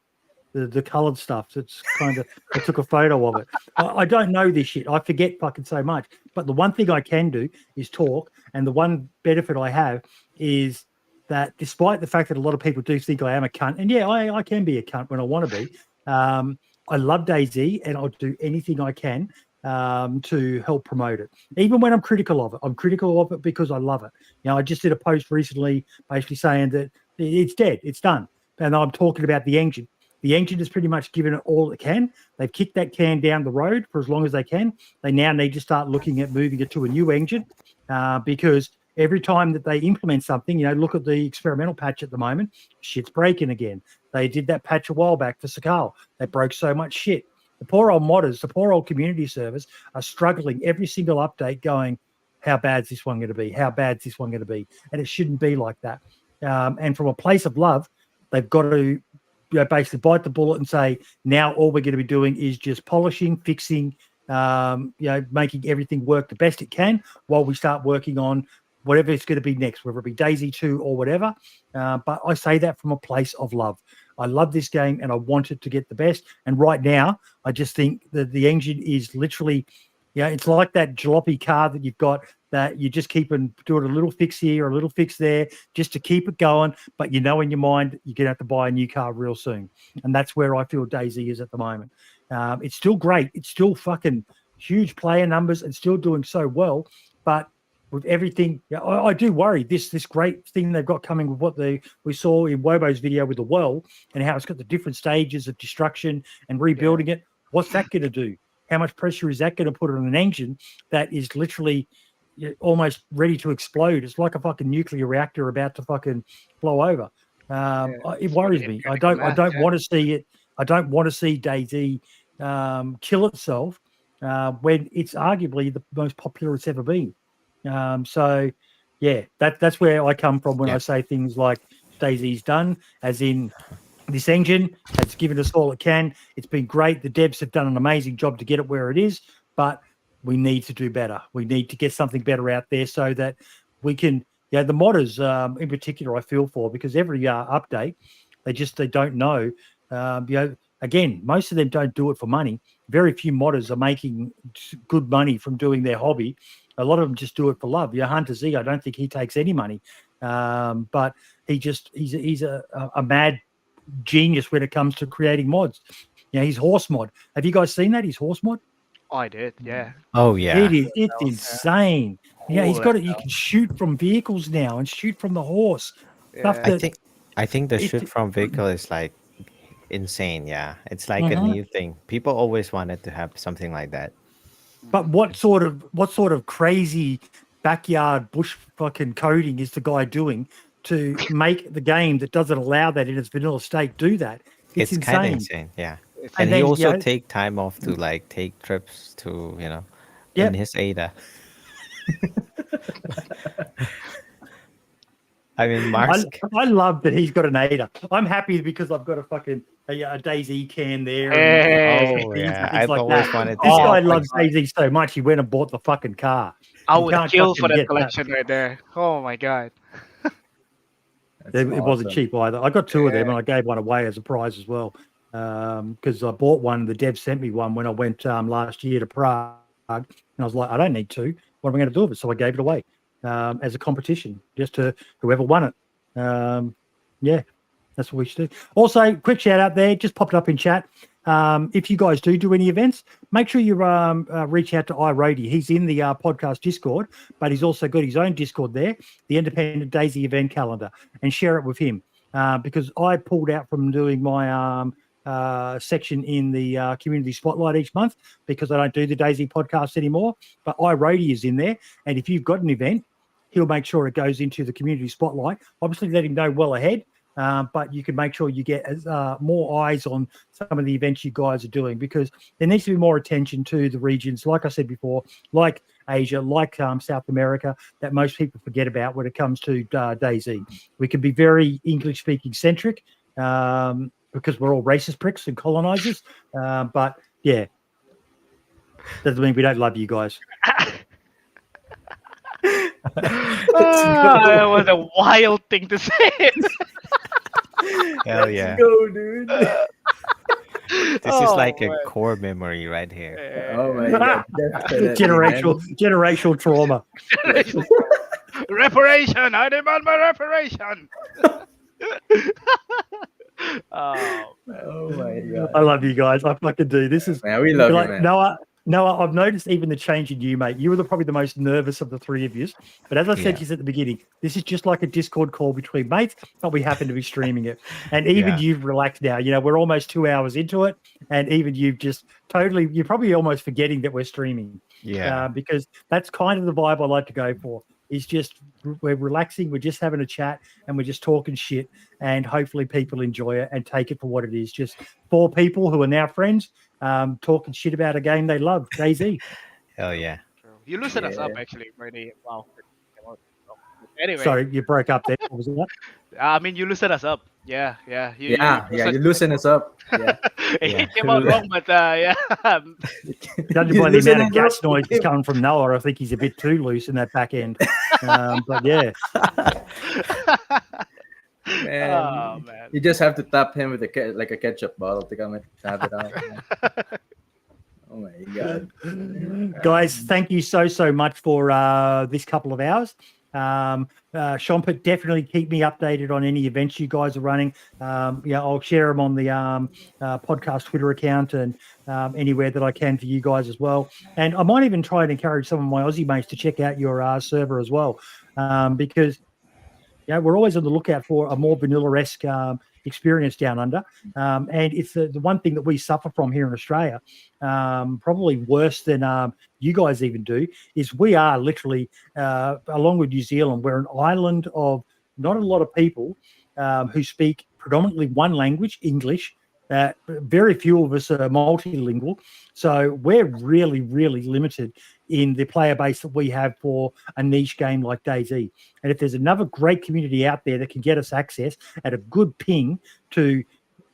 The coloured stuff. It's kind of. I took a photo of it. I don't know this shit. I forget fucking so much. But the one thing I can do is talk, and the one benefit I have is that despite the fact that a lot of people do think I am a cunt, and yeah, I can be a cunt when I want to be. I love DayZ, and I'll do anything I can to help promote it, even when I'm critical of it. I'm critical of it because I love it. I just did a post recently basically saying that it's dead, it's done, and I'm talking about the engine. The engine has pretty much given it all it can. They've kicked that can down the road for as long as they can. They now need to start looking at moving it to a new engine because every time that they implement something, look at the experimental patch at the moment, shit's breaking again. They did that patch a while back for Sakal. They broke so much shit. The poor old modders, the poor old community servers are struggling every single update going, how bad's this one going to be? How bad's this one going to be? And it shouldn't be like that. And from a place of love, they've got to basically bite the bullet and say, now all we're going to be doing is just polishing, fixing, making everything work the best it can while we start working on whatever it's going to be next, whether it be DayZ 2 or whatever. But I say that from a place of love. I love this game and I want it to get the best. And right now, I just think that the engine is literally, it's like that jalopy car that you've got that you just keep and doing a little fix here, a little fix there, just to keep it going. But in your mind, you're going to have to buy a new car real soon. And that's where I feel DayZ is at the moment. It's still great. It's still fucking huge player numbers and still doing so well. But with everything, I do worry this great thing they've got coming with what we saw in Wobo's video with the well and how it's got the different stages of destruction and rebuilding it. What's that going to do? How much pressure is that going to put on an engine that is literally almost ready to explode? It's like a fucking nuclear reactor about to fucking blow over. It worries me. I don't want to see it. I don't want to see DayZ kill itself when it's arguably the most popular it's ever been. So yeah, that's where I come from when I say things like DayZ's done, as in this engine has given us all it can. It's been great. The devs have done an amazing job to get it where it is, but we need to do better. We need to get something better out there so that we can, the modders in particular, I feel for, because every update, They don't know. Again, most of them don't do it for money. Very few modders are making good money from doing their hobby. A lot of them just do it for love. Hunter Z, I don't think he takes any money, but he's a mad genius when it comes to creating mods. His horse mod. Have you guys seen that? His horse mod? Oh, I did. Yeah. Oh yeah. It's insane. He's got it. You can shoot from vehicles now and shoot from the horse. Yeah. I think the shoot from vehicle is like insane. Yeah, it's like a new thing. People always wanted to have something like that. But what sort of crazy backyard bush fucking coding is the guy doing to make the game that doesn't allow that in its vanilla state do that? It's insane. Kind of insane. Yeah. And then, he also take time off to like take trips to in his Ada. I mean, Mark's... I love that he's got an Ada. I'm happy because I've got a fucking a DayZ can there. I've like always that. wanted. This guy loves DayZ so much he went and bought the fucking car. I would kill for that collection right there. Oh my god. It wasn't cheap either. I got 2 of them and I gave one away as a prize as well. Because I bought one, the dev sent me one when I went last year to Prague, and I was like, I don't need 2. What am I going to do with it? So I gave it away as a competition, just to whoever won it. That's what we should do. Also, quick shout out there, just popped up in chat. If you guys do any events, make sure you reach out to iRody. He's in the podcast Discord, but he's also got his own Discord there, the Independent DayZ event calendar, and share it with him. Because I pulled out from doing my section in the community spotlight each month because I don't do the DayZ podcast anymore. But iRody is in there, and if you've got an event, he'll make sure it goes into the community spotlight. Obviously, let him know well ahead. But you can make sure you get more eyes on some of the events you guys are doing, because there needs to be more attention to the regions, like I said before, like Asia, like South America, that most people forget about when it comes to DayZ. We can be very English-speaking centric because we're all racist pricks and colonizers. But yeah, doesn't mean we don't love you guys. That was a wild thing to say. Hell yeah. Let's go, dude. This is like a core memory right here. Oh my god. Generational trauma. Reparation. I demand my reparation. Oh my god. I love you guys. I fucking do. This is, man, we love you, man. Noah, I've noticed even the change in you, mate. You were probably the most nervous of the 3 of you. But as I said to you at the beginning, this is just like a Discord call between mates, but we happen to be streaming it. And even you've relaxed now. We're almost 2 hours into it. And even you've just you're probably almost forgetting that we're streaming. Yeah. Because that's kind of the vibe I like to go for. It's just, we're relaxing, we're just having a chat, and we're just talking shit. And hopefully people enjoy it and take it for what it is. Just 4 people who are now friends, talking shit about a game they love, DayZ. Hell yeah. You loosened us up, actually, Bernie. Wow. Anyway. Sorry, you broke up there. What was that? I mean, you loosened us up. Yeah. You loosen us up. Yeah. It came out wrong, but yeah. Judging by the amount of gas noise that's coming from Noah, I think he's a bit too loose in that back end. But yeah. Man, you just have to tap him with like a ketchup bottle to come and tap it out. Oh my god. Guys, thank you so much for this couple of hours. Shompert, definitely keep me updated on any events you guys are running. I'll share them on the podcast Twitter account and anywhere that I can for you guys as well. And I might even try and encourage some of my Aussie mates to check out your server as well, because we're always on the lookout for a more vanilla-esque experience down under. And it's the one thing that we suffer from here in Australia, probably worse than you guys even do, is we are literally, along with New Zealand, we're an island of not a lot of people who speak predominantly one language, English. Very few of us are multilingual. So we're really, really limited in the player base that we have for a niche game like DayZ. And if there's another great community out there that can get us access at a good ping to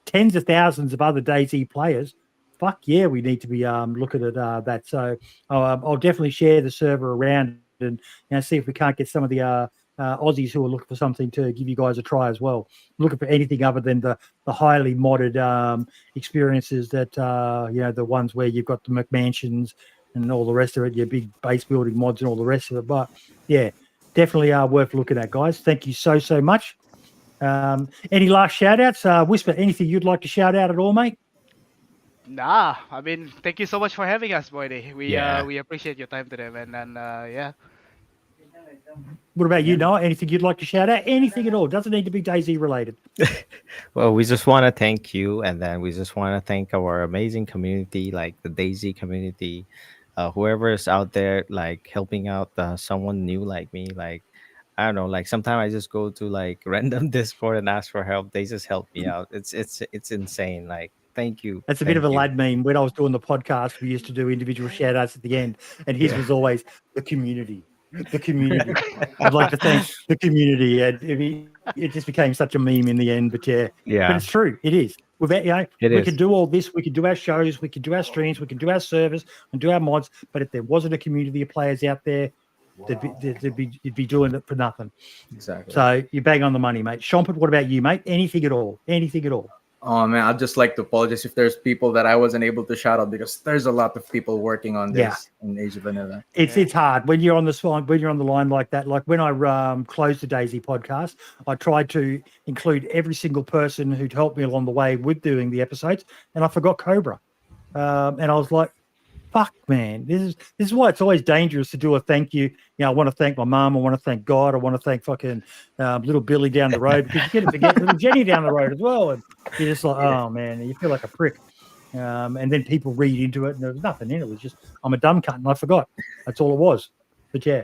tens of thousands of other DayZ players, fuck yeah, we need to be looking at that. So I'll definitely share the server around and see if we can't get some of the Aussies who are looking for something to give you guys a try as well. Looking for anything other than the highly modded experiences that the ones where you've got the McMansions and all the rest of it, your big base building mods and all the rest of it. But yeah, definitely worth looking at, guys. Thank you so much. Any last shout outs? Whisper, anything you'd like to shout out at all, mate? Nah, I mean, thank you so much for having us, Boydie. We appreciate your time today, man. And yeah. What about you, Noah? Anything you'd like to shout out? Anything at all? Doesn't need to be DayZ related. Well, we just want to thank you, and then we just want to thank our amazing community, like the DayZ community, whoever is out there, like helping out someone new like me. Like, I don't know, like sometimes I just go to like random Discord and ask for help. They just help me out. It's insane. Like, thank you. That's a bit of a lad meme. When I was doing the podcast, we used to do individual shout outs at the end, and his was always the community. The community. I'd like to thank the community. And it just became such a meme in the end. But yeah. But it's true. It is. We can do all this. We can do our shows. We can do our streams. We can do our servers and do our mods. But if there wasn't a community of players out there, you'd be doing it for nothing. Exactly. So you bang on the money, mate. Shompert, what about you, mate? Anything at all? Anything at all? Oh man, I'd just like to apologize if there's people that I wasn't able to shout out, because there's a lot of people working on this in Asia Vanilla. It's hard when you're on the line like that. Like when I closed the DayZ podcast, I tried to include every single person who'd helped me along the way with doing the episodes, and I forgot Cobra. And I was like, fuck, man, this is why it's always dangerous to do a thank you. I want to thank my mum. I want to thank God. I want to thank fucking little Billy down the road, because you get to forget little Jenny down the road as well. And you're just like, oh, man, you feel like a prick. And then people read into it, and there was nothing in it. It was just, I'm a dumb cunt, and I forgot. That's all it was. But yeah.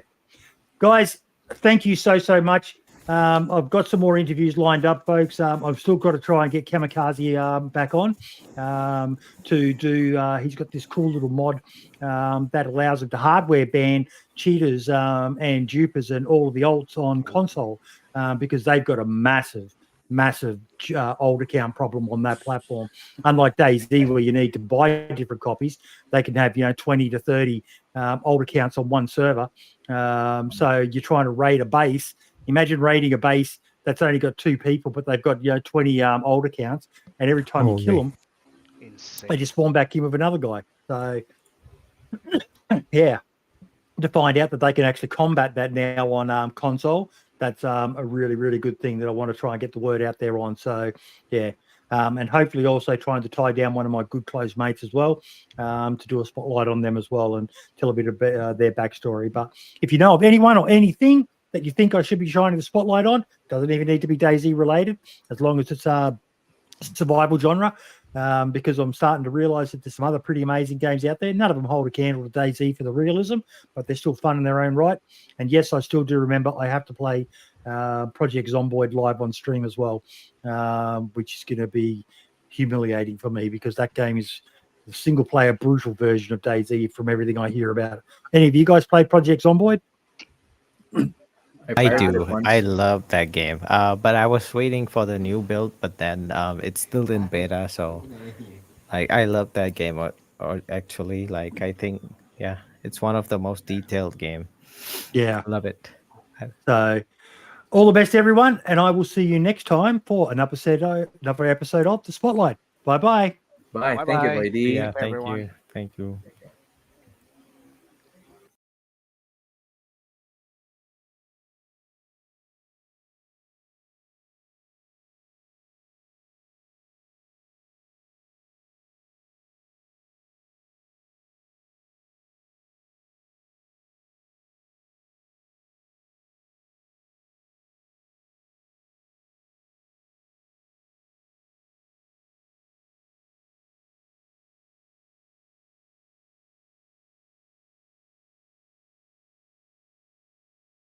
Guys, thank you so much. I've got some more interviews lined up, folks. I've still got to try and get Kamikaze back on to do. He's got this cool little mod that allows him to hardware ban cheaters and dupers and all of the alts on console because they've got a massive old account problem on that platform. Unlike DayZ, where you need to buy different copies, they can have 20 to 30 old accounts on one server. So you're trying to raid a base. Imagine raiding a base that's only got 2 people, but they've got 20 old accounts, and every time you kill them, they just spawn back in with another guy. So yeah, to find out that they can actually combat that now on console, that's a really good thing that I want to try and get the word out there on. So yeah, and hopefully also trying to tie down one of my good close mates as well to do a spotlight on them as well and tell a bit about their backstory. But if you know of anyone or anything that you think I should be shining the spotlight on, doesn't even need to be DayZ related, as long as it's survival genre, because I'm starting to realize that there's some other pretty amazing games out there. None of them hold a candle to DayZ for the realism, but they're still fun in their own right. And yes, I still do remember I have to play Project Zomboid live on stream as well, which is going to be humiliating for me because that game is the single-player brutal version of DayZ from everything I hear about it. Any of you guys played Project Zomboid? I do. I love that game. But I was waiting for the new build, but then it's still in beta. So I love that game. Or actually, like I think, it's one of the most detailed game. Yeah, I love it. So all the best, everyone, and I will see you next time for another episode of The Spotlight. Bye. Bye. Thank you, lady. Yeah, thank you.